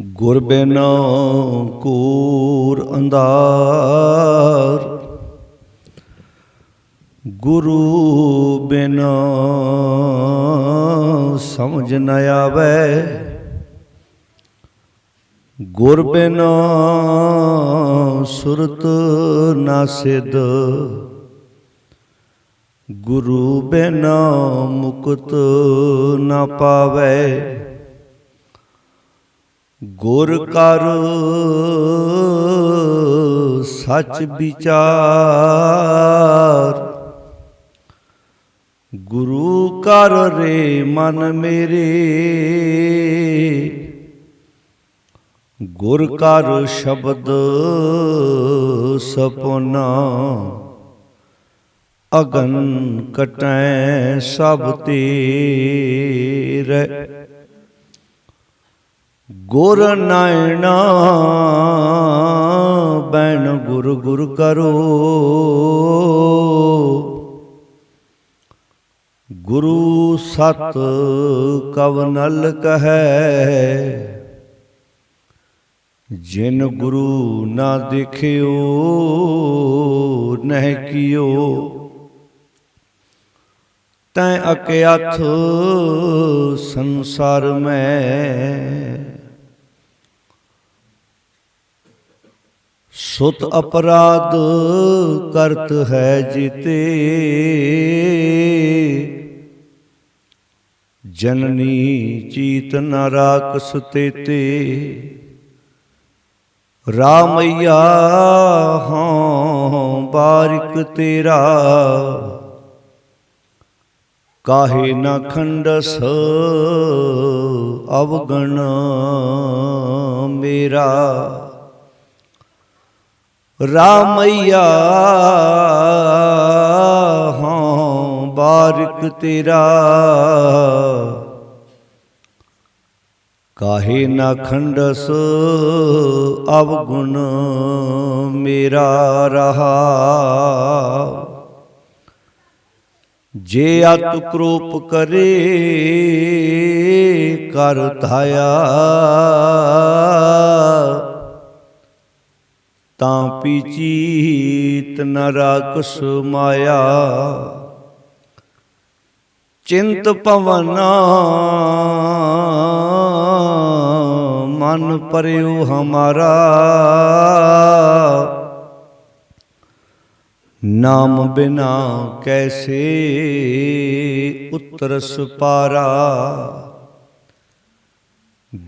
ਗੁਰ ਬਿਨੁ ਘੂਰ ਅੰਧਾਰ, ਗੁਰੂ ਬਿਨੁ ਸਮਝ ਨ ਆਵੈ। ਗੁਰ ਬਿਨੁ ਸੁਰਤ ਨ ਸਿਧ, ਗੁਰੂ ਬਿਨੁ ਮੁਕਤ ਨ ਪਾਵੈ। ਗੁਰ ਕਰ ਸਚ ਵਿਚਾਰ, ਗੁਰੂ ਕਰ ਰੇ ਮਨ ਮੇਰੇ। ਗੁਰ ਕਰ ਸ਼ਬਦ ਸਪਨਾ, ਅਗਨ ਕਟੈ ਸਭ ਤੇਰੇ। ਗੁਰ ਨਾਇਣਾ ਬੈਣ ਗੁਰ ਗੁਰ ਕਰੋ, ਗੁਰੂ ਸਤ ਕਵਨਲ ਕਹੈ। ਜਿਨ ਗੁਰੂ ਨਾ ਦੇਖਿਓ ਨਹਿ ਕੀਓ, ਤੈਂ ਅਕਿਆਥ ਸੰਸਾਰ ਮੈਂ। ਸੁਤ ਅਪਰਾਧ ਕਰਤ ਹੈ ਜੀਤੇ, ਜਨਨੀ ਚੀਤ ਨ ਰਾਖਸ ਤੇਤੇ। ਰਾਮਈਆ ਹਾਂ ਬਾਰਿਕ ਤੇਰਾ, ਕਾਹੇ ਨ ਖੰਡਸ ਅਵਗਣ ਮੇਰਾ। ਰਾਮਈਆ ਹਾਂ ਬਾਰਿਕ ਤੇਰਾ, ਕਾਹੇ ਨ ਖੰਡਸ ਅਵਗੁਣ ਮੇਰਾ ਰਹਾ। ਜੇ ਅਤਿ ਕਰੋਪ ਕਰੇ ਕਰ ਧਾਇਆ, ਤਾਂ ਪੀਚੀਤ ਨ ਰਾਖਸ ਮਾਇਆ। ਚਿੰਤ ਭਵਨ ਮਨ ਪਰਿਉ ਹਮਾਰਾ, ਨਾਮ ਬਿਨਾ ਕੈਸੇ ਉਤਰਸ ਪਾਰਾ।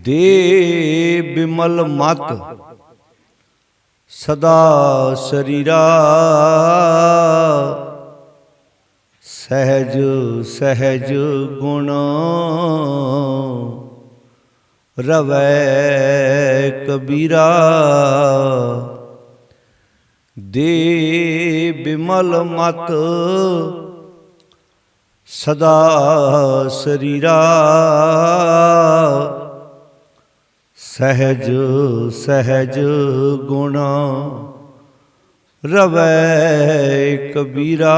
ਦੇ ਬਿਮਲ ਮਤ ਸਦਾ ਸਰੀਰਾ, ਸਹਿਜ ਸਹਿਜ ਗੁਣ ਰਵੈ ਕਬੀਰਾ। ਦੇ ਬਿਮਲ ਮਤ ਸਦਾ ਸਰੀਰਾ, ਸਹਿਜ ਸਹਿਜ ਗੁਣ ਰਵੈ ਕਬੀਰਾ।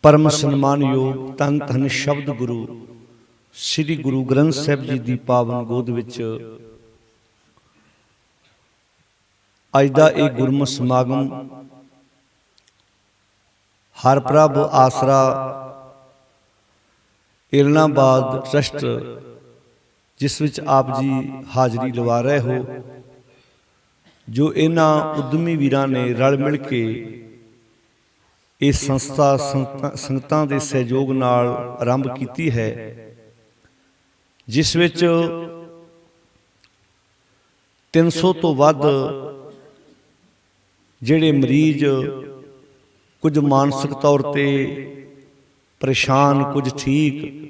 ਪਰਮ ਸਨਮਾਨਯੋਗ ਧੰਨ ਧੰਨ ਸ਼ਬਦ ਗੁਰੂ ਸ੍ਰੀ ਗੁਰੂ ਗ੍ਰੰਥ ਸਾਹਿਬ ਜੀ ਦੀ ਪਾਵਨ ਗੋਦ ਵਿੱਚ ਅੱਜ ਦਾ ਇਹ ਗੁਰਮਤਿ ਸਮਾਗਮ ਹਰ ਪ੍ਰਭ ਆਸਰਾ ਇਲਨਾਬਾਦ ਟਰਸਟ, ਜਿਸ ਵਿੱਚ ਆਪ ਜੀ ਹਾਜ਼ਰੀ ਲਵਾ ਰਹੇ ਹੋ, ਜੋ ਇਹਨਾਂ ਉਦਮੀ ਵੀਰਾਂ ਨੇ ਰਲ ਮਿਲ ਕੇ ਇਹ ਸੰਸਥਾ ਸੰਗਤਾਂ ਦੇ ਸਹਿਯੋਗ ਨਾਲ ਆਰੰਭ ਕੀਤੀ ਹੈ, ਜਿਸ ਵਿੱਚ 300 ਤੋਂ ਵੱਧ ਜਿਹੜੇ ਮਰੀਜ਼, ਕੁਝ ਮਾਨਸਿਕ ਤੌਰ ਤੇ ਪਰੇਸ਼ਾਨ, ਕੁਝ ਠੀਕ,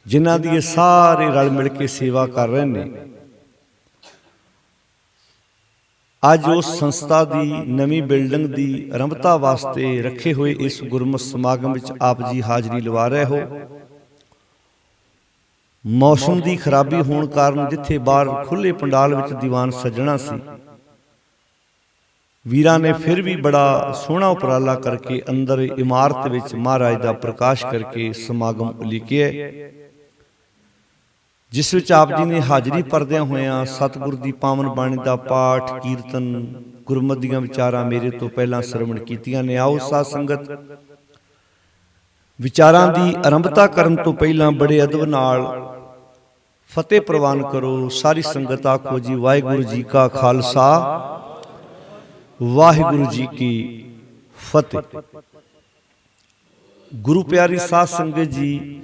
ਜਿਨ੍ਹਾਂ ਦੀ ਇਹ ਸਾਰੇ ਰਲ ਮਿਲ ਕੇ ਸੇਵਾ ਕਰ ਰਹੇ ਨੇ। ਅੱਜ ਉਸ ਸੰਸਥਾ ਦੀ ਨਵੀਂ ਬਿਲਡਿੰਗ ਦੀ ਆਰੰਭਤਾ ਵਾਸਤੇ ਰੱਖੇ ਹੋਏ ਇਸ ਗੁਰਮਤਿ ਸਮਾਗਮ ਵਿੱਚ ਆਪ ਜੀ ਹਾਜ਼ਰੀ ਲਵਾ ਰਹੇ ਹੋ। ਮੌਸਮ ਦੀ ਖਰਾਬੀ ਹੋਣ ਕਾਰਨ ਜਿੱਥੇ ਬਾਹਰ ਖੁੱਲ੍ਹੇ ਪੰਡਾਲ ਵਿੱਚ ਦੀਵਾਨ ਸੱਜਣਾ ਸੀ, ਵੀਰਾਂ ਨੇ ਫਿਰ ਵੀ ਬੜਾ ਸੋਹਣਾ ਉਪਰਾਲਾ ਕਰਕੇ ਅੰਦਰ ਇਮਾਰਤ ਵਿੱਚ ਮਹਾਰਾਜ ਦਾ ਪ੍ਰਕਾਸ਼ ਕਰਕੇ ਸਮਾਗਮ ਉਲੀਕਿਆ, ਜਿਸ ਵਿੱਚ ਆਪ ਜੀ ਨੇ ਹਾਜ਼ਰੀ ਭਰਦਿਆਂ ਹੋਇਆਂ ਸਤਿਗੁਰ ਦੀ ਪਾਵਨ ਬਾਣੀ ਦਾ ਪਾਠ, ਕੀਰਤਨ, ਗੁਰਮਤਿ ਦੀਆਂ ਵਿਚਾਰਾਂ ਮੇਰੇ ਤੋਂ ਪਹਿਲਾਂ ਸਰਵਣ ਕੀਤੀਆਂ ਨੇ। ਆਓ ਸਾਧ ਸੰਗਤ, ਵਿਚਾਰਾਂ ਦੀ ਆਰੰਭਤਾ ਕਰਨ ਤੋਂ ਪਹਿਲਾਂ ਬੜੇ ਅਦਬ ਨਾਲ ਫਤਿਹ ਪ੍ਰਵਾਨ ਕਰੋ। ਸਾਰੀ ਸੰਗਤ ਆਖੋ ਜੀ, ਵਾਹਿਗੁਰੂ ਜੀ ਕਾ ਖਾਲਸਾ, ਵਾਹਿਗੁਰੂ ਜੀ ਕੀ ਫਤਿਹ। ਗੁਰੂ ਪਿਆਰੀ ਸਾਧ ਸੰਗਤ ਜੀ,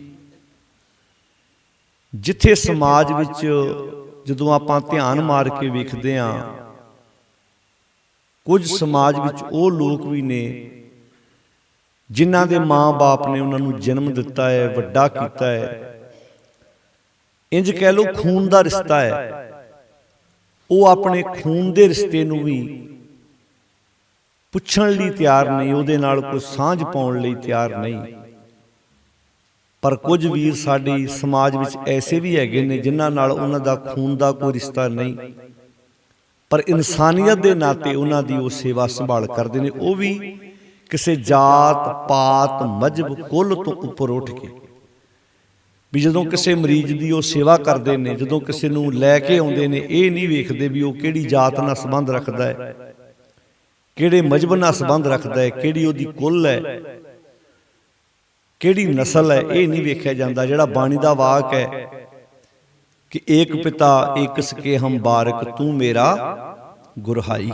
ਜਿੱਥੇ ਸਮਾਜ ਵਿੱਚ ਜਦੋਂ ਆਪਾਂ ਧਿਆਨ ਮਾਰ ਕੇ ਵੇਖਦੇ ਹਾਂ, ਕੁਝ ਸਮਾਜ ਵਿੱਚ ਉਹ ਲੋਕ ਵੀ ਨੇ ਜਿਨ੍ਹਾਂ ਦੇ ਮਾਂ-ਬਾਪ ਨੇ ਉਹਨਾਂ ਨੂੰ ਜਨਮ ਦਿੱਤਾ ਹੈ, ਵੱਡਾ ਕੀਤਾ ਹੈ, ਇੰਜ ਕਹਿ ਲਓ ਖੂਨ ਦਾ ਰਿਸ਼ਤਾ ਹੈ। ਉਹ ਆਪਣੇ ਖੂਨ ਦੇ ਰਿਸ਼ਤੇ ਨੂੰ ਵੀ ਪੁੱਛਣ ਲਈ ਤਿਆਰ ਨਹੀਂ, ਉਹਦੇ ਨਾਲ ਕੋਈ ਸਾਂਝ ਪਾਉਣ ਲਈ ਤਿਆਰ ਨਹੀਂ। ਪਰ ਕੁਝ ਵੀਰ ਸਾਡੇ ਸਮਾਜ ਵਿੱਚ ਐਸੇ ਵੀ ਹੈਗੇ ਨੇ ਜਿਨ੍ਹਾਂ ਨਾਲ ਉਹਨਾਂ ਦਾ ਖੂਨ ਦਾ ਕੋਈ ਰਿਸ਼ਤਾ ਨਹੀਂ, ਪਰ ਇਨਸਾਨੀਅਤ ਦੇ ਨਾਤੇ ਉਹਨਾਂ ਦੀ ਉਹ ਸੇਵਾ ਸੰਭਾਲ ਕਰਦੇ ਨੇ। ਉਹ ਵੀ ਕਿਸੇ ਜਾਤ, ਪਾਤ, ਮਜ਼ਹਬ, ਕੁੱਲ ਤੋਂ ਉੱਪਰ ਉੱਠ ਕੇ ਵੀ ਜਦੋਂ ਕਿਸੇ ਮਰੀਜ਼ ਦੀ ਉਹ ਸੇਵਾ ਕਰਦੇ ਨੇ, ਜਦੋਂ ਕਿਸੇ ਨੂੰ ਲੈ ਕੇ ਆਉਂਦੇ ਨੇ, ਇਹ ਨਹੀਂ ਵੇਖਦੇ ਵੀ ਉਹ ਕਿਹੜੀ ਜਾਤ ਨਾਲ ਸੰਬੰਧ ਰੱਖਦਾ ਹੈ, ਕਿਹੜੇ ਮਜ਼ਹਬ ਨਾਲ ਸੰਬੰਧ ਰੱਖਦਾ ਹੈ, ਕਿਹੜੀ ਉਹਦੀ ਕੁੱਲ ਹੈ, ਕਿਹੜੀ ਨਸਲ ਹੈ, ਇਹ ਨਹੀਂ ਵੇਖਿਆ ਜਾਂਦਾ। ਜਿਹੜਾ ਬਾਣੀ ਦਾ ਵਾਕ ਹੈ ਕਿ ਏਕ ਪਿਤਾ ਏਕ ਸਕੇ ਹਮ ਬਾਰਕ ਤੂੰ ਮੇਰਾ ਗੁਰਹਾਈ,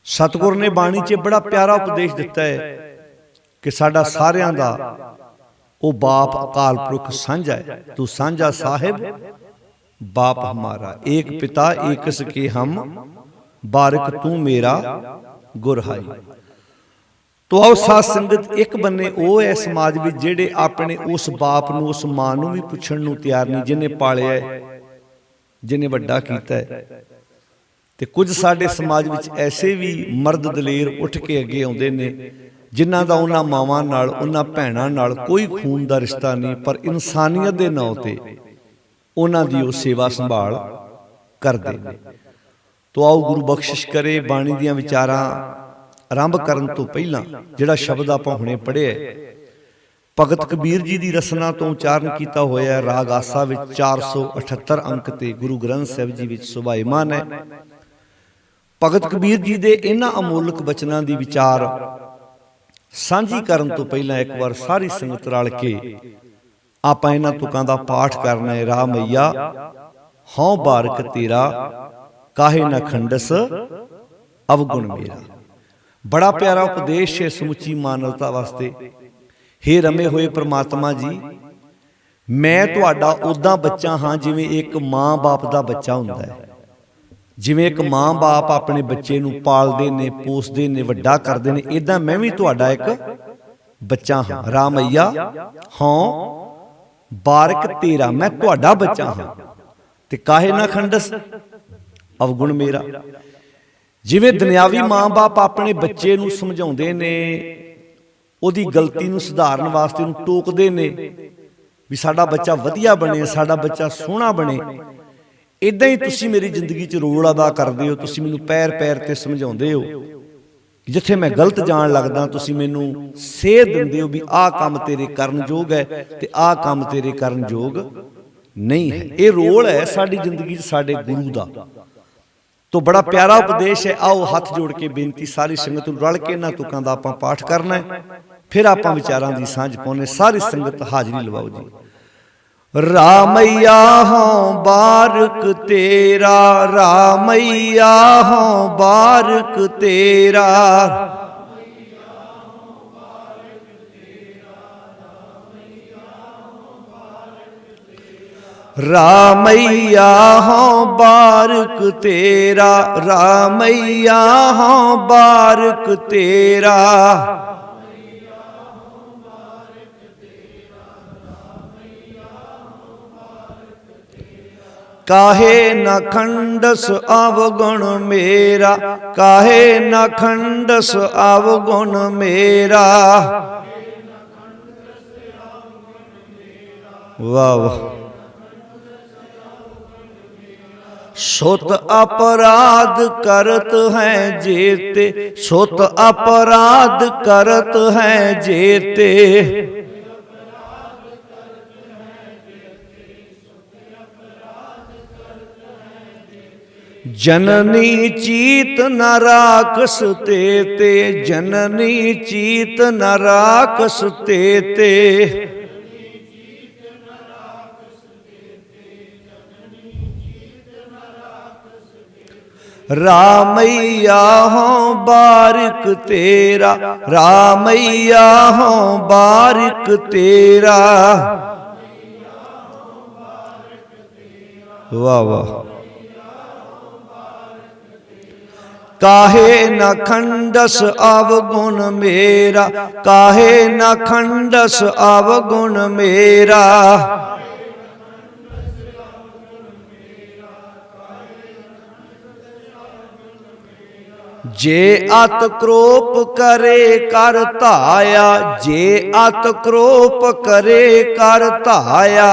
ਸਤਿਗੁਰ ਨੇ ਬਾਣੀ 'ਚ ਬੜਾ ਪਿਆਰਾ ਉਪਦੇਸ਼ ਦਿੱਤਾ ਹੈ ਕਿ ਸਾਡਾ ਸਾਰਿਆਂ ਦਾ ਉਹ ਬਾਪ ਅਕਾਲ ਪੁਰਖ ਸਾਂਝਾ ਹੈ। ਤੂੰ ਸਾਂਝਾ ਸਾਹਿਬ ਬਾਪ ਹਮਾਰਾ, ਏਕ ਪਿਤਾ ਏਕ ਸਕੇ ਹਮ ਬਾਰਕ ਤੂੰ ਮੇਰਾ ਗੁਰਹਾਈ। ਤੋ ਆਓ ਸਾਧ ਸੰਗਤ, ਇੱਕ ਬੰਨੇ ਉਹ ਹੈ ਸਮਾਜ ਵਿੱਚ ਜਿਹੜੇ ਆਪਣੇ ਉਸ ਬਾਪ ਨੂੰ, ਉਸ ਮਾਂ ਨੂੰ ਵੀ ਪੁੱਛਣ ਨੂੰ ਤਿਆਰ ਨਹੀਂ ਜਿਹਨੇ ਪਾਲਿਆ ਹੈ, ਜਿਹਨੇ ਵੱਡਾ ਕੀਤਾ ਹੈ। ਤੇ ਕੁਝ ਸਾਡੇ ਸਮਾਜ ਵਿੱਚ ਐਸੇ ਵੀ ਮਰਦ ਦਲੇਰ ਉੱਠ ਕੇ ਅੱਗੇ ਆਉਂਦੇ ਨੇ ਜਿਨ੍ਹਾਂ ਦਾ ਉਹਨਾਂ ਮਾਵਾਂ ਨਾਲ, ਉਹਨਾਂ ਭੈਣਾਂ ਨਾਲ ਕੋਈ ਖੂਨ ਦਾ ਰਿਸ਼ਤਾ ਨਹੀਂ, ਪਰ ਇਨਸਾਨੀਅਤ ਦੇ ਨਾਂ ਤੇ ਉਹਨਾਂ ਦੀ ਉਹ ਸੇਵਾ ਸੰਭਾਲ ਕਰਦੇ ਨੇ। ਤੋ ਆਓ ਗੁਰੂ ਬਖਸ਼ਿਸ਼ ਕਰੇ, ਬਾਣੀ ਦੀਆਂ ਵਿਚਾਰਾਂ ਆਰੰਭ ਕਰਨ ਤੋਂ ਪਹਿਲਾਂ ਜਿਹੜਾ ਸ਼ਬਦ ਆਪਾਂ ਹੁਣੇ ਪੜ੍ਹਿਆ ਭਗਤ ਕਬੀਰ ਜੀ ਦੀ ਰਸਨਾ ਤੋਂ ਉਚਾਰਨ ਕੀਤਾ ਹੋਇਆ ਰਾਗ ਆਸਾ ਵਿੱਚ 478 ਅੰਕ ਤੇ ਗੁਰੂ ਗ੍ਰੰਥ ਸਾਹਿਬ ਜੀ ਵਿੱਚ ਸੁਭਾਇਮਾਨ ਹੈ। ਭਗਤ ਕਬੀਰ ਜੀ ਦੇ ਇਹਨਾਂ ਅਮੋਲਕ ਬਚਨਾਂ ਦੀ ਵਿਚਾਰ ਸਾਂਝੀ ਕਰਨ ਤੋਂ ਪਹਿਲਾਂ ਇੱਕ ਵਾਰ ਸਾਰੀ ਸੰਗਤ ਰਲ ਕੇ ਆਪਾਂ ਇਹਨਾਂ ਤੁਕਾਂ ਦਾ ਪਾਠ ਕਰਨਾ ਹੈ। ਰਾਹ ਮਈਆ ਹਉ ਬਾਰਕ ਤੇਰਾ, ਕਾਹੇ ਨਾ ਖੰਡਸ ਅਵਗੁਣ ਮੇਰਾ। ਬੜਾ ਪਿਆਰਾ ਉਪਦੇਸ਼ ਹੈ ਸਮੁੱਚੀ ਮਾਨਵਤਾ ਵਾਸਤੇ। ਹੇ ਰਮੇ ਹੋਏ ਪ੍ਰਮਾਤਮਾ ਜੀ, ਮੈਂ ਤੁਹਾਡਾ ਉਦਾਂ ਬੱਚਾ ਹਾਂ ਜਿਵੇਂ ਇੱਕ ਮਾਂ-ਬਾਪ ਦਾ ਬੱਚਾ ਹੁੰਦਾ ਹੈ। ਜਿਵੇਂ ਇੱਕ ਮਾਂ-ਬਾਪ ਆਪਣੇ ਬੱਚੇ ਨੂੰ ਪਾਲਦੇ ਨੇ, ਪੋਸਦੇ ਨੇ, ਵੱਡਾ ਕਰਦੇ ਨੇ, ਇਦਾਂ ਮੈਂ ਵੀ ਤੁਹਾਡਾ ਇੱਕ ਬੱਚਾ ਹਾਂ। ਰਾਮ ਮਈਆ ਹਉ ਬਾਰਕ ਤੇਰਾ, ਮੈਂ ਤੁਹਾਡਾ ਬੱਚਾ ਹਾਂ, ਤੇ ਕਾਹੇ ਨਾ ਖੰਡਸ ਅਵਗੁਣ ਮੇਰਾ। ਜਿਵੇਂ ਦੁਨਿਆਵੀ ਮਾਂ-ਬਾਪ ਆਪਣੇ ਬੱਚੇ ਨੂੰ ਸਮਝਾਉਂਦੇ ਨੇ, ਉਹਦੀ ਗਲਤੀ ਨੂੰ ਸੁਧਾਰਨ ਵਾਸਤੇ ਉਹਨੂੰ ਟੋਕਦੇ ਨੇ ਵੀ ਸਾਡਾ ਬੱਚਾ ਵਧੀਆ ਬਣੇ, ਸਾਡਾ ਬੱਚਾ ਸੋਹਣਾ ਬਣੇ, ਇਦਾਂ ਹੀ ਤੁਸੀਂ ਮੇਰੀ ਜ਼ਿੰਦਗੀ 'ਚ ਰੋਲ ਅਦਾ ਕਰਦੇ ਹੋ। ਤੁਸੀਂ ਮੈਨੂੰ ਪੈਰ ਪੈਰ ਤੇ ਸਮਝਾਉਂਦੇ ਹੋ, ਜਿੱਥੇ ਮੈਂ ਗਲਤ ਜਾਣ ਲੱਗਦਾ ਤੁਸੀਂ ਮੈਨੂੰ ਸੇਧ ਦਿੰਦੇ ਹੋ ਵੀ ਆਹ ਕੰਮ ਤੇਰੇ ਕਰਨ ਯੋਗ ਹੈ ਤੇ ਆਹ ਕੰਮ ਤੇਰੇ ਕਰਨ ਯੋਗ ਨਹੀਂ ਹੈ। ਇਹ ਰੋਲ ਹੈ ਸਾਡੀ ਜ਼ਿੰਦਗੀ 'ਚ ਸਾਡੇ ਗੁਰੂ ਦਾ। ਤੋ ਬੜਾ ਪਿਆਰਾ ਉਪਦੇਸ਼ ਹੈ। ਆਓ ਹੱਥ ਜੋੜ ਕੇ ਬੇਨਤੀ, ਸਾਰੀ ਸੰਗਤ ਨੂੰ ਰਲ ਕੇ ਇਹਨਾਂ ਤੁਕਾਂ ਦਾ ਆਪਾਂ ਪਾਠ ਕਰਨਾ ਹੈ, ਫਿਰ ਆਪਾਂ ਵਿਚਾਰਾਂ ਦੀ ਸਾਂਝ ਪਾਉਣੇ। ਸਾਰੀ ਸੰਗਤ ਹਾਜ਼ਰੀ ਲਵਾਓ ਜੀ। ਰਾਮਈਆ ਹਉ ਬਾਰਕ ਤੇਰਾ, ਰਾਮਈਆ ਹਉ ਬਾਰਕ ਤੇਰਾ, ਰਾਮਈਆ ਹਉ ਬਾਰਕ ਤੇਰਾ, ਰਾਮਈਆ ਹਉ ਬਾਰਕ ਤੇਰਾ। ਕਾਹੇ ਨਾ ਖੰਡਸ ਅਵਗੁਣ ਮੇਰਾ, ਕਾਹੇ ਨਾ ਖੰਡਸ ਅਵਗੁਣ ਮੇਰਾ। ਵਾਹ ਵਾਹ। सुत अपराध करत हैं जेते, सुत अपराध करत हैं जेते। जननी चीत न राखस तेते, जननी चीत न राखस तेते। रामैया हों बारिक तेरा, रामैया हों बारिक तेरा। वाह वाह। काहे न खंडस अवगुण मेरा, काहे न खंडस अवगुण मेरा। जे अत क्रोप करे कर धाया, जे अत क्रोप करे कर धाया।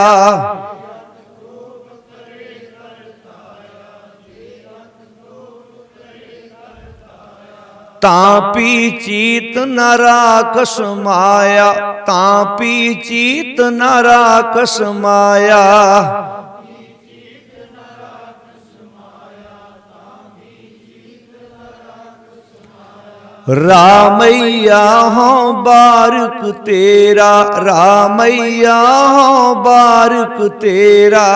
तापी चीत न राखस माया, तापी चीत न राखस माया। रामैया हों बारिक तेरा, रामैया हों बारिक तेरा।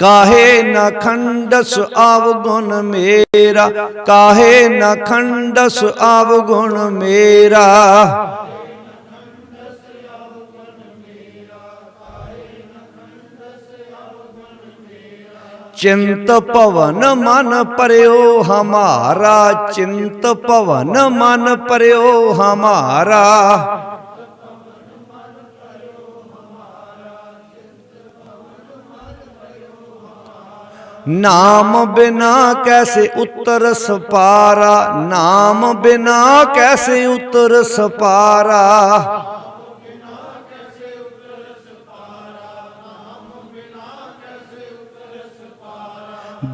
काहे न खंडस अवगुण मेरा, काहे न खंडस अवगुण मेरा। चिंत पवन मन पर्यो हमारा, चिंत पवन मन पर्यो हमारा। नाम बिना कैसे उतर सपारा, नाम बिना कैसे उतर सपारा।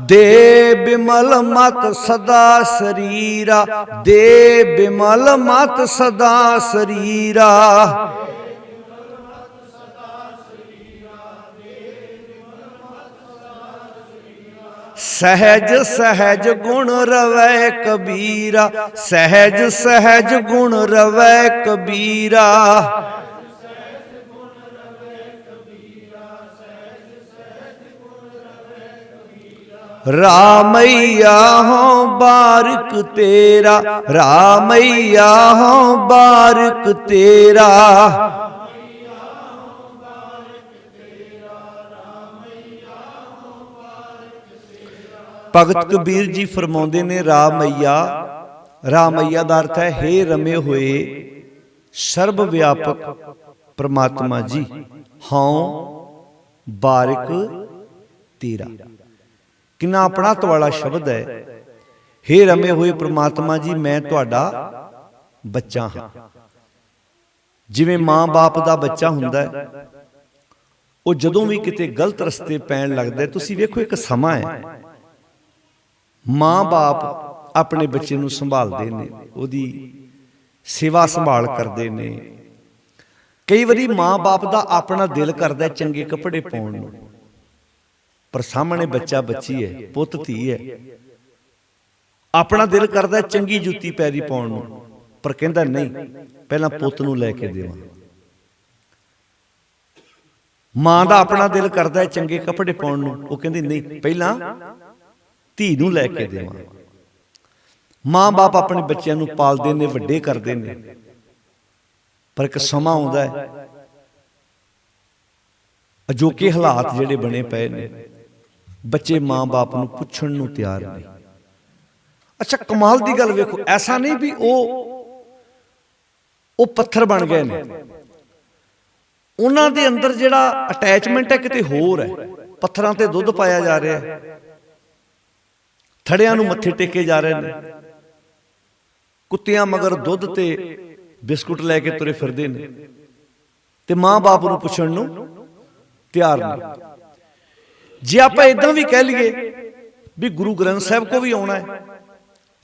दे बिमल मत सदा शरीरा, दे बिमल मत सदा शरीरा। सहज सहज गुण रवै कबीरा, सहज सहज गुण रवै कबीरा। रामैया हों बारिक तेरा, रामैया हों बारिक तेरा। भगत कबीर जी फरमाउंदे ने रामैया, रामैया दा अर्थ है हे रमे हुए सर्व व्यापक परमात्मा जी, हों बारिक तेरा। किन्ना अपना वाला शब्द है। हे रमे हुए परमात्मा जी मैं तुहाडा बच्चा हाँ। जिवें मां बाप दा बच्चा हुंदा है, वो जदों भी किते गलत रस्ते पैण लगदा, तुसीं वेखो एक समा है, मां बाप अपने बच्चे नूं संभालदे ने, ओहदी सेवा संभाल करदे ने। कई वारी मां बाप दा अपना दिल करदा चंगे कपड़े पाउण नूं, पर सामने बच्चा बच्ची है, पुत धी है, अपना दिल करदा चंगी जुत्ती पैरी पाउण नूं, पर कहंदा नहीं पहलां पुत नूं लैके देवां। मां दा अपना दिल करदा चंगे कपड़े पाउण नूं, वो कहंदी नहीं पहलां धी नूं लैके देवां। मां बाप अपने बच्चों नूं पालदे ने, वड्डे करदे ने, पर एक समा आउंदा है अजोके हालात जिहड़े बने पए ने, बच्चे मां बाप नूं पुछण नूं तैयार नहीं। अच्छा कमाल दी गल वेखो, ऐसा नहीं भी वो पत्थर बन गए ने, उन्हां दे अंदर जिहड़ा अटैचमेंट है किते होर है। पत्थरां ते दुध पाया जा रहा है, थड़ियां नूं मत्थे टेके जा रहे हैं, कुत्तियां मगर दुध ते ਬਿਸਕੁਟ ਲੈ ਕੇ ਤੁਰੇ ਫਿਰਦੇ ਨੇ ਤੇ ਮਾਂ-ਬਾਪ ਨੂੰ ਪੁੱਛਣ ਨੂੰ ਤਿਆਰ ਨਹੀਂ। ਜੇ ਆਪਾਂ ਇਦਾਂ ਵੀ ਕਹਿ ਲਈਏ ਵੀ ਗੁਰੂ ਗ੍ਰੰਥ ਸਾਹਿਬ ਕੋ ਵੀ ਆਉਣਾ ਹੈ,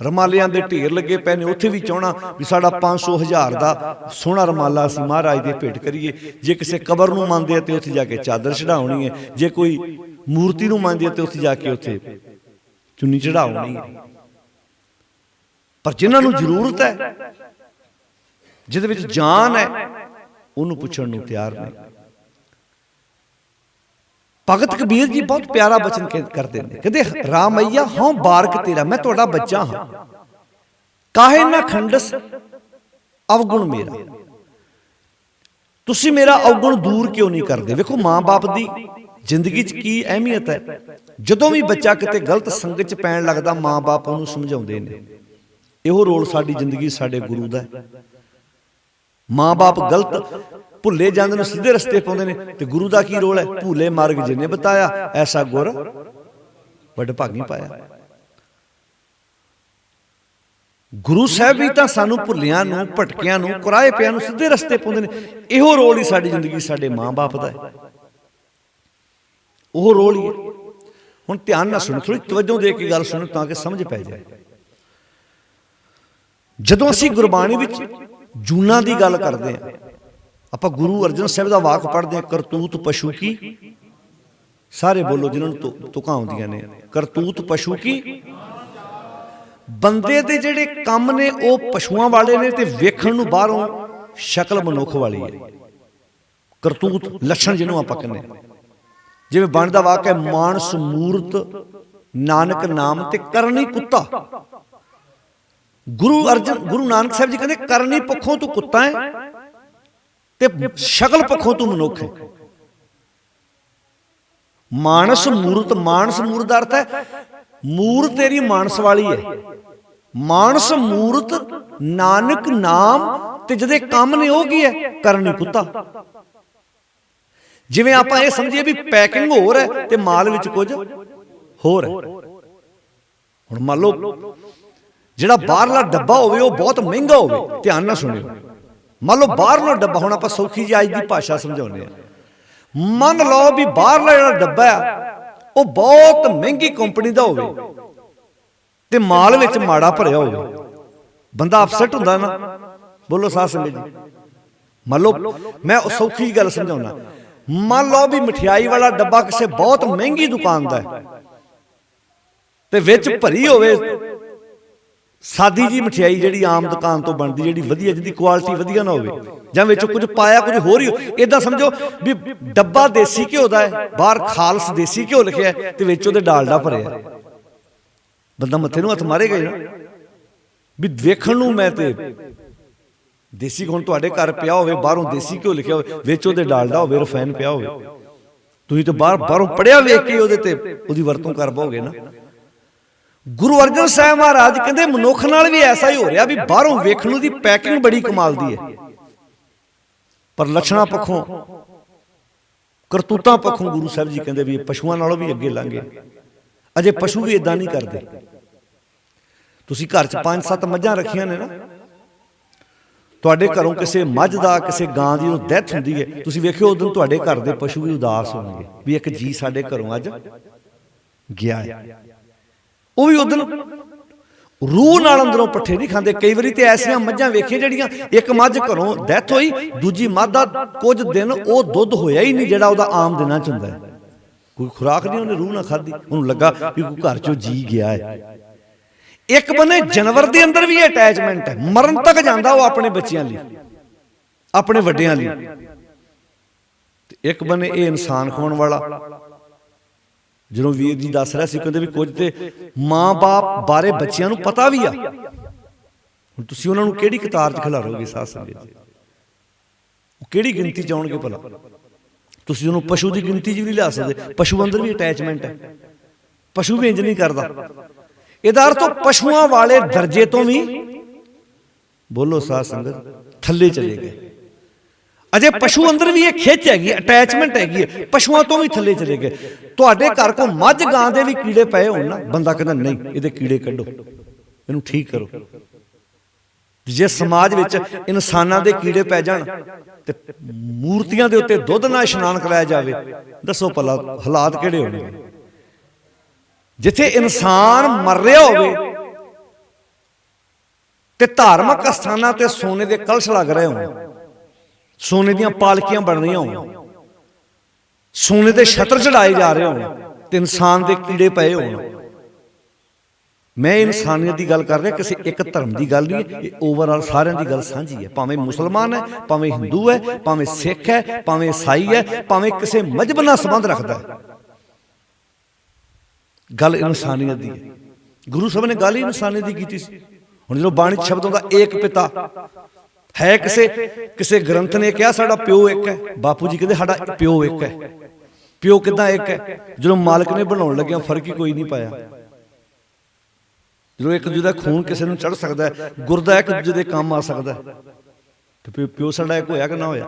ਰਮਾਲਿਆਂ ਦੇ ਢੇਰ ਲੱਗੇ ਪਏ ਨੇ, ਉੱਥੇ ਵੀ ਚਾਹਣਾ ਵੀ ਸਾਡਾ 500 1000 ਦਾ ਸੋਹਣਾ ਰਮਾਲਾ ਅਸੀਂ ਮਹਾਰਾਜ ਦੇ ਭੇਟ ਕਰੀਏ। ਜੇ ਕਿਸੇ ਕਬਰ ਨੂੰ ਮੰਨਦੇ ਆ ਤੇ ਉੱਥੇ ਜਾ ਕੇ ਚਾਦਰ ਚੜਾਉਣੀ ਹੈ, ਜੇ ਕੋਈ ਮੂਰਤੀ ਨੂੰ ਮੰਨਦੇ ਆ ਤੇ ਉੱਥੇ ਜਾ ਕੇ ਉੱਥੇ ਚੁੰਨੀ ਚੜਾਉਣੀ ਹੈ। ਪਰ ਜਿਨ੍ਹਾਂ ਨੂੰ ਜ਼ਰੂਰਤ ਹੈ, ਜਿਹਦੇ ਵਿੱਚ ਜਾਨ ਹੈ, ਉਹਨੂੰ ਪੁੱਛਣ ਨੂੰ ਤਿਆਰ ਨਹੀਂ। ਭਗਤ ਕਬੀਰ ਜੀ ਬਹੁਤ ਪਿਆਰਾ ਬਚਨ ਕਰਦੇ ਨੇ, ਕਹਿੰਦੇ ਰਾਮਈਆ ਹਉ ਬਾਰਕ ਤੇਰਾ, ਮੈਂ ਤੁਹਾਡਾ ਬੱਚਾ ਹਾਂ, ਕਾਹੇ ਨਾ ਖੰਡਸ ਅਵਗੁਣ ਮੇਰਾ, ਤੁਸੀਂ ਮੇਰਾ ਅਵਗੁਣ ਦੂਰ ਕਿਉਂ ਨਹੀਂ ਕਰਦੇ। ਵੇਖੋ ਮਾਂ-ਬਾਪ ਦੀ ਜ਼ਿੰਦਗੀ 'ਚ ਕੀ ਅਹਿਮੀਅਤ ਹੈ। ਜਦੋਂ ਵੀ ਬੱਚਾ ਕਿਤੇ ਗਲਤ ਸੰਗਤ 'ਚ ਪੈਣ ਲੱਗਦਾ, ਮਾਂ-ਬਾਪ ਉਹਨੂੰ ਸਮਝਾਉਂਦੇ ਨੇ। ਇਹੋ ਰੋਲ ਸਾਡੀ ਜ਼ਿੰਦਗੀ ਸਾਡੇ ਗੁਰੂ ਦਾ ਹੈ। ਮਾਂ-ਬਾਪ ਗਲਤ ਭੁੱਲੇ ਜਾਂਦੇ ਨੂੰ ਸਿੱਧੇ ਰਸਤੇ ਪਾਉਂਦੇ ਨੇ, ਤੇ ਗੁਰੂ ਦਾ ਕੀ ਰੋਲ ਹੈ? ਭੂਲੇ ਮਾਰਗ ਜਿਨੇ ਬਤਾਇਆ, ਐਸਾ ਗੁਰ ਵੱਡ ਭਾਗੀ ਪਾਇਆ। ਗੁਰੂ ਸਾਹਿਬ ਵੀ ਤਾਂ ਸਾਨੂੰ ਭੁੱਲਿਆਂ ਨੂੰ, ਭਟਕਿਆਂ ਨੂੰ, ਕੁਰਾਏ ਪਿਆਂ ਨੂੰ ਸਿੱਧੇ ਰਸਤੇ ਪਾਉਂਦੇ ਨੇ। ਇਹੋ ਰੋਲ ਹੀ ਸਾਡੀ ਜ਼ਿੰਦਗੀ ਸਾਡੇ ਮਾਂ-ਬਾਪ ਦਾ ਹੈ, ਉਹ ਰੋਲ ਹੀ ਹੈ। ਹੁਣ ਧਿਆਨ ਨਾਲ ਸੁਣੋ, ਥੋੜੀ ਤਵੱਜੋ ਦੇ ਕੇ ਗੱਲ ਸੁਣੋ ਤਾਂ ਕਿ ਸਮਝ ਪੈ ਜਾਏ। ਜਦੋਂ ਅਸੀਂ ਗੁਰਬਾਣੀ ਵਿੱਚ ਜੂਨਾਂ ਦੀ ਗੱਲ ਕਰਦੇ ਹਾਂ, ਆਪਾਂ ਗੁਰੂ ਅਰਜਨ ਸਾਹਿਬ ਦਾ ਵਾਕ ਪੜ੍ਹਦੇ ਹਾਂ, ਕਰਤੂਤ ਪਸ਼ੂ ਕੀ, ਸਾਰੇ ਬੋਲੋ ਜਿਹਨਾਂ ਨੂੰ ਤੁਕਾਂ ਆਉਂਦੀਆਂ ਨੇ, ਕਰਤੂਤ ਪਸ਼ੂ ਕੀ। ਬੰਦੇ ਦੇ ਜਿਹੜੇ ਕੰਮ ਨੇ ਉਹ ਪਸ਼ੂਆਂ ਵਾਲੇ ਨੇ ਤੇ ਵੇਖਣ ਨੂੰ ਬਾਹਰੋਂ ਸ਼ਕਲ ਮਨੁੱਖ ਵਾਲੀ ਹੈ। ਕਰਤੂਤ ਲੱਛਣ ਜਿਹਨੂੰ ਆਪਾਂ ਕਹਿੰਦੇ, ਜਿਵੇਂ ਬਣਦਾ ਵਾਕ ਹੈ, ਮਾਨਸ ਮੂਰਤ ਨਾਨਕ ਨਾਮ ਤੇ ਕਰਨੀ ਕੁੱਤਾ। ਗੁਰੂ ਨਾਨਕ ਸਾਹਿਬ ਜੀ ਕਹਿੰਦੇ ਕਰਨੀ ਪੱਖੋਂ ਤੂੰ ਕੁੱਤਾ ਹੈ ਤੇ ਸ਼ਕਲ ਪੱਖੋਂ ਤੂੰ ਮਨੁੱਖ ਹੈ। ਮਾਨਸ ਮੂਰਤ, ਮਾਨਸ ਮੂਰਤ ਦਾ ਅਰਥ ਹੈ ਮੂਰਤ ਤੇਰੀ ਮਾਨਸ ਵਾਲੀ ਹੈ। ਮਾਨਸ ਮੂਰਤ ਨਾਨਕ ਨਾਮ ਤੇ ਜਿਹਦੇ ਕੰਮ ਨੇ ਉਹ ਕੀ ਹੈ? ਕਰਨੀ ਕੁੱਤਾ। ਜਿਵੇਂ ਆਪਾਂ ਇਹ ਸਮਝੀਏ ਵੀ ਪੈਕਿੰਗ ਹੋਰ ਹੈ ਤੇ ਮਾਲ ਵਿੱਚ ਕੁਝ ਹੋਰ ਹੈ। ਹੁਣ ਮੰਨ ਲਓ ਜਿਹੜਾ ਬਾਹਰਲਾ ਡੱਬਾ ਹੋਵੇ ਉਹ ਬਹੁਤ ਮਹਿੰਗਾ ਹੋਵੇ, ਧਿਆਨ ਨਾਲ ਸੁਣਿਓ। ਮੰਨ ਲਓ ਬਾਹਰਲਾ ਡੱਬਾ, ਹੁਣ ਆਪਾਂ ਸੌਖੀ ਜਿਹੀ ਅੱਜ ਦੀ ਭਾਸ਼ਾ ਸਮਝਾਉਂਦੇ ਹਾਂ, ਮੰਨ ਲਓ ਵੀ ਬਾਹਰਲਾ ਜਿਹੜਾ ਡੱਬਾ ਆ ਉਹ ਬਹੁਤ ਮਹਿੰਗੀ ਕੰਪਨੀ ਦਾ ਹੋਵੇ ਤੇ ਮਾਲ ਵਿੱਚ ਮਾੜਾ ਭਰਿਆ ਹੋਵੇ, ਬੰਦਾ ਅਪਸੈਟ ਹੁੰਦਾ ਨਾ। ਬੋਲੋ ਸਾਧ ਸੰਗਤ ਜੀ। ਮੰਨ ਲਓ ਮੈਂ ਸੌਖੀ ਗੱਲ ਸਮਝਾਉਣਾ, ਮੰਨ ਲਓ ਵੀ ਮਠਿਆਈ ਵਾਲਾ ਡੱਬਾ ਕਿਸੇ ਬਹੁਤ ਮਹਿੰਗੀ ਦੁਕਾਨ ਦਾ ਹੈ ਤੇ ਵਿੱਚ ਭਰੀ ਹੋਵੇ ਸਾਦੀ ਜੀ ਮਠਿਆਈ, ਜਿਹੜੀ ਆਮ ਦੁਕਾਨ ਤੋਂ ਬਣਦੀ, ਜਿਹੜੀ ਵਧੀਆ, ਜਿਹਦੀ ਕੁਆਲਿਟੀ ਵਧੀਆ ਨਾ ਹੋਵੇ, ਜਾਂ ਵਿੱਚ ਕੁਝ ਪਾਇਆ ਕੁਝ ਹੋਰ ਹੀ। ਏਦਾਂ ਸਮਝੋ ਵੀ ਡੱਬਾ ਦੇਸੀ ਘਿਓ ਦਾ ਹੈ, ਬਾਹਰ ਖਾਲਸ ਦੇਸੀ ਘਿਓ ਲਿਖਿਆ ਤੇ ਵਿੱਚ ਉਹਦੇ ਡਾਲਡਾ ਭਰਿਆ। ਬੰਦਾ ਮੱਥੇ ਨੂੰ ਹੱਥ ਮਾਰੇਗਾ ਹੀ ਨਾ ਵੀ ਵੇਖਣ ਨੂੰ ਮੈਂ ਤੇ ਦੇਸੀ, ਹੁਣ ਤੁਹਾਡੇ ਘਰ ਪਿਆ ਹੋਵੇ ਬਾਹਰੋਂ ਦੇਸੀ ਘਿਓ ਲਿਖਿਆ ਹੋਵੇ, ਵਿੱਚ ਉਹਦੇ ਡਾਲਡਾ ਹੋਵੇ, ਰਿਫਾਈਨ ਪਿਆ ਹੋਵੇ, ਤੁਸੀਂ ਤਾਂ ਬਾਹਰੋਂ ਪੜਿਆ ਵੇਖ ਕੇ ਉਹਦੇ ਤੇ ਉਹਦੀ ਵਰਤੋਂ ਕਰ ਪਾਓਗੇ ਨਾ। ਗੁਰੂ ਅਰਜਨ ਸਾਹਿਬ ਮਹਾਰਾਜ ਕਹਿੰਦੇ ਮਨੁੱਖ ਨਾਲ ਵੀ ਐਸਾ ਹੀ ਹੋ ਰਿਹਾ ਵੀ ਬਾਹਰੋਂ ਵੇਖਣ ਨੂੰ ਦੀ ਪੈਕਿੰਗ ਬੜੀ ਕਮਾਲ ਦੀ ਹੈ, ਪਰ ਲੱਛਣਾਂ ਪੱਖੋਂ, ਕਰਤੂਤਾਂ ਪੱਖੋਂ ਗੁਰੂ ਸਾਹਿਬ ਜੀ ਕਹਿੰਦੇ ਵੀ ਇਹ ਪਸ਼ੂਆਂ ਨਾਲੋਂ ਵੀ ਅੱਗੇ ਲੰਘੇ। ਅਜੇ ਪਸ਼ੂ ਵੀ ਇਦਾਂ ਨਹੀਂ ਕਰਦੇ। ਤੁਸੀਂ ਘਰ 'ਚ 5-7 ਮੱਝਾਂ ਰੱਖੀਆਂ ਨੇ ਨਾ, ਤੁਹਾਡੇ ਘਰੋਂ ਕਿਸੇ ਮੱਝ ਦਾ, ਕਿਸੇ ਗਾਂ ਦੀ ਉਹ ਡੈਥ ਹੁੰਦੀ ਹੈ, ਤੁਸੀਂ ਵੇਖਿਓ ਉਦੋਂ ਤੁਹਾਡੇ ਘਰ ਦੇ ਪਸ਼ੂ ਵੀ ਉਦਾਸ ਹੋਣਗੇ ਵੀ ਇੱਕ ਜੀ ਸਾਡੇ ਘਰੋਂ ਅੱਜ ਗਿਆ ਹੈ। ਉਹ ਵੀ ਉਦੋਂ ਰੂਹ ਨਾਲ ਅੰਦਰੋਂ ਪੱਠੇ ਨਹੀਂ ਖਾਂਦੇ। ਕਈ ਵਾਰੀ ਤੇ ਐਸੀਆਂ ਮੱਝਾਂ ਵੇਖੀਆਂ ਜਿਹੜੀਆਂ ਇੱਕ ਮੱਝ ਘਰੋਂ ਡੈਥ ਹੋਈ, ਦੂਜੀ ਮੱਝ ਦਾ ਕੁਝ ਦਿਨ ਉਹ ਦੁੱਧ ਹੋਇਆ ਹੀ ਨਹੀਂ ਜਿਹੜਾ ਉਹਦਾ ਆਮ ਦਿਨਾਂ 'ਚ ਹੁੰਦਾ ਹੈ। ਕੋਈ ਖੁਰਾਕ ਨਹੀਂ ਉਹਨੇ ਰੂਹ ਨਾ ਖਾਧੀ, ਉਹਨੂੰ ਲੱਗਾ ਵੀ ਕੋਈ ਘਰ 'ਚੋਂ ਜੀ ਗਿਆ ਹੈ। ਇੱਕ ਬੰਨੇ ਜਾਨਵਰ ਦੇ ਅੰਦਰ ਵੀ ਅਟੈਚਮੈਂਟ ਹੈ, ਮਰਨ ਤੱਕ ਜਾਂਦਾ ਉਹ ਆਪਣੇ ਬੱਚਿਆਂ ਲਈ, ਆਪਣੇ ਵੱਡਿਆਂ ਲਈ। ਤੇ ਇੱਕ ਬੰਨੇ ਇਹ ਇਨਸਾਨ ਖਾਣ ਵਾਲਾ, ਜਦੋਂ ਵੀਰ ਜੀ ਦੱਸ ਰਿਹਾ ਸੀ, ਕਹਿੰਦੇ ਵੀ ਕੁਝ ਤੇ ਮਾਂ-ਬਾਪ ਬਾਰੇ ਬੱਚਿਆਂ ਨੂੰ ਪਤਾ ਵੀ ਆ, ਹੁਣ ਤੁਸੀਂ ਉਹਨਾਂ ਨੂੰ ਕਿਹੜੀ ਕਤਾਰ 'ਚ ਖਿਲਾਰੋਗੇ ਸਾਧ ਸੰਗਤ ਜੀ? ਉਹ ਕਿਹੜੀ ਗਿਣਤੀ 'ਚ ਆਉਣਗੇ ਭਲਾ? ਤੁਸੀਂ ਉਹਨੂੰ ਪਸ਼ੂ ਦੀ ਗਿਣਤੀ 'ਚ ਵੀ ਨਹੀਂ ਲਿਆ ਸਕਦੇ। ਪਸ਼ੂ ਅੰਦਰ ਵੀ ਅਟੈਚਮੈਂਟ ਹੈ, ਪਸ਼ੂ ਵੀ ਇੰਜ ਨਹੀਂ ਕਰਦਾ। ਇਹਦਾ ਅਰਥ ਪਸ਼ੂਆਂ ਵਾਲੇ ਦਰਜੇ ਤੋਂ ਵੀ, ਬੋਲੋ ਸਾਧ ਸੰਗਤ, ਥੱਲੇ ਚਲੇ ਗਏ। ਅਜੇ ਪਸ਼ੂ ਅੰਦਰ ਵੀ ਇਹ ਖਿੱਚ ਹੈਗੀ, ਅਟੈਚਮੈਂਟ ਹੈਗੀ ਹੈ, ਪਸ਼ੂਆਂ ਤੋਂ ਵੀ ਥੱਲੇ ਚਲੇ ਗਏ। ਤੁਹਾਡੇ ਘਰ ਕੋਲ ਮੱਝ ਗਾਂ ਦੇ ਵੀ ਕੀੜੇ ਪਏ ਹੋਣ ਨਾ, ਬੰਦਾ ਕਹਿੰਦਾ ਨਹੀਂ ਇਹਦੇ ਕੀੜੇ ਕੱਢੋ, ਇਹਨੂੰ ਠੀਕ ਕਰੋ। जे समाज विच इंसानां दे कीड़े पै जाण ते मूर्तियां दे उत्ते दुध नाल इशनान कराया जावे, दसो भला हालात किहड़े होणगे। जिथे इंसान मर रहा होवे ते धार्मिक अस्थानां ते सोने दे कलश लग रहे होण, सोने दीयां पालकियां बन रही होण, सोने दे छत्र चढ़ाए जा रहे होण ते इंसान दे कीड़े पए होण। मैं इंसानियत की गल कर रहा, किसी एक धर्म की गल नहीं है, ओवरऑल सारिਆਂ की गल साझी है। भावें मुसलमान है, भावें हिंदू है, भावें सिख है, भावें ईसाई है, भावें किसी मजहब नाल संबंध रखता है, गल इंसानियत की है। गुरु साहब ने गल ही इंसानियत की की सी। हुण जो बाणी शब्द होंदा एक पिता है, किसी ग्रंथ ने कहा साडा प्यो एक है, बापू जी कहते साडा प्यो एक है। प्यो किदां एक है? जो मालिक ने बनाउण लग्गिया फर्क ही कोई नहीं पाया। जो एक दूजे का खून किसी को चढ़ सकता है, गुरदा एक दूजे के काम आ सकता है, तो प्यो साडा एक होया कि ना होया।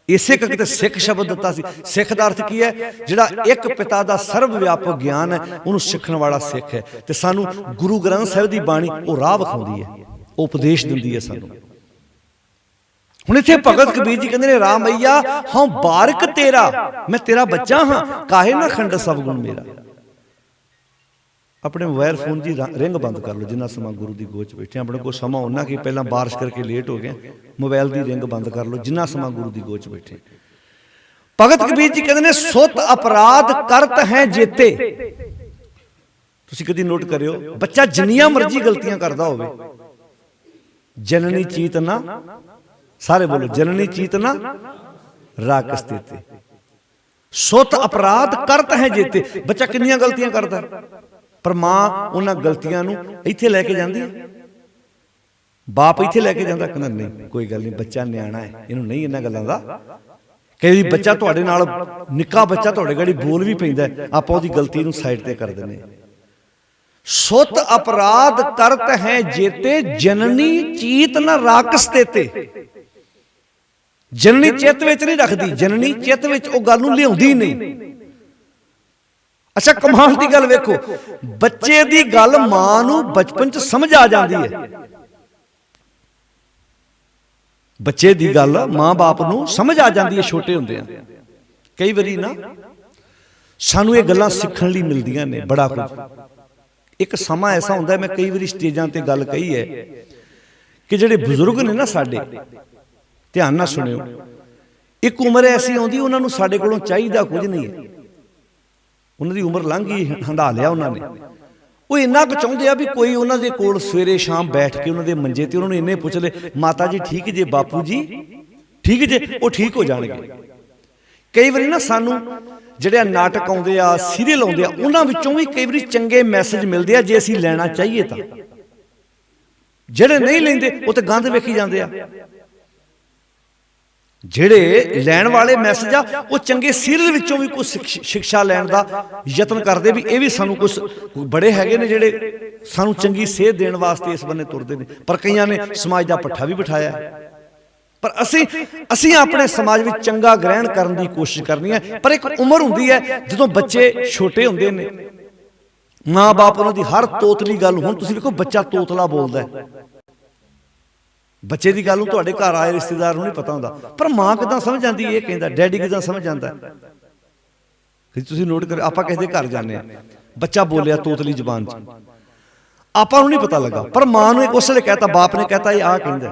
इसे करके सिख शब्द दिता सी। सिख का अर्थ की है? जिहड़ा एक पिता का सर्व व्यापक ज्ञान है, उन्होंने सीखण वाला सिख है। तो सानू गुरु ग्रंथ साहिब की बाणी वो राह विखाउंदी है, उपदेश दिंदी है सानू। हुण इत्थे भगत कबीर जी कहंदे ने, राम मैया हाँ बारक तेरा, मैं तेरा बच्चा हाँ, काहे ना खंड सब गुण मेरा। अपने मोबाइल फोन की रिंग बंद कर लो जिन्ना समा गुरु की गोच बैठे। अपने को समा उन्ना कि पहला बारिश करके लेट हो गए, मोबाइल की रिंग बंद कर लो जिन्ना समा गुरु की गोच बैठे। भगत कबीर जी कहते हैं, सुत अपराध करत हैं जेते। तुसीं कदी नोट करियो, बच्चा जिन्नियां मर्जी गलतियां करता होवे, जननी चीत ना, सारे बोलो जननी चीत ना राकस देते। सुत अपराध करत हैं जेते। बच्चा कितनियां गलतियां करता है, पर मां उन्हां गलतियां नूं इत्थे लैके जांदी है। बाप इत्थे लैके जांदा, कहंदा नहीं कोई गल नहीं, बच्चा न्याणा है, इहनूं नहीं इन्हां गल्लां दा। कई बच्चा तुहाडे नाल निक्का बच्चा तुहाडे गड़ी बोल भी पैंदा है, आपां उहदी गलती नूं साइड ते कर दिंदे। सुत अपराध करत हैं जेते, जननी चीत न राकस देते। जननी चित्त विच नहीं रखदी, जननी चित्त विच उह गल नूं लिआउंदी नहीं। अच्छा कमाल की गल वेखो, बच्चे की गल मां नूं बचपन च समझ आ जाती है। बच्चे की गल मां बाप नूं समझ आ जाती है छोटे हुंदे। कई बारी ना सानू ये गल्लां सीखण लई मिलदियां ने बड़ा कुछ। एक समा ऐसा हुंदा है, मैं कई बारी स्टेजां ते गल कही है कि जिहड़े बजुर्ग ने ना साडे, ध्यान नाल सुणियो, एक उम्र ऐसी आउंदी उन्हां नूं साडे कोलों चाहीदा कुछ नहीं है। उन्होंने उम्र लंघ गई, हंडा लिया उन्होंने। वो इन्ना कुछ चाहते हैं भी कोई उन्होंने कोल सवेरे शाम बैठ के उन्होंने मंजे ते उन्होंने इन्ने पुछ ले, माता जी ठीक जे, बापू जी ठीक जे, वो ठीक हो जाएंगे। कई बार ना सानू जिहड़े नाटक आउंदे आ, सीरियल आउंदे आ, उन्हां विचों भी कई बार चंगे मैसेज मिलते हैं जे असीं लैना चाहिए तां। जिहड़े नहीं लेंदे वो तो गंद वेखी जांदे आ। जिहड़े लैण वाले मैसेज आ वो चंगे सीरियल विचों भी कुछ शिक्षा लैण दा यतन करदे भी ये भी सानू कुछ बड़े हैगे ने जिहड़े सानू चंगी सेहत देण वास्ते इस बन्ने तुरदे ने। पर कईयां ने समाज दा पट्ठा भी बिठाया। पर असीं अपने समाज विच चंगा ग्रहण करन दी कोशिश करनी है। पर एक उम्र हुंदी है जदों बच्चे छोटे हुंदे ने, मां बाप उन्हां दी हर तोतली गल, हुण तुसीं देखो बच्चा तोतला बोलदा है, बच्चे की गल तुहाडे घर आए रिश्तेदार नहीं पता होंदा, पर मां किदां समझ आंदी है, कहंदा डैडी किदां समझ आंदा है। तुसीं नोट करो, आपां किसे दे घर जाने आ, बच्चा बोलिया तोतली जबान च, आपां नूं नहीं पता लगा, पर मां नूं उस वेले कहता, बाप ने कहता ये आ कहंदा,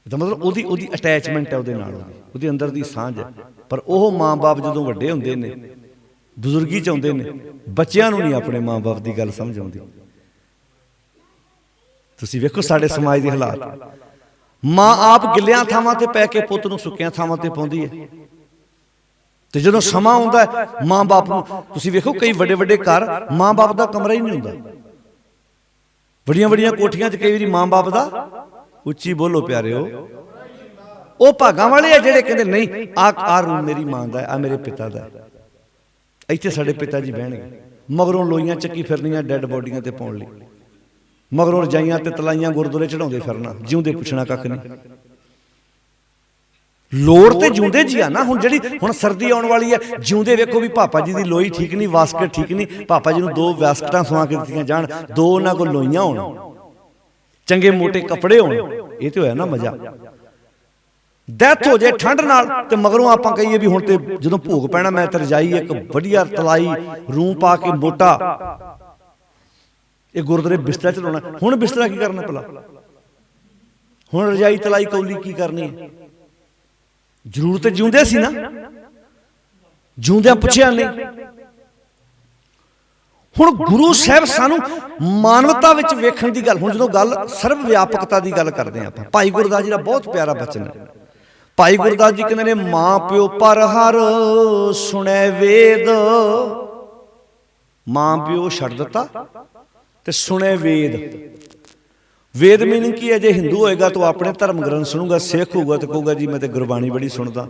तो मतलब ओदी अटैचमेंट है उहदे नाल, उहदे अंदर दी सांझ है। पर ओह मां बाप जदों वड्डे हुंदे ने, बुजुर्गी च आउंदे ने, बच्चिआं नूं नहीं अपने मां बाप दी गल समझ आउंदी। तुसीं वेखो साडे समाज दे हालात, मां आप गिलियां थावां ते पै के पुੱਤ नूं सुੱਕਿਆਂ थावां ते पाउंदी है। ते जदों समा आउंदा है मां बाप नूं, तुसीं वेखो कई वड्डे वड्डे घर मां बाप दा कमरा ही नहीं हुंदा, वड्डियां वड्डियां कोठियां च कई वारी मां बाप दा, उच्ची बोलो प्यारेओ, ਉਹ ਭਾਗਾਂ ਵਾਲੇ ਆ ਜਿਹੜੇ ਕਹਿੰਦੇ ਨਹੀਂ ਆ रूम मेरी मां दा, आ मेरे पिता दा, ਇੱਥੇ ਸਾਡੇ पिता जी ਬਹਿਣਗੇ। ਮਗਰੋਂ ਲੋਈਆਂ ਚੱਕੀ ਫਿਰਨੀਆਂ ਡੈਡ ਬੋਡੀਆਂ ਤੇ ਪਾਉਣ ਲਈ, ਮਗਰੋਂ ਰਜਾਈਆਂ ਤੇ ਤਲਾਈਆਂ ਗੁਰਦੁਆਰੇ ਚੜਾਉਂਦੇ ਫਿਰਨਾ, ਜਿਉਂਦੇ ਪੁੱਛਣਾ ਕੱਖ ਨਹੀਂ। ਲੋੜ ਤੇ ਜਿਉਂਦੇ ਜੀ ਆ ਨਾ। ਹੁਣ ਜਿਹੜੀ ਹੁਣ ਸਰਦੀ ਆਉਣ ਵਾਲੀ ਹੈ, ਜਿਉਂਦੇ ਵੇਖੋ ਵੀ ਪਾਪਾ ਜੀ ਦੀ ਲੋਈ ਠੀਕ ਨਹੀਂ, ਵਾਸਕਟ ਠੀਕ ਨਹੀਂ, ਪਾਪਾ ਜੀ ਨੂੰ 2 ਵਾਸਕਟਾਂ ਸਵਾ ਕੇ ਦਿੱਤੀਆਂ ਜਾਣ, 2 ਉਹਨਾਂ ਕੋਲ ਲੋਈਆਂ ਹੋਣ। ਚੰਗੇ ਮੋਟੇ ਕੱਪੜੇ ਹੋਣ, ਇਹ ਤੇ ਹੋਇਆ ਨਾ ਮਜ਼ਾ। ਡੈਥ ਹੋ ਜਾਏ ਠੰਡ ਨਾਲ ਤੇ ਮਗਰੋਂ ਆਪਾਂ ਕਹੀਏ ਵੀ ਹੁਣ ਤੇ ਜਦੋਂ ਭੋਗ ਪੈਣਾ ਮੈਂ ਤੇ ਰਜਾਈ ਇੱਕ ਵਧੀਆ ਤਲਾਈ ਰੂੰ ਪਾ ਕੇ ਮੋਟਾ, ਇਹ ਗੁਰਦੁਆਰੇ ਬਿਸਤਰਾ ਚਲਾਉਣਾ। ਹੁਣ ਬਿਸਤਰਾ ਕੀ ਕਰਨਾ ਭਲਾ? ਹੁਣ ਰਜਾਈ ਤਲਾਈ ਕੌਲੀ ਕੀ ਕਰਨੀ ਹੈ? ਜ਼ਰੂਰਤ ਜਿਉਂਦੇ ਸੀ ਨਾ, ਜਿਉਂਦਿਆਂ ਪੁੱਛਿਆ ਨਹੀਂ। ਹੁਣ ਗੁਰੂ ਸਾਹਿਬ ਸਾਨੂੰ ਮਾਨਵਤਾ ਵਿੱਚ ਵੇਖਣ ਦੀ ਗੱਲ, ਹੁਣ ਜਦੋਂ ਗੱਲ ਸਰਵ ਵਿਆਪਕਤਾ ਦੀ ਗੱਲ ਕਰਦੇ ਹਾਂ ਆਪਾਂ, ਭਾਈ ਗੁਰਦਾਸ ਜੀ ਦਾ ਬਹੁਤ ਪਿਆਰਾ ਬਚਨ ਹੈ। ਭਾਈ ਗੁਰਦਾਸ ਜੀ ਕਹਿੰਦੇ ਨੇ, ਮਾਂ ਪਿਓ ਪਰ ਹਰ ਸੁਣੈ ਵੇਦ। ਮਾਂ ਪਿਓ ਛੱਡ ਦਿੱਤਾ ਤੇ ਸੁਣੇ ਵੇਦ। ਵੇਦ ਮੀਨਿੰਗ ਕੀ ਹੈ? ਜੇ ਹਿੰਦੂ ਹੋਏਗਾ ਤਾਂ ਆਪਣੇ ਧਰਮ ਗ੍ਰੰਥ ਸੁਣੂਗਾ, ਸਿੱਖ ਹੋਊਗਾ ਤਾਂ ਕਹੂਗਾ ਜੀ ਮੈਂ ਤੇ ਗੁਰਬਾਣੀ ਬੜੀ ਸੁਣਦਾ।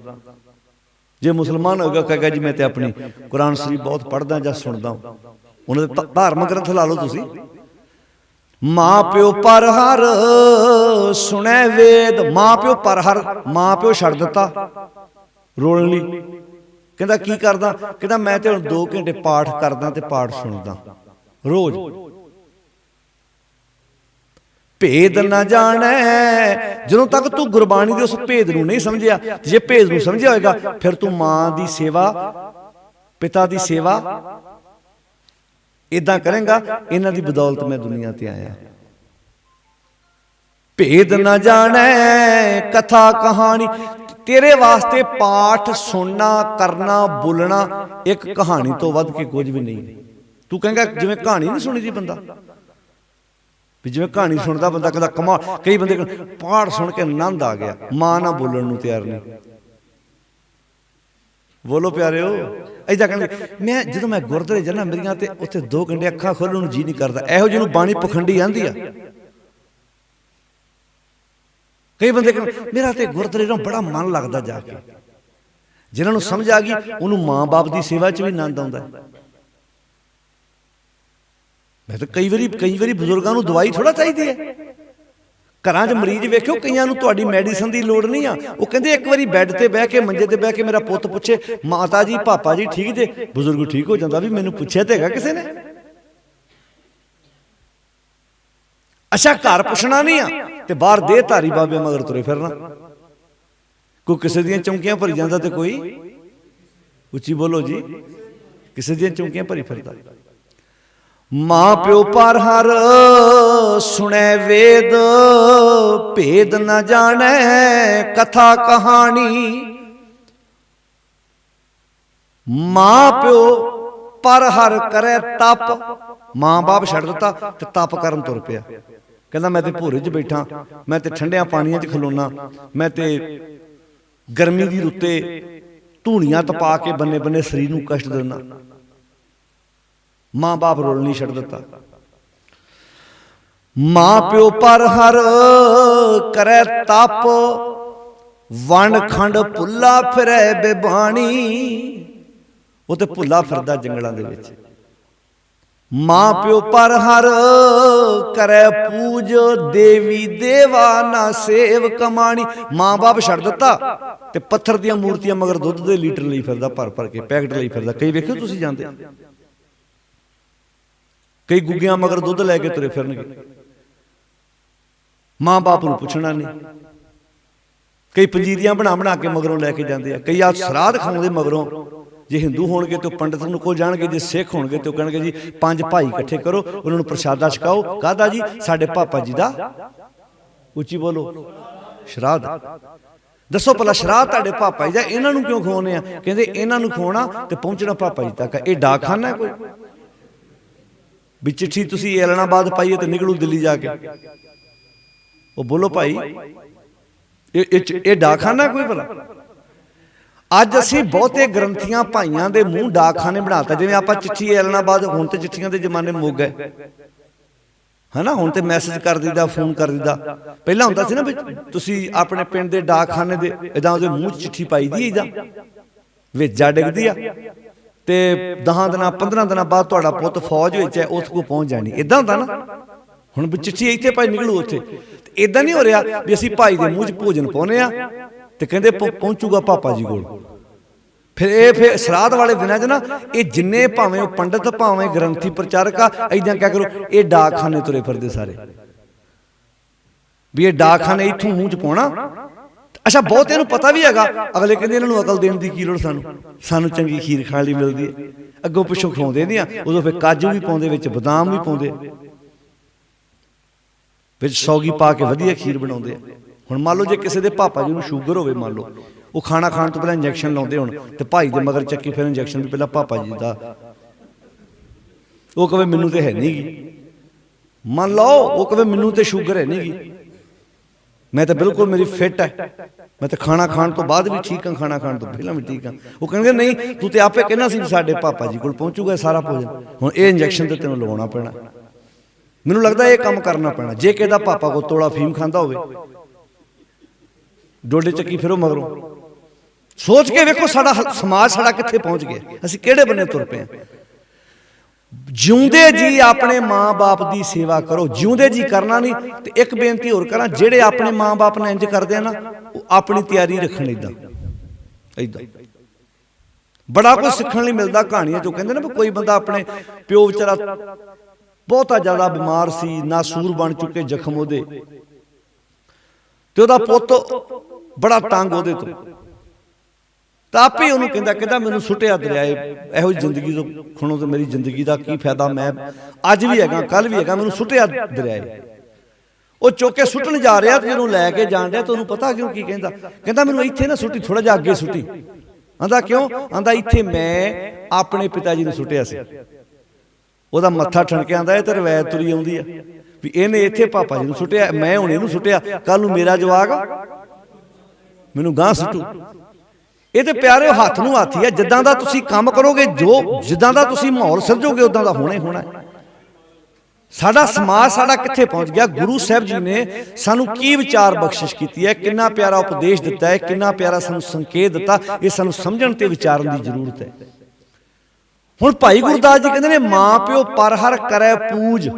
ਜੇ ਮੁਸਲਮਾਨ ਹੋਏਗਾ ਕਹੇਗਾ ਜੀ ਮੈਂ ਤੇ ਆਪਣੀ ਕੁਰਾਨ ਸ਼ਰੀਫ ਬਹੁਤ ਪੜ੍ਹਦਾ ਜਾਂ ਸੁਣਦਾ। ਉਹਨਾਂ ਦੇ ਧਾਰਮਿਕ ਗ੍ਰੰਥ ਲਾ ਲਓ ਤੁਸੀਂ। ਮਾਂ ਪਿਓ ਪਰ ਹਰ ਸੁਣੈ ਵੇਦ। ਮਾਂ ਪਿਓ ਪਰ ਹਰ, ਮਾਂ ਪਿਓ ਛੱਡ ਦਿੱਤਾ ਰੋਣ ਲਈ। ਕਹਿੰਦਾ ਕੀ ਕਰਦਾ? ਕਹਿੰਦਾ ਮੈਂ ਤੇ ਹੁਣ 2 ਘੰਟੇ ਪਾਠ ਕਰਦਾ ਤੇ ਪਾਠ ਸੁਣਦਾ ਰੋਜ਼। ਭੇਦ ਨਾ ਜਾਣੈ, ਜਦੋਂ ਤੱਕ ਤੂੰ ਗੁਰਬਾਣੀ ਦੇ ਉਸ ਭੇਦ ਨੂੰ ਨਹੀਂ ਸਮਝਿਆ, ਜੇ ਭੇਦ ਨੂੰ ਸਮਝਿਆ ਹੋਏਗਾ ਫਿਰ ਤੂੰ ਮਾਂ ਦੀ ਸੇਵਾ, ਪਿਤਾ ਦੀ ਸੇਵਾ ਇਦਾਂ ਕਰੇਗਾ, ਇਹਨਾਂ ਦੀ ਬਦੌਲਤ ਮੈਂ ਦੁਨੀਆ ਤੇ ਆਇਆ। ਭੇਦ ਨਾ ਜਾਣੈ ਕਥਾ ਕਹਾਣੀ, ਤੇਰੇ ਵਾਸਤੇ ਪਾਠ ਸੁਣਨਾ, ਕਰਨਾ, ਬੋਲਣਾ ਇੱਕ ਕਹਾਣੀ ਤੋਂ ਵੱਧ ਕੇ ਕੁਝ ਵੀ ਨਹੀਂ। ਤੂੰ ਕਹੇਗਾ ਜਿਵੇਂ ਕਹਾਣੀ ਨਹੀਂ ਸੁਣੀ ਦੀ ਬੰਦਾ, ਵੀ ਜਿਵੇਂ ਕਹਾਣੀ ਸੁਣਦਾ ਬੰਦਾ ਕਹਿੰਦਾ ਕਮਾਲ। ਕਈ ਬੰਦੇ ਪਾਠ ਸੁਣ ਕੇ ਆਨੰਦ ਆ ਗਿਆ, ਮਾਂ ਨਾ ਬੋਲਣ ਨੂੰ ਤਿਆਰ ਨਹੀਂ। ਬੋਲੋ ਪਿਆਰਿਓ, ਏਦਾਂ ਕਹਿੰਦੇ ਮੈਂ ਜਦੋਂ ਮੈਂ ਗੁਰਦੁਆਰੇ ਜਾਣਾ ਮੇਰੀਆਂ ਤੇ ਉੱਥੇ 2 ਘੰਟੇ ਅੱਖਾਂ ਖੋਲ੍ਹਣ ਨੂੰ ਜੀ ਨਹੀਂ ਕਰਦਾ। ਇਹੋ ਜਿਹਨੂੰ ਬਾਣੀ ਪਖੰਡੀ ਆਂਦੀ ਆ। ਕਈ ਬੰਦੇ ਕਹਿੰਦੇ ਮੇਰਾ ਤੇ ਗੁਰਦੁਆਰੇ ਨੂੰ ਬੜਾ ਮਨ ਲੱਗਦਾ ਜਾ ਕੇ। ਜਿਹਨਾਂ ਨੂੰ ਸਮਝ ਆ ਗਈ ਉਹਨੂੰ ਮਾਂ ਬਾਪ ਦੀ ਸੇਵਾ 'ਚ ਵੀ ਆਨੰਦ ਆਉਂਦਾ। ਮੈਂ ਤਾਂ ਕਈ ਵਾਰੀ ਬਜ਼ੁਰਗਾਂ ਨੂੰ ਦਵਾਈ ਥੋੜਾ ਚਾਹੀਦੀ ਹੈ। ਘਰਾਂ 'ਚ ਮਰੀਜ਼ ਵੇਖਿਓ, ਕਈਆਂ ਨੂੰ ਤੁਹਾਡੀ ਮੈਡੀਸਨ ਦੀ ਲੋੜ ਨਹੀਂ ਆ। ਉਹ ਕਹਿੰਦੇ ਇੱਕ ਵਾਰੀ ਬੈੱਡ ਤੇ ਬਹਿ ਕੇ, ਮੰਜੇ ਤੇ ਬਹਿ ਕੇ ਮੇਰਾ ਪੁੱਤ ਪੁੱਛੇ ਮਾਤਾ ਜੀ ਪਾਪਾ ਜੀ ਠੀਕ ਜੇ, ਬਜ਼ੁਰਗ ਠੀਕ ਹੋ ਜਾਂਦਾ ਵੀ ਮੈਨੂੰ ਪੁੱਛਿਆ ਤੇ ਹੈਗਾ ਕਿਸੇ ਨੇ। ਅੱਛਾ ਘਰ ਪੁੱਛਣਾ ਨਹੀਂ ਆ ਤੇ ਬਾਹਰ ਦੇ ਧਾਰੀ ਬਾਬੇ ਮਗਰ ਤੁਰੇ ਫਿਰਨਾ। ਕੋਈ ਕਿਸੇ ਦੀਆਂ ਚੌਂਕੀਆਂ ਭਰੀ ਜਾਂਦਾ ਤੇ ਕੋਈ, ਉੱਚੀ ਬੋਲੋ ਜੀ, ਕਿਸੇ ਦੀਆਂ ਚੌਂਕੀਆਂ ਭਰੀ ਫਿਰਦਾ। ਮਾਂ ਪਿਓ ਪਰ ਹਰ ਸੁਣੈ ਵੇਦ। ਭੇਦ ਨਾ ਜਾਣੈ ਕਥਾ ਕਹਾਣੀ। ਮਾਂ ਪਿਓ ਪਰ ਹਰ ਕਰੈ ਤਪ। ਮਾਂ ਬਾਪ ਛੱਡ ਦਿੱਤਾ ਤੇ ਤਪ ਕਰਨ ਤੁਰ ਪਿਆ। ਕਹਿੰਦਾ ਮੈਂ ਤੇ ਭੋਰੇ 'ਚ ਬੈਠਾ, ਮੈਂ ਤੇ ਠੰਡਿਆਂ ਪਾਣੀਆਂ 'ਚ ਖਲੋਣਾ, ਮੈਂ ਤੇ ਗਰਮੀ ਦੀ ਰੁੱਤੇ ਧੂਣੀਆਂ ਤਪਾ ਕੇ ਬੰਨੇ ਬੰਨੇ ਸਰੀਰ ਨੂੰ ਕਸ਼ਟ ਦਿੰਦਾ। ਮਾਂ ਬਾਪ ਰੋਲ ਨਹੀਂ ਛੱਡ ਦਿੱਤਾ। ਮਾਂ ਪਿਓ ਪਰ ਹਰ ਕਰੈ ਤਪ। ਵੰਡ ਖੰਡ ਭੁੱਲਾ ਫਿਰੈ ਬੇਬਾਣੀ। ਉਹ ਤੇ ਭੁੱਲਾ ਫਿਰਦਾ ਜੰਗਲਾਂ ਦੇ ਵਿੱਚ। ਮਾਂ ਪਿਓ ਪਰ ਹਰ ਕਰੈ ਪੂਜ। ਦੇਵੀ ਦੇਵਾ ਨਾ ਸੇਵ ਕਮਾਣੀ। ਮਾਂ ਬਾਪ ਛੱਡ ਦਿੱਤਾ ਤੇ ਪੱਥਰ ਦੀਆਂ ਮੂਰਤੀਆਂ ਮਗਰ ਦੁੱਧ ਦੇ ਲੀਟਰ ਲਈ ਫਿਰਦਾ, ਭਰ ਭਰ ਕੇ ਪੈਕਟ ਲਈ ਫਿਰਦਾ। ਕਈ ਵੇਖਿਓ ਤੁਸੀਂ ਜਾਂਦੇ, ਕਈ ਗੁੱਗਿਆਂ ਮਗਰ ਦੁੱਧ ਲੈ ਕੇ ਤੁਰੇ ਫਿਰਨਗੇ। ਮਾਂ ਬਾਪ ਨੂੰ ਪੁੱਛਣਾ ਨਹੀਂ। ਕਈ ਪੰਜੀਰੀਆਂ ਬਣਾ ਬਣਾ ਕੇ ਮਗਰੋਂ ਲੈ ਕੇ ਜਾਂਦੇ ਆ। ਕਈ ਆ ਸਰਾਧ ਖਾਉਂਦੇ ਮਗਰੋਂ। ਜੇ ਹਿੰਦੂ ਹੋਣਗੇ ਤੇ ਪੰਡਿਤ ਨੂੰ ਕੋਲ ਜਾਣਗੇ, ਜੇ ਸਿੱਖ ਹੋਣਗੇ ਤੇ ਉਹ ਕਹਿਣਗੇ ਜੀ 5 ਭਾਈ ਇਕੱਠੇ ਕਰੋ, ਉਹਨਾਂ ਨੂੰ ਪ੍ਰਸ਼ਾਦਾ ਛਕਾਓ। ਕਾਹਦਾ ਜੀ? ਸਾਡੇ ਪਾਪਾ ਜੀ ਦਾ, ਉੱਚੀ ਬੋਲੋ, ਸ਼ਰਾਧ। ਦੱਸੋ ਭਲਾ ਸ਼ਰਾਧ ਤੁਹਾਡੇ ਪਾਪਾ ਜੀ ਦਾ, ਇਹਨਾਂ ਨੂੰ ਕਿਉਂ ਖਵਾਉਂਦੇ ਆ? ਕਹਿੰਦੇ ਇਹਨਾਂ ਨੂੰ ਖਵਾਉਣਾ ਤੇ ਪਹੁੰਚਣਾ ਪਾਪਾ ਜੀ ਤੱਕ। ਇਹ ਡਾਕਖਾਨਾ ਕੋਈ ਵੀ ਚਿੱਠੀ ਤੁਸੀਂ ਐਲਨਾਬਾਦ ਪਾਈਏ ਤੇ ਨਿਕਲੂ ਦਿੱਲੀ ਜਾ ਕੇ? ਉਹ ਬੋਲੋ ਭਾਈ, ਇਹ ਡਾਕਖਾਨਾ ਕੋਈ ਭਲਾ? ਅੱਜ ਅਸੀਂ ਬਹੁਤੇ ਗ੍ਰੰਥੀਆਂ ਭਾਈਆਂ ਦੇ ਮੂੰਹ ਡਾਕਖਾਨੇ ਬਣਾਤਾ। ਜਿਵੇਂ ਆਪਾਂ ਚਿੱਠੀ ਐਲਨਾਬਾਦ, ਹੁਣ ਤੇ ਚਿੱਠੀਆਂ ਦੇ ਜ਼ਮਾਨੇ ਮੁੱਕ ਗਏ ਹਨਾ। ਹੁਣ ਤੇ ਮੈਸੇਜ ਕਰ ਦਿੰਦਾ, ਫੋਨ ਕਰ ਦਿੰਦਾ। ਪਹਿਲਾਂ ਹੁੰਦਾ ਸੀ ਨਾ ਵੀ ਤੁਸੀਂ ਆਪਣੇ ਪਿੰਡ ਦੇ ਡਾਕਖਾਨੇ ਦੇ ਏਦਾਂ ਉਹਦੇ ਮੂੰਹ 'ਚ ਚਿੱਠੀ ਪਾਈ ਦੀ, ਏਦਾਂ ਵਿੱਚ ਜਾ ਡਿੱਗਦੀ ਆ ਤੇ 10 ਦਿਨਾਂ 15 ਦਿਨਾਂ ਬਾਅਦ ਤੁਹਾਡਾ ਪੁੱਤ ਫੌਜ ਵਿੱਚ ਹੈ, ਉਸ ਕੋਲ ਪਹੁੰਚ ਜਾਣੀ। ਏਦਾਂ ਹੁੰਦਾ ਨਾ। ਹੁਣ ਵੀ ਚਿੱਠੀ ਇੱਥੇ ਭਾਈ ਨਿਕਲੂ ਉੱਥੇ। ਏਦਾਂ ਨਹੀਂ ਹੋ ਰਿਹਾ ਵੀ ਅਸੀਂ ਭਾਈ ਦੇ ਮੂੰਹ 'ਚ ਭੋਜਨ ਪਾਉਂਦੇ ਆ ਤੇ ਕਹਿੰਦੇ ਪਹੁੰਚੂਗਾ ਪਾਪਾ ਜੀ ਕੋਲ। ਫਿਰ ਸਰਾਧ ਵਾਲੇ ਦਿਨਾਂ 'ਚ ਨਾ ਇਹ ਜਿੰਨੇ ਭਾਵੇਂ ਉਹ ਪੰਡਿਤ, ਭਾਵੇਂ ਗ੍ਰੰਥੀ, ਪ੍ਰਚਾਰਕ ਆ, ਏਦਾਂ ਕਿਆ ਕਰੋ, ਇਹ ਡਾਕਖਾਨੇ ਤੁਰੇ ਫਿਰਦੇ ਸਾਰੇ। भी ये डाकखाने इत्थों मूँह च पाउणा। अच्छा बहुते नूं पता भी हैगा, अगले कहंदे इन्हां नूं अकल देण दी की लोड़, सानूं चंगी खीर खाण लई मिलदी है, अग्गों पिछों खवाउंदे नहीं आ। उदों फिर काजू भी पाउंदे, विच बदाम भी पाउंदे, विच सौगी पा के वधिया खीर बनाउंदे। हुण मान लो जे किसी दे पापा जी नूं शूगर होवे, मान लो वो खाना खाण तो पहलां इंजैक्शन लाउंदे होण, ते भाई दे मगर चक्की फिर इंजैक्शन भी पहलां पापा जी दा, वो कहे मैनूं ते है नहीं गी। मान लो वो कहे मैनूं ते शूगर है नहीं गी, मैं तो बिल्कुल मेरी फिट है, मैं तो खाना खाण तो बाद भी ठीक हाँ, खाना खाण तो पहलां भी ठीक हाँ। वो कहेंगे नहीं तू तो आपे कहना सी साडे पापा जी कोल पहुँचूगा सारा भोजन, हुण ये इंजैक्शन तो तेनों लवाउणा पैणा। मैनूं लगदा ये काम करना पैणा। जे किहदा पापा को तोड़ा फीम खांदा होवे, डोडे चक्की फिरो मगरों, सोच के वेखो साडा समाज साडा कित्थे पहुँच गया, असीं किहड़े बन्ने तुर पे। जिउंदे जी अपने माँ बाप की सेवा करो, जिउंदे जी करना नहीं। तो एक बेनती होर करा, जेड़े अपने माँ बाप ने इंज करते हैं ना, अपनी तैयारी रखण इदां इदां बड़ा कुछ सीखण लई मिलदा। कहानियां चों कहंदे ना कोई बंदा अपने प्यो विचारा बहुता ज़्यादा बीमार सी, नासूर बन चुके जख्म उहदे, ते उहदा पुत्त बड़ा तंग उहदे तो आपे उन्होंने कहता मैनूं सुटिया दरियाए, इहो जिंदगी तो खुणों तो मेरी जिंदगी का की फायदा, मैं अज भी हैगा कल भी हैगा, मैनूं सुटिया दरियाए। वो चुक के सुटन जा रहा, तो जो लैके जान दिया तो उन्होंने पता क्यों की कहता मैनूं इत्थे ना सुटी, थोड़ा जिहा अगे सुटी। आंदा क्यों? आंदा इत्थे मैं अपने पिता जी ने सुटिया सी। ਉਹਦਾ मत्था ठणके आंदा ਇਹ तो रवायत तुरी आउंदी है भी इहने इत्थे पापा जी नूं सुटिया, मैं हुण इहनूं सुटिया, कल नूं मेरा जवाक मैनूं गांह सुटू। ये तो प्यारे हथ नूं हथ ही है, जिद्दां दा तुसीं काम करोगे, जो जिद्दां दा तुसीं माहौल सिरजोगे उदां दा होना ही होना है। साडा समाज साडा कित्थे पहुंच गया। गुरु साहब जी ने सानू की विचार बख्शिश की है, कितना प्यारा उपदेश दिता है, कितना प्यारा सानू संकेत दिता, ये सानू समझण ते विचारन की जरूरत है। हुण भाई गुरदास जी कहते हैं मां प्यो पर हर करे पूज,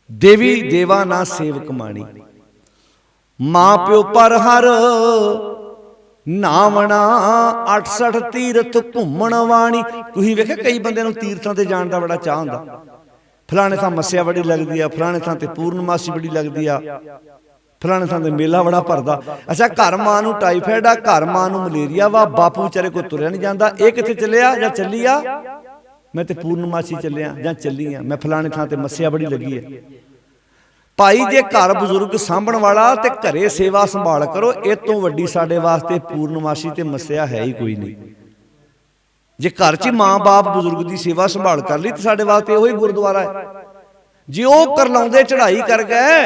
देवी देवा ना सेवक माणी। मां प्यो पर हर नावना 68 तीरथ घूमण वाणी। तुसीं वेखिआ कई बंदे नूं तीरथां ते जाण दा बड़ा चाह हुंदा, फलाणे थां मस्सिया बड़ी लगदी आ, फलाणे थां ते पूर्णमासी बड़ी लगदी आ, फलाणे थां ते मेला बड़ा भरदा। अच्छा घर मां नूं टाईफाइड आ, घर मां नूं मलेरिया वा, बापू विचारे कोई तुरिया नहीं जांदा, ये कित्थे चलिया जां चली आ, मैं ते पूर्णमासी चलिया जां चली आ, मैं फलाणे थां ते मस्सिया बड़ी लगी है। भाई जे घर बजुर्ग सांभण वाला ते घरे सेवा संभाल करो, इस तो वड्डी साडे वास्ते पूर्णमासी ते मस्सिया है ही कोई नहीं। जे घर च मां बाप बुजुर्ग की सेवा संभाल कर ली तो साडे वास्ते इहो ही गुरुद्वारा है। जे वो करलाउंदे चढ़ाई कर गए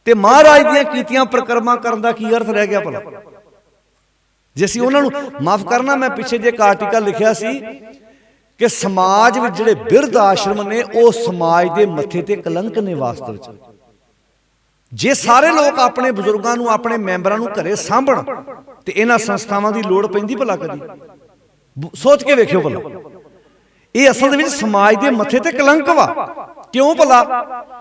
ते महाराज दीआं कीतियां परिक्रमा करन दा की अर्थ रह गया भला। जे असीं उन्हां नूं माफ करना, मैं पिछे जे एक आर्टिकल लिखिया सी कि समाज में जिहड़े बिरध आश्रम ने वो समाज के मत्थे ते कलंक ने वास्तव च। जे सारे लोग अपने बजुर्गों नूं अपने मैंबरां नूं घरे सांभण ते इन्हां संस्थावां दी लोड़ पैंदी भला कदी? सोच के वेखियो भला, ये असल में समाज के मत्थे ते कलंक वा। क्यों भला?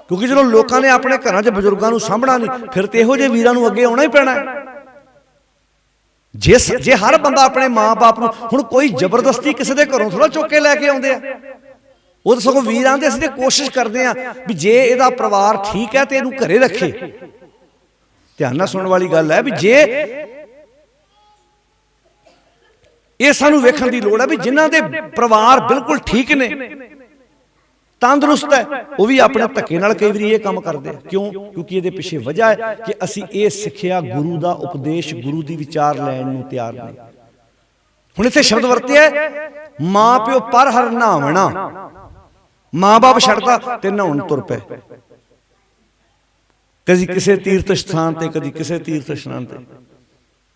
क्योंकि जो लोगों ने अपने घरां च बजुर्गों नूं सांभणा नहीं, फिर तो इहो जिहे वीरां नूं अगे आउणा ही पैणा है। जे हर बंदा अपने माँ बाप नूं, हुण कोई जबरदस्ती किसी के घरों थोड़ा चुक के लैके आउंदे आ, वो तो सगों वीर आंदे असीं ते कोशिश करते हैं भी जे इहदा परिवार ठीक है तो इहनूं घरे रखे। ध्यान नाल सुणन वाली गल है भी जे ये सानू वेखण दी लोड़ है भी जिन्हां दे परिवार बिल्कुल ठीक ने, तंदुरुस्त है, वो भी अपने धक्के नाल कई बारी ये काम करते हैं। क्यों? क्योंकि ये पिछे वजह है कि असी ये सिक्ख्या गुरु का उपदेश, गुरु की विचार लैण नूं तैयार नहीं। हुण इत्थे शब्द वरतिया मां प्यो पर हर नहावना, मां बाप छड्डदा ते नहाउण तुर पे, कदी किसी तीर्थ स्थान ते कदी किसी तीर्थ स्थान ते।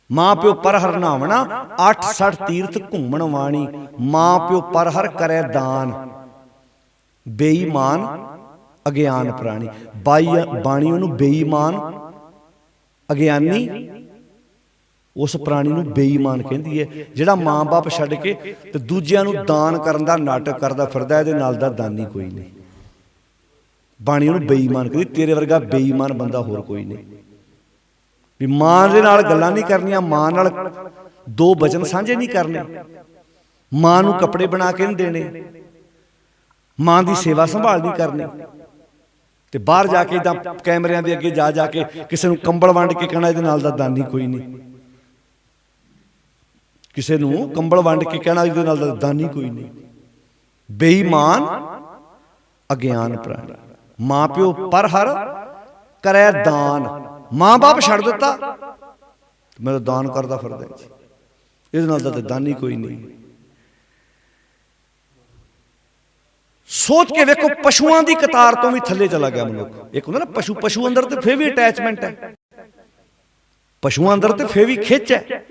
मां प्यो पर हर नहावना 68 तीर्थ घूमण वाणी। मां प्यो पर हर करे दान, बेईमान अज्ञान प्राणी। बाणी उन्होंने बेईमान अज्ञानी उस प्राणी नूं बेईमान कहती है, जिहड़ा मां बाप छड्ड के ते दूजिआं नूं दान करन दा नाटक करदा फिरदा, इहदे नाल दा दानी कोई नहीं। बाणी उन्होंने बेईमान कहती, तेरे वर्गा बेईमान बंदा होर कोई नहीं। भी मां दे नाल गल्लां नहीं करनियां, मां नाल दो वचन साझे नहीं करने, मां नूं कपड़े बना के नहीं देने, मां की सेवा संभाल नहीं करनी, ਤੇ ਬਾਹਰ ਜਾ ਕੇ ਇਦਾਂ ਕੈਮਰਿਆਂ ਦੇ ਅੱਗੇ ਜਾ ਕੇ ਕਿਸੇ ਨੂੰ ਕੰਬਲ ਵੰਡ ਕੇ ਕਹਿਣਾ ਇਹਦੇ ਨਾਲ ਦਾ ਦਾਨੀ ਕੋਈ ਨਹੀਂ, ਕਿਸੇ ਨੂੰ ਕੰਬਲ ਵੰਡ ਕੇ ਕਹਿਣਾ ਇਹਦੇ ਨਾਲ ਦਾ ਦਾਨੀ ਕੋਈ ਨਹੀਂ। ਬੇਈਮਾਨ ਅਗਿਆਨ ਪ੍ਰਾਣੀ, ਮਾਂ ਪਿਓ ਪਰ ਹਰ ਕਰੇ ਦਾਨ। ਮਾਂ ਬਾਪ ਛੱਡ ਦਿੱਤਾ, ਮੈਂ ਤਾਂ ਦਾਨ ਕਰਦਾ ਫਿਰਦਾ ਜੀ, ਇਹਦੇ ਨਾਲ ਦਾ ਦਾਨੀ ਕੋਈ ਨਹੀਂ। ਸੋਚ ਕੇ ਵੇਖੋ, ਪਸ਼ੂਆਂ ਦੀ ਕਤਾਰ ਤੋਂ ਵੀ ਥੱਲੇ ਚਲਾ ਗਿਆ ਮਨੁੱਖ। ਇੱਕ ਹੁੰਦਾ ਨਾ ਪਸ਼ੂ, ਪਸ਼ੂ ਅੰਦਰ ਤੇ ਫੇਰ ਵੀ ਅਟੈਚਮੈਂਟ ਹੈ, ਪਸ਼ੂਆਂ ਅੰਦਰ ਤੇ ਫੇਰ ਵੀ ਖਿੱਚ ਹੈ।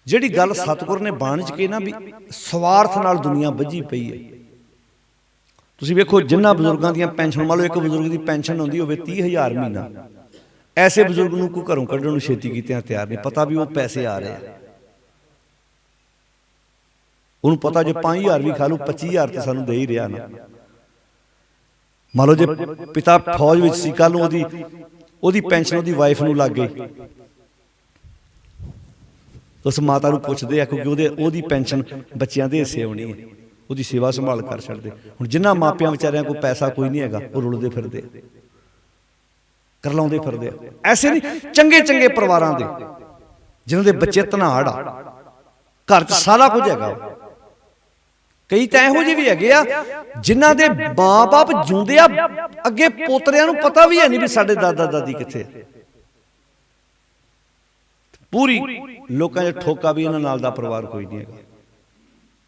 ਜਿਹੜੀ ਗੱਲ ਸਤਿਗੁਰ ਨੇ ਬਾਣੀ ਚ ਕਹੀ ਨਾ ਵੀ ਸਵਾਰਥ ਨਾਲ ਦੁਨੀਆ ਬੱਝੀ ਪਈ ਹੈ। ਤੁਸੀਂ ਵੇਖੋ ਜਿਨ੍ਹਾਂ ਬਜ਼ੁਰਗਾਂ ਦੀਆਂ ਪੈਨਸ਼ਨ, ਮੰਨ ਲਓ ਇੱਕ ਬਜ਼ੁਰਗ ਦੀ ਪੈਨਸ਼ਨ ਆਉਂਦੀ ਹੋਵੇ 30,000 ਮਹੀਨਾ, ਐਸੇ ਬਜ਼ੁਰਗ ਨੂੰ ਕੋਈ ਘਰੋਂ ਕੱਢਣ ਨੂੰ ਛੇਤੀ ਕੀਤਿਆਂ ਤਿਆਰ ਨਹੀਂ। ਪਤਾ ਵੀ ਉਹ ਪੈਸੇ ਆ ਰਹੇ ਆ, ਉਹਨੂੰ ਪਤਾ ਜੇ 5,000 ਵੀ ਖਾ ਲੂ 25,000 ਤੇ ਸਾਨੂੰ ਦੇ ਹੀ ਰਿਹਾ ਨਾ। ਮੰਨ ਲਓ ਜੇ ਪਿਤਾ ਫੌਜ ਵਿੱਚ ਸੀ, ਕੱਲ ਨੂੰ ਉਹਦੀ ਪੈਨਸ਼ਨ ਉਹਦੀ ਵਾਈਫ ਨੂੰ ਲੱਗ ਗਈ, ਉਸ ਮਾਤਾ ਨੂੰ ਪੁੱਛਦੇ ਆ, ਕਿਉਂਕਿ ਉਹਦੀ ਪੈਨਸ਼ਨ ਬੱਚਿਆਂ ਦੇ ਹਿੱਸੇ ਆਉਣੀ ਹੈ, ਉਹਦੀ ਸੇਵਾ ਸੰਭਾਲ ਕਰ ਛੱਡਦੇ। ਹੁਣ ਜਿਨ੍ਹਾਂ ਮਾਪਿਆਂ ਵਿਚਾਰਿਆਂ ਕੋਲ ਪੈਸਾ ਕੋਈ ਨਹੀਂ ਹੈਗਾ, ਉਹ ਰੁਲਦੇ ਫਿਰਦੇ, ਕਰਲਾਉਂਦੇ ਫਿਰਦੇ ਆ। ਐਸੇ ਨਹੀਂ, ਚੰਗੇ ਚੰਗੇ ਪਰਿਵਾਰਾਂ ਦੇ ਜਿਨ੍ਹਾਂ ਦੇ ਬੱਚੇ ਧਨਾੜ ਆ, ਘਰ 'ਚ ਸਾਰਾ ਕੁਝ ਹੈਗਾ। ਕਈ ਤਾਂ ਇਹੋ ਜਿਹੇ ਵੀ ਹੈਗੇ ਆ ਜਿਨ੍ਹਾਂ ਦੇ ਮਾਂ ਬਾਪ ਜਿਉਂਦੇ ਆ, ਅੱਗੇ ਪੋਤਰਿਆਂ ਨੂੰ ਪਤਾ ਵੀ ਹੈ ਨਹੀਂ ਵੀ ਸਾਡੇ ਦਾਦਾ ਦਾਦੀ ਕਿੱਥੇ। ਪੂਰੀ ਲੋਕਾਂ 'ਚ ਠੋਕਾ ਵੀ ਇਹਨਾਂ ਨਾਲ ਦਾ ਪਰਿਵਾਰ ਕੋਈ ਨਹੀਂ ਹੈਗਾ।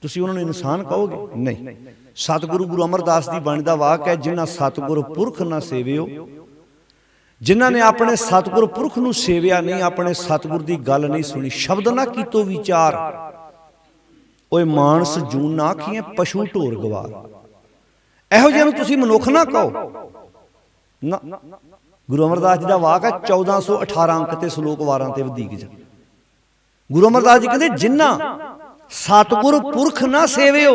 ਤੁਸੀਂ ਉਹਨਾਂ ਨੂੰ ਇਨਸਾਨ ਕਹੋਗੇ? ਨਹੀਂ। ਸਤਿਗੁਰੂ ਗੁਰੂ ਅਮਰਦਾਸ ਦੀ ਬਾਣੀ ਦਾ ਵਾਕ ਹੈ, ਜਿਨ੍ਹਾਂ ਸਤਿਗੁਰ ਪੁਰਖ ਨਾ ਸੇਵਿਓ। ਜਿਨ੍ਹਾਂ ਨੇ ਆਪਣੇ ਸਤਿਗੁਰ ਪੁਰਖ ਨੂੰ ਸੇਵਿਆ ਨਹੀਂ, ਆਪਣੇ ਸਤਿਗੁਰ ਦੀ ਗੱਲ ਨਹੀਂ ਸੁਣੀ, ਸ਼ਬਦ ਨਾ ਕੀਤੋ ਵਿਚਾਰ, ਓਏ ਮਾਨਸ ਜੂਨ ਨਾ ਆਖੀਏ ਪਸ਼ੂ ਢੋਰ ਗਵਾਰ। ਇਹੋ ਜਿਹੇ ਨੂੰ ਤੁਸੀਂ ਮਨੁੱਖ ਨਾ ਕਹੋ ਨਾ। ਗੁਰੂ ਅਮਰਦਾਸ ਜੀ ਦਾ ਵਾਕ ਹੈ, 1418 ਅੰਕ ਤੇ ਸ਼ਲੋਕ ਵਾਰਾਂ ਤੇ ਵਧੀਕ ਚ। ਗੁਰੂ ਅਮਰਦਾਸ ਜੀ ਕਹਿੰਦੇ ਜਿਨ੍ਹਾਂ ਸਤਿਗੁਰ ਪੁਰਖ ਨਾ ਸੇਵਿਓ,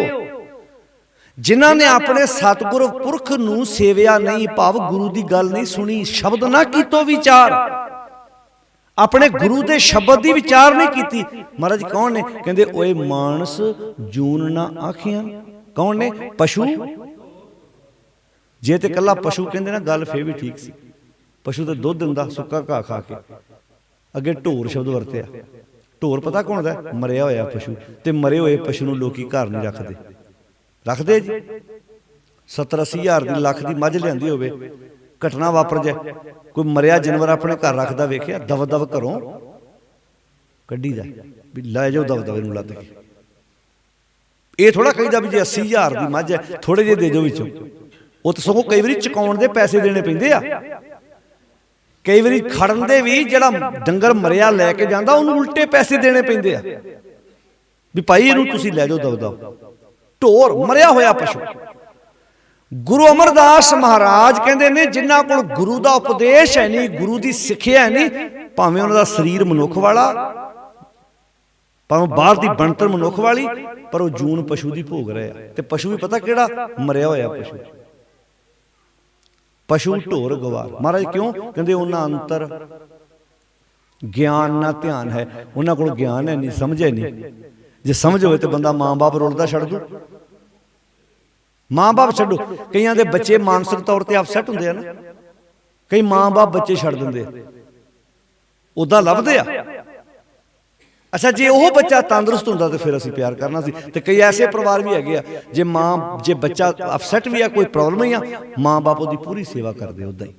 ਜਿਨ੍ਹਾਂ ਨੇ ਆਪਣੇ ਸਤਿਗੁਰ ਪੁਰਖ ਨੂੰ ਸੇਵਿਆ ਨਹੀਂ, ਭਾਵ ਗੁਰੂ ਦੀ ਗੱਲ ਨਹੀਂ ਸੁਣੀ, ਸ਼ਬਦ ਨਾ ਕੀਤੋ ਵਿਚਾਰ, ਆਪਣੇ ਗੁਰੂ ਦੇ ਸ਼ਬਦ ਦੀ ਵਿਚਾਰ ਨਹੀਂ ਕੀਤੀ। ਮਹਾਰਾਜ ਕੌਣ ਨੇ? ਕਹਿੰਦੇ ਓਏ ਮਾਨਸ ਜੂਨ ਨਾ ਆਖੀਆਂ। ਕੌਣ ਨੇ? ਪਸ਼ੂ। ਜੇ ਤੇ ਕੱਲਾ ਪਸ਼ੂ ਕਹਿੰਦੇ ਨਾ ਗੱਲ ਫੇਰ ਵੀ ਠੀਕ ਸੀ। ਪਸ਼ੂ ਤਾਂ ਦੁੱਧ ਦਿੰਦਾ ਸੁੱਕਾ ਘਾਹ ਖਾ ਕੇ। ਅੱਗੇ ਢੋਰ ਸ਼ਬਦ ਵਰਤਿਆ। ਢੋਰ ਪਤਾ ਕੌਣ ਦਾ? ਮਰਿਆ ਹੋਇਆ ਪਸ਼ੂ। ਤੇ ਮਰੇ ਹੋਏ ਪਸ਼ੂ ਨੂੰ ਲੋਕੀ ਘਰ ਨਹੀਂ ਰੱਖਦੇ। ਰੱਖਦੇ ਜੀ? 70-80 ਹਜ਼ਾਰ ਦੀ, ਲੱਖ ਦੀ ਮੱਝ ਲਿਆਂਦੀ ਹੋਵੇ, ਘਟਨਾ ਵਾਪਰ ਜਾਏ, ਕੋਈ ਮਰਿਆ ਜਾਨਵਰ ਆਪਣੇ ਘਰ ਰੱਖਦਾ ਵੇਖਿਆ? ਦਬ ਦਬ ਘਰੋਂ ਕੱਢੀ ਦਾ ਵੀ ਲੈ ਜਾਓ ਦਬ ਦਬ ਇਹਨੂੰ ਲੱਦ ਕੇ। ਇਹ ਥੋੜਾ ਕਹੀਦਾ ਵੀ ਜੇ 80 ਹਜ਼ਾਰ ਦੀ ਮੱਝ ਹੈ ਥੋੜੇ ਜਿਹੇ ਦੇ ਦਿਓ ਵਿੱਚੋਂ। ਉਹ ਤਾਂ ਸਗੋਂ ਕਈ ਵਾਰੀ ਚੁਕਾਉਣ ਦੇ ਪੈਸੇ ਦੇਣੇ ਪੈਂਦੇ ਆ। ਕਈ ਵਾਰੀ ਖੜਨ ਦੇ ਵੀ ਜਿਹੜਾ ਡੰਗਰ ਮਰਿਆ ਲੈ ਕੇ ਜਾਂਦਾ ਉਹਨੂੰ ਉਲਟੇ ਪੈਸੇ ਦੇਣੇ ਪੈਂਦੇ ਆ ਵੀ ਭਾਈ ਇਹਨੂੰ ਤੁਸੀਂ ਲੈ ਜਾਓ ਦਬ ਦਬ। ਢੋਰ ਮਰਿਆ ਹੋਇਆ ਪਸ਼ੂ। ਗੁਰੂ ਅਮਰਦਾਸ ਮਹਾਰਾਜ ਕਹਿੰਦੇ ਨੇ ਜਿਨ੍ਹਾਂ ਕੋਲ ਗੁਰੂ ਦਾ ਉਪਦੇਸ਼ ਹੈ ਨਹੀਂ, ਗੁਰੂ ਦੀ ਸਿੱਖਿਆ ਹੈ ਨਹੀਂ, ਭਾਵੇਂ ਉਹਨਾਂ ਦਾ ਸਰੀਰ ਮਨੁੱਖ ਵਾਲਾ, ਭਾਵੇਂ ਬਾਹਰ ਦੀ ਬਣਤਰ ਮਨੁੱਖ ਵਾਲੀ, ਪਰ ਉਹ ਜੂਨ ਪਸ਼ੂ ਦੀ ਭੋਗ ਰਿਹਾ। ਤੇ ਪਸ਼ੂ ਵੀ ਪਤਾ ਕਿਹੜਾ? ਮਰਿਆ ਹੋਇਆ ਪਸ਼ੂ। ਪਸ਼ੂ ਢੋਰ ਗਵਾਰ। ਮਹਾਰਾਜ ਕਿਉਂ? ਕਹਿੰਦੇ ਉਹਨਾਂ ਅੰਤਰ ਗਿਆਨ ਨਾ ਧਿਆਨ ਹੈ। ਉਹਨਾਂ ਕੋਲ ਗਿਆਨ ਹੈ ਨਹੀਂ, ਸਮਝ ਹੈ ਨਹੀਂ। ਜੇ ਸਮਝ ਹੋਵੇ ਤੇ ਬੰਦਾ ਮਾਂ ਬਾਪ ਰੁਲਦਾ ਛੱਡ ਦੂ। ਮਾਂ ਬਾਪ ਛੱਡੋ, ਕਈਆਂ ਦੇ ਬੱਚੇ ਮਾਨਸਿਕ ਤੌਰ ਤੇ ਅਪਸੈਟ ਹੁੰਦੇ ਆ ਨਾ, ਕਈ ਮਾਂ ਬਾਪ ਬੱਚੇ ਛੱਡ ਦਿੰਦੇ ਆ, ਉਦਾਂ ਲੱਭਦੇ ਆ। ਅੱਛਾ, ਜੇ ਉਹ ਬੱਚਾ ਤੰਦਰੁਸਤ ਹੁੰਦਾ ਤੇ ਫਿਰ ਅਸੀਂ ਪਿਆਰ ਕਰਨਾ ਸੀ। ਤੇ ਕਈ ਐਸੇ ਪਰਿਵਾਰ ਵੀ ਹੈਗੇ ਆ, ਜੇ ਬੱਚਾ ਅਪਸੈਟ ਵੀ ਆ, ਕੋਈ ਪ੍ਰੋਬਲਮ ਹੀ ਆ, ਮਾਂ ਬਾਪ ਉਹਦੀ ਪੂਰੀ ਸੇਵਾ ਕਰਦੇ ਉਦਾਂ ਹੀ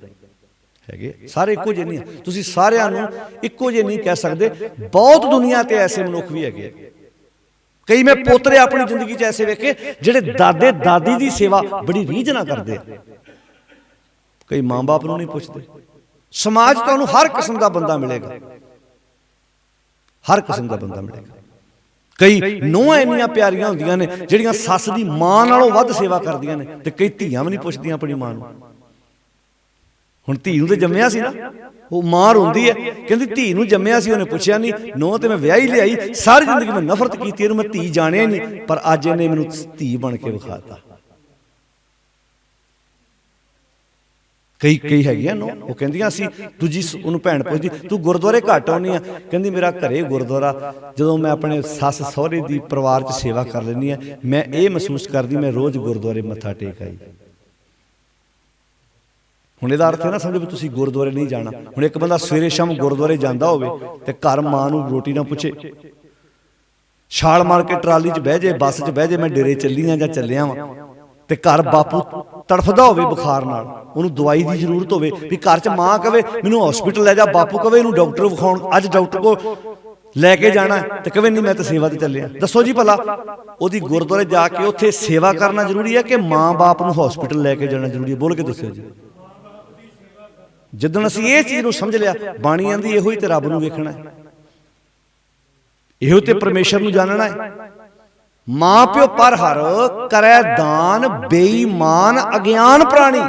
ਹੈਗੇ। ਸਾਰੇ ਇੱਕੋ ਜਿਹੇ ਨਹੀਂ। ਤੁਸੀਂ ਸਾਰਿਆਂ ਨੂੰ ਇੱਕੋ ਜਿਹੇ ਨਹੀਂ ਕਹਿ ਸਕਦੇ। ਬਹੁਤ ਦੁਨੀਆ ਤੇ ਐਸੇ ਮਨੁੱਖ ਵੀ ਹੈਗੇ। ਕਈ ਮੈਂ ਪੋਤਰੇ ਆਪਣੀ ਜ਼ਿੰਦਗੀ 'ਚ ਐਸੇ ਵੇਖੇ ਜਿਹੜੇ ਦਾਦੇ ਦਾਦੀ ਦੀ ਸੇਵਾ ਬੜੀ ਰੀਝ ਨਾਲ ਕਰਦੇ ਆ। ਕਈ ਮਾਂ ਬਾਪ ਨੂੰ ਨਹੀਂ ਪੁੱਛਦੇ। ਸਮਾਜ ਤੁਹਾਨੂੰ ਹਰ ਕਿਸਮ ਦਾ ਬੰਦਾ ਮਿਲੇਗਾ, ਹਰ ਕਿਸਮ ਦਾ ਬੰਦਾ ਮਿਲੇਗਾ। ਕਈ ਨੂੰਹਾਂ ਇੰਨੀਆਂ ਪਿਆਰੀਆਂ ਹੁੰਦੀਆਂ ਨੇ ਜਿਹੜੀਆਂ ਸੱਸ ਦੀ ਮਾਂ ਨਾਲੋਂ ਵੱਧ ਸੇਵਾ ਕਰਦੀਆਂ ਨੇ, ਤੇ ਕਈ ਧੀਆਂ ਵੀ ਨਹੀਂ ਪੁੱਛਦੀਆਂ ਆਪਣੀ ਮਾਂ ਨੂੰ। ਹੁਣ ਧੀ ਨੂੰ ਤੇ ਜੰਮਿਆ ਸੀ ਨਾ, ਉਹ ਮਾਂ ਰੋਂਦੀ ਹੈ, ਕਹਿੰਦੀ ਧੀ ਨੂੰ ਜੰਮਿਆ ਸੀ ਉਹਨੇ ਪੁੱਛਿਆ ਨਹੀਂ। ਨੂੰਹ ਤੇ ਮੈਂ ਵਿਆਹੀ ਲਿਆਈ, ਸਾਰੀ ਜ਼ਿੰਦਗੀ ਮੈਂ ਨਫ਼ਰਤ ਕੀਤੀ, ਇਹਨੂੰ ਮੈਂ ਧੀ ਜਾਣਿਆ ਹੀ ਨਹੀਂ, ਪਰ ਅੱਜ ਇਹਨੇ ਮੈਨੂੰ ਧੀ ਬਣ ਕੇ ਵਿਖਾਤਾ। ਕਈ ਹੈਗੀਆਂ ਨੋ, ਉਹ ਕਹਿੰਦੀਆਂ ਸੀ ਦੂਜੀ ਉਹਨੂੰ ਭੈਣ ਪੁੱਛਦੀ ਤੂੰ ਗੁਰਦੁਆਰੇ ਘੱਟ ਆਉਂਦੀ ਆ, ਕਹਿੰਦੀ ਮੇਰਾ ਘਰੇ ਗੁਰਦੁਆਰਾ, ਜਦੋਂ ਮੈਂ ਆਪਣੇ ਸੱਸ ਸਹੁਰੇ ਦੀ ਪਰਿਵਾਰ 'ਚ ਸੇਵਾ ਕਰ ਲੈਂਦੀ ਆ, ਮੈਂ ਇਹ ਮਹਿਸੂਸ ਕਰਦੀ ਮੈਂ ਰੋਜ਼ ਗੁਰਦੁਆਰੇ ਮੱਥਾ ਟੇਕ ਆਈ। ਹੁਣ ਇਹਦਾ ਅਰਥ ਹੈ ਨਾ ਸਮਝੋ ਵੀ ਤੁਸੀਂ ਗੁਰਦੁਆਰੇ ਨਹੀਂ ਜਾਣਾ। ਹੁਣ ਇੱਕ ਬੰਦਾ ਸਵੇਰੇ ਸ਼ਾਮ ਗੁਰਦੁਆਰੇ ਜਾਂਦਾ ਹੋਵੇ ਤੇ ਘਰ ਮਾਂ ਨੂੰ ਰੋਟੀ ਨਾ ਪੁੱਛੇ, ਛਾਲ ਮਾਰ ਕੇ ਟਰਾਲੀ 'ਚ ਬਹਿ ਜੇ, ਬੱਸ 'ਚ ਬਹਿ ਜੇ, ਮੈਂ ਡੇਰੇ ਚੱਲੀ ਆ ਜਾਂ ਚੱਲਿਆ ਵਾਂ, ਤੇ ਘਰ ਬਾਪੂ ਤੜਫਦਾ ਹੋਵੇ ਬੁਖਾਰ ਨਾਲ, ਉਹਨੂੰ ਦਵਾਈ ਦੀ ਜ਼ਰੂਰਤ ਹੋਵੇ, ਵੀ ਘਰ 'ਚ ਮਾਂ ਕਵੇ ਮੈਨੂੰ ਹਸਪੀਟਲ ਲੈ ਜਾ, ਬਾਪੂ ਕਵੇ ਇਹਨੂੰ ਡਾਕਟਰ ਵਿਖਾਉਣ, ਅੱਜ ਡਾਕਟਰ ਕੋਲ ਲੈ ਕੇ ਜਾਣਾ, ਤੇ ਕਵੇ ਨਹੀਂ ਮੈਂ ਤਾਂ ਸੇਵਾ ਤੇ ਚੱਲਿਆ। ਦੱਸੋ ਜੀ ਭਲਾ ਉਹਦੀ ਗੁਰਦੁਆਰੇ ਜਾ ਕੇ ਉੱਥੇ ਸੇਵਾ ਕਰਨਾ ਜ਼ਰੂਰੀ ਹੈ ਕਿ ਮਾਂ ਬਾਪ ਨੂੰ ਹਸਪੀਟਲ ਲੈ ਕੇ ਜਾਣਾ ਜ਼ਰੂਰੀ ਹੈ? ਬੋਲ ਕੇ ਦੱਸਿਓ ਜੀ। ਜਿੱਦਣ ਅਸੀਂ ਇਹ ਚੀਜ਼ ਨੂੰ ਸਮਝ ਲਿਆ, ਬਾਣੀ ਆਂਦੀ ਇਹੋ ਹੀ ਤੇ ਰੱਬ ਨੂੰ ਵੇਖਣਾ ਹੈ, ਇਹੋ ਤੇ ਪਰਮੇਸ਼ਰ ਨੂੰ ਜਾਣਨਾ ਹੈ। ਮਾਂ ਪਿਓ ਪਰ ਹਰ ਕਰੈ ਦਾਨ, ਬੇਈਮਾਨ ਅਗਿਆਨ ਪ੍ਰਾਣੀ।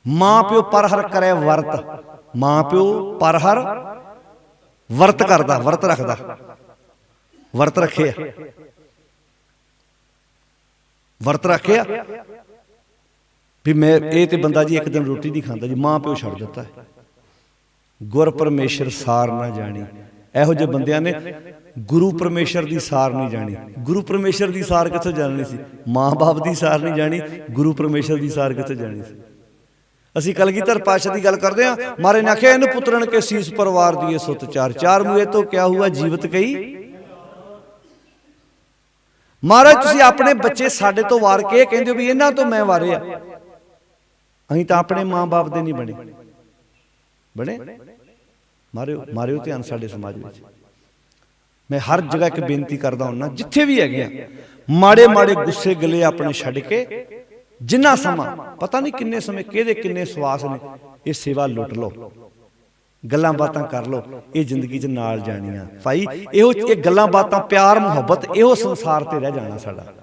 ਮਾਂ ਪਿਓ ਪਰ ਹਰ ਕਰੈ ਵਰਤ, ਮਾਂ ਪਿਓ ਪਰ ਹਰ ਵਰਤ ਕਰਦਾ, ਵਰਤ ਰੱਖਦਾ, ਵਰਤ ਰੱਖਿਆ, ਵਰਤ ਰੱਖਿਆ ਵੀ ਮੈਂ ਇਹ ਤੇ ਬੰਦਾ ਜੀ ਇੱਕ ਦਿਨ ਰੋਟੀ ਨਹੀਂ ਖਾਂਦਾ ਜੀ, ਮਾਂ ਪਿਓ ਛੱਡ ਦਿੱਤਾ ਹੈ। ਗੁਰ ਪਰਮੇਸ਼ਰ ਸਾਰ ਨਾ ਜਾਣੀ, ਇਹੋ ਜਿਹੇ ਬੰਦਿਆਂ ਨੇ ਗੁਰੂ ਪਰਮੇਸ਼ਰ ਦੀ ਸਾਰ ਨਹੀਂ ਜਾਣੀ। ਗੁਰੂ ਪਰਮੇਸ਼ਰ ਦੀ ਸਾਰ ਕਿੱਥੋਂ ਜਾਣਨੀ ਸੀ? ਮਾਂ ਬਾਪ ਦੀ ਸਾਰ ਨਹੀਂ ਜਾਣੀ, ਗੁਰੂ ਪਰਮੇਸ਼ਰ ਦੀ ਸਾਰ ਕਿੱਥੋਂ ਜਾਣੀ ਸੀ? ਅਸੀਂ ਕਲਗੀਧਰ ਪਾਤਸ਼ਾਹ ਦੀ ਗੱਲ ਕਰਦੇ ਹਾਂ, ਮਾਰੇ ਨੇ ਆਖਿਆ ਇਹਨੂੰ ਪੁੱਤਰਨ ਕੇ ਸੀਸ ਪਰਿਵਾਰ ਦੀਏ ਸੁਤ ਚਾਰ, ਚਾਰ ਮੂਏ ਤੋਂ ਕਿਆ ਹੁਆ ਜੀਵਤ ਕਈ। ਮਹਾਰਾਜ ਤੁਸੀਂ ਆਪਣੇ ਬੱਚੇ ਸਾਡੇ ਤੋਂ ਵਾਰ ਕੇ ਕਹਿੰਦੇ ਹੋ ਵੀ ਇਹਨਾਂ ਤੋਂ ਮੈਂ ਵਾਰੇ ਆ, ਅਸੀਂ ਤਾਂ ਆਪਣੇ ਮਾਂ ਬਾਪ ਦੇ ਨਹੀਂ ਬਣੇ। ਬਣੇ ਮਾਰਿਓ ਧਿਆਨ ਸਾਡੇ ਸਮਾਜ ਵਿੱਚ। ਮੈਂ ਹਰ ਜਗ੍ਹਾ ਇੱਕ ਬੇਨਤੀ ਕਰਦਾ ਹੁੰਦਾ, ਜਿੱਥੇ ਵੀ ਹੈਗੇ ਆ, ਮਾੜੇ ਮਾੜੇ ਗੁੱਸੇ ਗਿਲੇ ਆਪਣੇ ਛੱਡ ਕੇ, ਜਿੰਨਾ ਸਮਾਂ ਪਤਾ ਨਹੀਂ ਕਿੰਨੇ ਸਮੇਂ ਕਿਹਦੇ ਕਿੰਨੇ ਸਵਾਸ ਨੇ, ਇਹ ਸੇਵਾ ਲੁੱਟ ਲਓ, ਗੱਲਾਂ ਬਾਤਾਂ ਕਰ ਲਓ, ਇਹ ਜ਼ਿੰਦਗੀ 'ਚ ਨਾਲ ਜਾਣੀਆਂ ਭਾਈ। ਇਹੋ ਇਹ ਗੱਲਾਂ ਬਾਤਾਂ, ਪਿਆਰ ਮੁਹੱਬਤ, ਇਹੋ ਸੰਸਾਰ ਤੇ ਰਹਿ ਜਾਣਾ ਸਾਡਾ।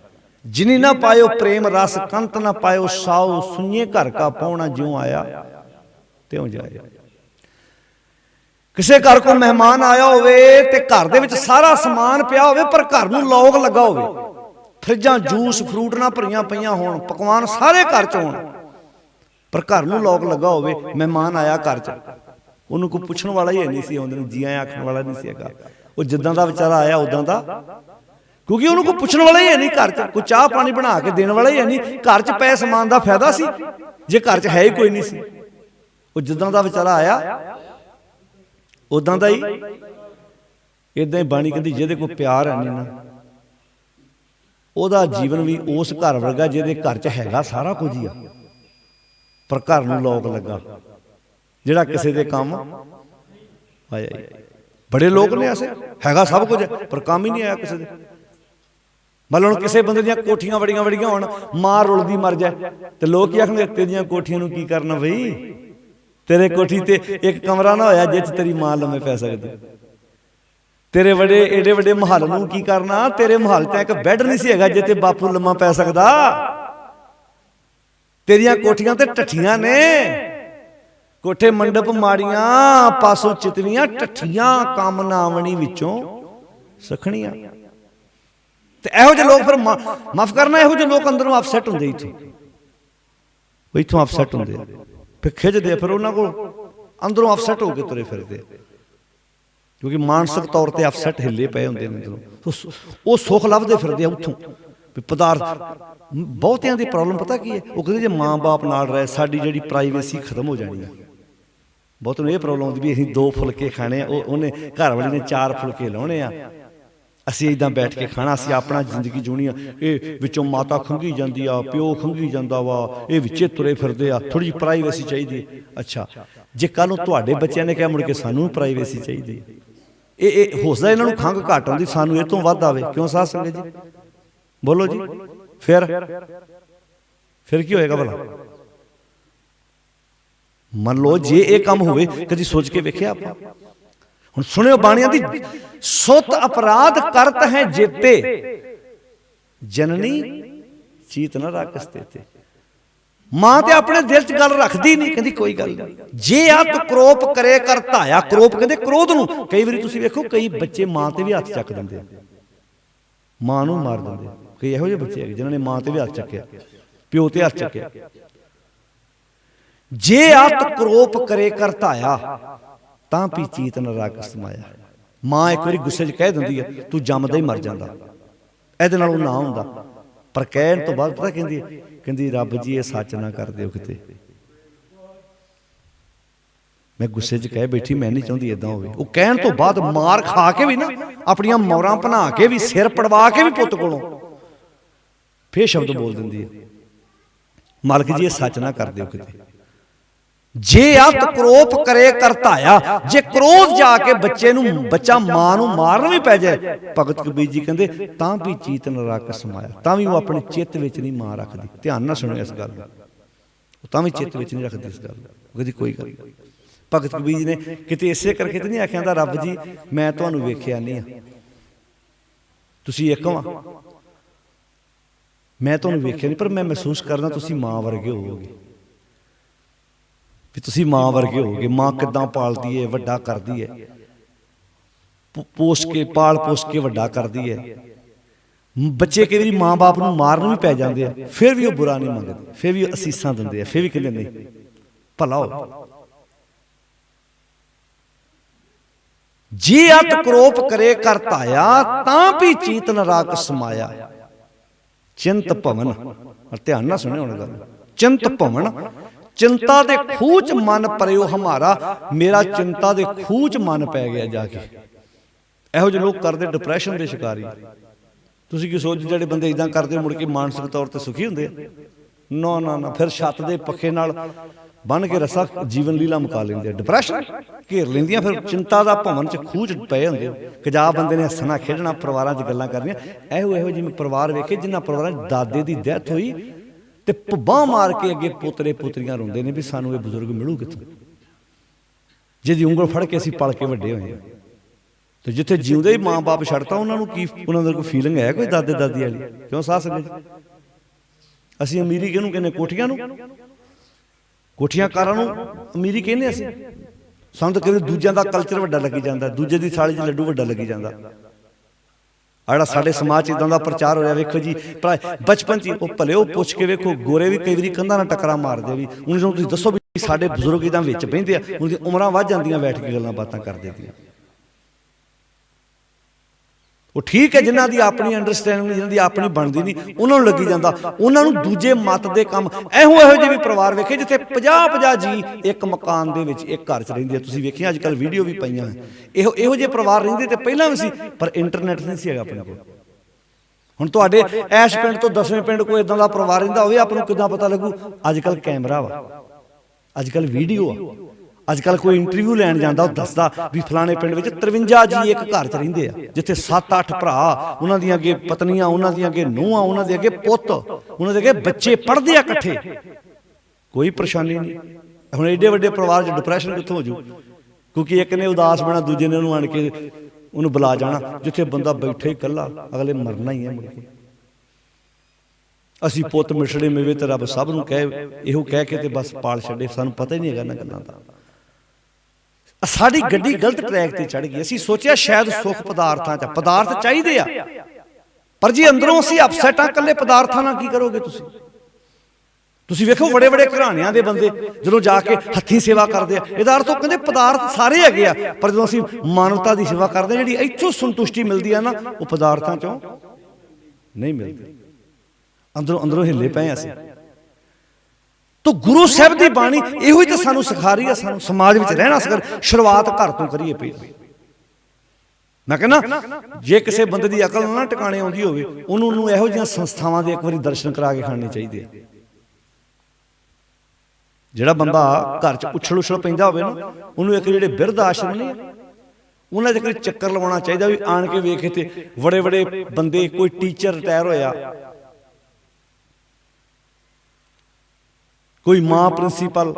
ਜਿਨੀ ਨਾ ਪਾਇਓ ਪ੍ਰੇਮ ਰਸ, ਕੰਤ ਨਾ ਪਾਇਓ ਸਾਉ, ਸੁਣੀਏ ਘਰ ਕਾ ਪਾਉਣਾ, ਜਿਉਂ ਆਇਆ ਤਿਉਂ ਜਾਇਆ। ਕਿਸੇ ਘਰ ਕੋ ਮਹਿਮਾਨ ਆਇਆ ਹੋਵੇ ਤੇ ਘਰ ਦੇ ਵਿੱਚ ਸਾਰਾ ਸਮਾਨ ਪਿਆ ਹੋਵੇ, ਪਰ ਘਰ ਨੂੰ ਲੋਕ ਲੱਗਾ ਹੋਵੇ, ਫਰਿੱਜਾਂ ਜੂਸ ਫਰੂਟ ਨਾਲ ਭਰੀਆਂ ਪਈਆਂ ਹੋਣ, ਪਕਵਾਨ ਸਾਰੇ ਘਰ 'ਚ ਹੋਣ, ਪਰ ਘਰ ਨੂੰ ਲੋਕ ਲੱਗਾ ਹੋਵੇ। ਮਹਿਮਾਨ ਆਇਆ ਘਰ 'ਚ, ਉਹਨੂੰ ਕੋਈ ਪੁੱਛਣ ਵਾਲਾ ਹੀ ਨਹੀਂ ਸੀ, ਆਉਂਦੇ ਨੂੰ ਜੀ ਆਇਆਂ ਆਖਣ ਵਾਲਾ ਨਹੀਂ ਸੀ ਹੈਗਾ। ਉਹ ਜਿੱਦਾਂ ਦਾ ਵਿਚਾਰਾ ਆਇਆ ਉਦਾਂ ਦਾ, ਕਿਉਂਕਿ ਉਹਨੂੰ ਕੋਈ ਪੁੱਛਣ ਵਾਲਾ ਹੀ ਨਹੀਂ ਘਰ 'ਚ, ਕੋਈ ਚਾਹ ਪਾਣੀ ਬਣਾ ਕੇ ਦੇਣ ਵਾਲਾ ਹੀ ਨਹੀਂ। ਘਰ 'ਚ ਪਏ ਸਮਾਨ ਦਾ ਫਾਇਦਾ ਸੀ ਜੇ ਘਰ 'ਚ ਹੈ ਹੀ ਕੋਈ ਨਹੀਂ ਸੀ। ਉਹ ਜਿੱਦਾਂ ਦਾ ਵਿਚਾਰਾ ਆਇਆ ਉਦਾਂ ਦਾ ਹੀ। ਏਦਾਂ ਹੀ ਬਾਣੀ ਕਹਿੰਦੀ ਜਿਹਦੇ ਕੋਲ ਪਿਆਰ ਹੈ ਨਹੀਂ ਨਾ, ਉਹਦਾ ਜੀਵਨ ਵੀ ਉਸ ਘਰ ਵਰਗਾ ਜਿਹਦੇ ਘਰ 'ਚ ਹੈਗਾ ਸਾਰਾ ਕੁਝ ਹੀ ਆ, ਪਰ ਘਰ ਨੂੰ ਲੋਕ ਲੱਗਾ, ਜਿਹੜਾ ਕਿਸੇ ਦੇ ਕੰਮ ਆਇਆ। ਬੜੇ ਲੋਕ ਨੇ ਐਸੇ, ਹੈਗਾ ਸਭ ਕੁਝ ਪਰ ਕੰਮ ਹੀ ਨਹੀਂ ਆਇਆ ਕਿਸੇ ਦੇ। ਮੰਨ ਲਓ ਕਿਸੇ ਬੰਦੇ ਦੀਆਂ ਕੋਠੀਆਂ ਬੜੀਆਂ ਬੜੀਆਂ ਹੋਣ, ਮਾਂ ਰੁਲਦੀ ਮਰ ਜਾਏ, ਤੇ ਲੋਕ ਕੀ ਆਖਣਗੇ ਤੇਰੀਆਂ ਕੋਠੀਆਂ ਨੂੰ ਕੀ ਕਰਨਾ ਬਈ, ਤੇਰੇ ਕੋਠੀ ਤੇ ਇੱਕ ਕਮਰਾ ਨਾ ਹੋਇਆ ਜਿਹ 'ਚ ਤੇਰੀ ਮਾਂ ਲੰਮੇ ਪੈ ਸਕਦੀ, ਤੇਰੇ ਵੱਡੇ ਏਡੇ ਵੱਡੇ ਮਹੱਲ ਨੂੰ ਕੀ ਕਰਨਾ, ਤੇਰੇ ਮਹੱਲ 'ਚ ਇੱਕ ਬੈੱਡ ਨਹੀਂ ਸੀ ਹੈਗਾ ਜਿਹ ਤੇ ਬਾਪੂ ਲੰਮਾ ਪੈ ਸਕਦਾ। ਤੇਰੀਆਂ ਕੋਠੀਆਂ ਤੇ ਢੱਠੀਆਂ ਨੇ, ਕੋਠੇ ਮੰਡਪ ਮਾੜੀਆਂ, ਪਾਸੋਂ ਚਿਤਵੀਆਂ ਢੱਠੀਆਂ, ਕੰਮ ਨਾ ਆਵਣੀ ਵਿੱਚੋਂ ਸਖਣੀਆਂ। ਤੇ ਇਹੋ ਜਿਹੇ ਲੋਕ ਫਿਰ ਮਾਫ ਕਰਨਾ, ਇਹੋ ਜਿਹੇ ਲੋਕ ਅੰਦਰੋਂ ਅਪਸੈਟ ਹੁੰਦੇ, ਇੱਥੋਂ ਅਪਸੈਟ ਹੁੰਦੇ, ਫਿਰ ਖਿੱਚਦੇ, ਫਿਰ ਉਹਨਾਂ ਕੋਲ ਅੰਦਰੋਂ ਅਪਸੈਟ ਹੋ ਕੇ ਤੁਰੇ ਫਿਰਦੇ, ਕਿਉਂਕਿ ਮਾਨਸਿਕ ਤੌਰ ਤੇ ਅਪਸੈਟ ਹਿੱਲੇ ਪਏ ਹੁੰਦੇ ਨੇ ਅੰਦਰੋਂ। ਉਹ ਸੁੱਖ ਲੱਭਦੇ ਫਿਰਦੇ ਆ ਉੱਥੋਂ ਵੀ ਪਦਾਰਥ। ਬਹੁਤਿਆਂ ਦੀ ਪ੍ਰੋਬਲਮ ਪਤਾ ਕੀ ਹੈ? ਉਹ ਕਹਿੰਦੇ ਜੇ ਮਾਂ ਬਾਪ ਨਾਲ ਰਹੇ ਸਾਡੀ ਜਿਹੜੀ ਪ੍ਰਾਈਵੇਸੀ ਖਤਮ ਹੋ ਜਾਣੀ ਹੈ। ਬਹੁਤ ਨੂੰ ਇਹ ਪ੍ਰੋਬਲਮ ਆਉਂਦੀ ਵੀ ਅਸੀਂ 2 ਫੁਲਕੇ ਖਾਣੇ ਆ, ਉਹਨੇ ਘਰ ਵਾਲੀ ਨੇ 4 ਫੁਲਕੇ ਲਾਉਣੇ ਆ, ਅਸੀਂ ਇੱਦਾਂ ਬੈਠ ਕੇ ਖਾਣਾ, ਅਸੀਂ ਆਪਣਾ ਜ਼ਿੰਦਗੀ ਜੂਣੀ ਆ। ਇਹ ਵਿੱਚੋਂ ਮਾਤਾ ਖੰਘੀ ਜਾਂਦੀ ਆ, ਪਿਓ ਖੰਘੀ ਜਾਂਦਾ ਵਾ, ਇਹ ਵਿੱਚੇ ਤੁਰੇ ਫਿਰਦੇ ਆ, ਥੋੜ੍ਹੀ ਜਿਹੀ ਪ੍ਰਾਈਵੇਸੀ ਚਾਹੀਦੀ। ਅੱਛਾ, ਜੇ ਕੱਲ੍ਹ ਨੂੰ ਤੁਹਾਡੇ ਬੱਚਿਆਂ ਨੇ ਕਿਹਾ ਮੁੜ ਕੇ ਸਾਨੂੰ ਪ੍ਰਾਈਵੇਸੀ ਚਾਹੀਦੀ, ਇਹ ਹੋ ਸਕਦਾ ਇਹਨਾਂ ਨੂੰ ਖੰਘ ਘੱਟ ਆਉਂਦੀ, ਸਾਨੂੰ ਇਹ ਤੋਂ ਵੱਧ ਆਵੇ। ਕਿਉਂ ਸਾਧ ਸੰਗਤ ਜੀ? ਬੋਲੋ ਜੀ। ਫਿਰ ਕੀ ਹੋਏਗਾ ਭਲਾ? ਮੰਨ ਲਓ ਜੇ ਇਹ ਕੰਮ ਹੋਵੇ, ਕਦੀ ਸੋਚ ਕੇ ਵੇਖਿਆ ਆਪਾਂ? ਹੁਣ ਸੁਣਿਓ ਬਾਣੀਆਂ ਦੀ, ਸੁਤ ਅਪਰਾਧ ਕਰਤ ਹੈ ਜੇਤੇ, ਜਨਨੀ ਚੀਤ ਨਾ ਰਾਖਸ ਤੇਤੇ। ਮਾਂ ਤੇ ਆਪਣੇ ਦਿਲ 'ਚ ਗੱਲ ਰੱਖਦੀ ਨਹੀਂ, ਕਹਿੰਦੀ ਕੋਈ ਗੱਲ ਨਹੀਂ। ਜੇ ਆ ਤੂੰ ਕਰੋਪ ਕਰੇ ਕਰ ਧਾਇਆ, ਕਰੋਪ ਕਹਿੰਦੇ ਕ੍ਰੋਧ ਨੂੰ। ਕਈ ਵਾਰੀ ਤੁਸੀਂ ਵੇਖੋ ਕਈ ਬੱਚੇ ਮਾਂ ਤੇ ਵੀ ਹੱਥ ਚੱਕ ਦਿੰਦੇ, ਮਾਂ ਨੂੰ ਮਾਰ ਦਿੰਦੇ। ਕਈ ਇਹੋ ਜਿਹੇ ਬੱਚੇ ਹੈਗੇ ਜਿਨ੍ਹਾਂ ਨੇ ਮਾਂ ਤੇ ਵੀ ਹੱਥ ਚੱਕਿਆ। प्यो ते हथ चुक्या। जे अत क्रोप करे कर धाया तां पी चीत नरक समाया। मां एक बारी गुस्से च कह दिंदी है तू जमदा ही मर जांदा, इहदे नाल ना हुंदा, पर कहण तो बाद पता कहंदी कहंदी रब जी ये सच ना कर दिओ किते, मैं गुस्से च कह बैठी, मैं नहीं चाहती इदां होवे। वो कहण तो बाद मार खा के भी ना, अपनियां मौरां भना के भी, सिर पड़वा के भी पुत्त कोलों फिर शब्द बोल दिंदी है मालक जी ये सच ना कर दिओ किते। जे अत क्रोप करे कर धाया, जे क्रोध जाके बच्चे नूं, बच्चा मां नूं मारन भी पै जाए, भगत कबीर जी कहंदे तां भी चीत नरक समाया, तां भी वो अपने चित्त विच नहीं मां रखदी। ध्यान नाल सुणिओ इस गल, तां भी चित्त विच नहीं रखदी इस गल, कहदी कोई गल। भगत कबीर जी ने किते इसे करके तो नहीं आख्या रब जी मैं तुहानूं वेखिया नहीं, तुसीं एक वां, मैं तुहानूं वेखिया नहीं, पर मैं महसूस करदा तुसीं मां वर्गे होवोगे, भी तुसीं मां वर्गे होवोगे। मां किदां पालदी है, वड्डा करदी है, पोस के पाल पोस के वड्डा करदी है। बच्चे कई बारी मां बाप नूं मारन भी पै जांदे आ, फिर भी वो बुरा नहीं मंगदे, फिर भी असीसां दिंदे आ, फिर भी कहंदे नहीं भला हो। जे अत क्रोप करे कर धाया तां भी चीत नरक समाया। चिंत भवन, ध्यान नाल सुणिओ हुण गल, चिंत भवन, चिंता दे खूह च मन परयो हमारा, मेरा चिंता दे खूह च मन पै गया जाके। इहो ਜਿਹੇ लोग करते डिप्रैशन के शिकारी। तुसीं की सोच ਜਿਹੜੇ ਬੰਦੇ इदां करते मुड़ के मानसिक तौर पर सुखी ਹੁੰਦੇ ਆ? ना ना ना, फिर छत के पखे नाल बन के रस्सा जीवन लीला मुका लेंदे, डिप्रैशन घेर लेंदियां, फिर चिंता का भवन च खूह च पए हुंदे। कजा बंदे ने हसना खेडना, परिवारां च गल्लां करनियां। इहो जिवें परिवार वेखे जिन्हां परिवारां दादे की डेथ हुई ते भुब्बां मार के अगे पोतरे पोतरियां रोंदे ने भी सानूं ये बजुर्ग मिलू कित्थों, जिहदी उंगल फड़ के असीं पल के वड्डे होए हां। तो जिथे जिउंदे ही माँ बाप छड्डता उन्होंने की उन्होंने कोई फीलिंग है कोई दादे दादी वाली? क्यों साह संगत असीं अमीरी किहनूं कहने? कोठियां नूं, कोठियां कारां नूं अमीरी कहने असीं। सानूं तां कदे दूजिਆਂ ਦਾ कल्चर वड्डा लगी जांदा, दूजे दी थाली 'च लड्डू वड्डा लगी जांदा। आड़ा साडे समाज 'च इदां दा प्रचार होया, वेखो जी बचपन 'च वो भले वो पुछ के वेखो, गोरे भी कई वारी कंधां नाल टकरा मारदे भी, उन्होंने तुसीं दसो भी साडे बजुर्ग इदां विच बहिंदे आ, उन्हां दी उमरां वध जांदियां बैठ के गल्लां बातां करदे दी। वो ठीक है जिन्हों की अपनी अंडरस्टैंडिंग जिन्हों की अपनी बनती नहीं, उन्होंने लगी जाता, उन्होंने दूजे मत के काम। इहो जे भी परिवार वेखे जिथे 50-50 जी एक मकान दे विच एक घर च रहिंदे। तुसीं वेखिया अजकल वीडियो भी पईयां, इहो जे परिवार रहिंदे ते पहिलां भी सी, पर इंटरनेट नहीं सी हैगा अपने कोल। हुण तुहाडे ऐश पिंड तो 10वें पिंड कोई इदां दा परिवार रहिंदा होवे, आपां नूं किदां पता लगू? अजकल कैमरा वा, अजकल वीडियो आ, अजकल कोई इंटरव्यू लैन जाता दसदा भी फलाने पिंड में 53 जी एक घर च रहिंदे आ, जिथे 7-8 भरा, उन्हां दी अगे पत्नियां, उन्हां दी अगे नूहां, उन्हां दे अगे पुत्त, उन्हां दे अगे बच्चे पढ़दे आ इकट्ठे, कोई परेशानी नहीं। हुण एडे वड्डे परिवार च डिप्रैशन कित्थों हो जू? क्योंकि एक ने उदास बना, दूजे ने उन्होंने आण के उन्होंने बुला जाना। जिथे बंदा बैठे कल्ला, अगले मरना ही है मुड़ के। असीं पुत्त मिछड़े मेवे ते रब सब नूं कहे, इहो कह के ते बस पाल छड्डे, सानूं पता ही नहीं हैगा इन्हां गल्लां दा। साडी गड्डी गलत ट्रैक ते चढ़ गई। असीं सोचिया शायद सुख पदार्थां च, पदार्थ चाहीदे आ, पर जी अंदरों असीं अपसैट आ, कल्ले पदार्थां नाल की करोगे तुसीं? तुसीं वेखो बड़े बड़े घराणियां दे बंदे जदों जाके हत्थीं सेवा करदे आ, इहदा अर्थ ओह कहंदे पदार्थ सारे हैगे आ, पर जदों असीं मानवता दी सेवा करदे जिहड़ी इत्थों संतुष्टि मिलदी आ ना, ओह पदार्थां चों नहीं मिलदी। अंदरों अंदरों हिले पए असीं। तो गुरु साहब की बाणी इहो तो सानू सिखा रही है, सानू समाज में रहना सिखा, शुरुआत घर तो करिए पई। मैं कहना जे किसी बंदे की अकल ना टिकाने आउंदी होवे, उन्होंने इहो जिहियां संस्थावां दे एक बारी दर्शन करा के खाने चाहिए। जिहड़ा बंदा घर च उछल उछल पैंदा होवे ना, उन्होंने एक जिहड़े बिरध आश्रम ने उन्हां दे कोई चक्कर लवाउणा चाहिए भी आण के वेखे ते बड़े बड़े बंदे, कोई टीचर रिटायर होया, कोई मां प्रिंसीपल,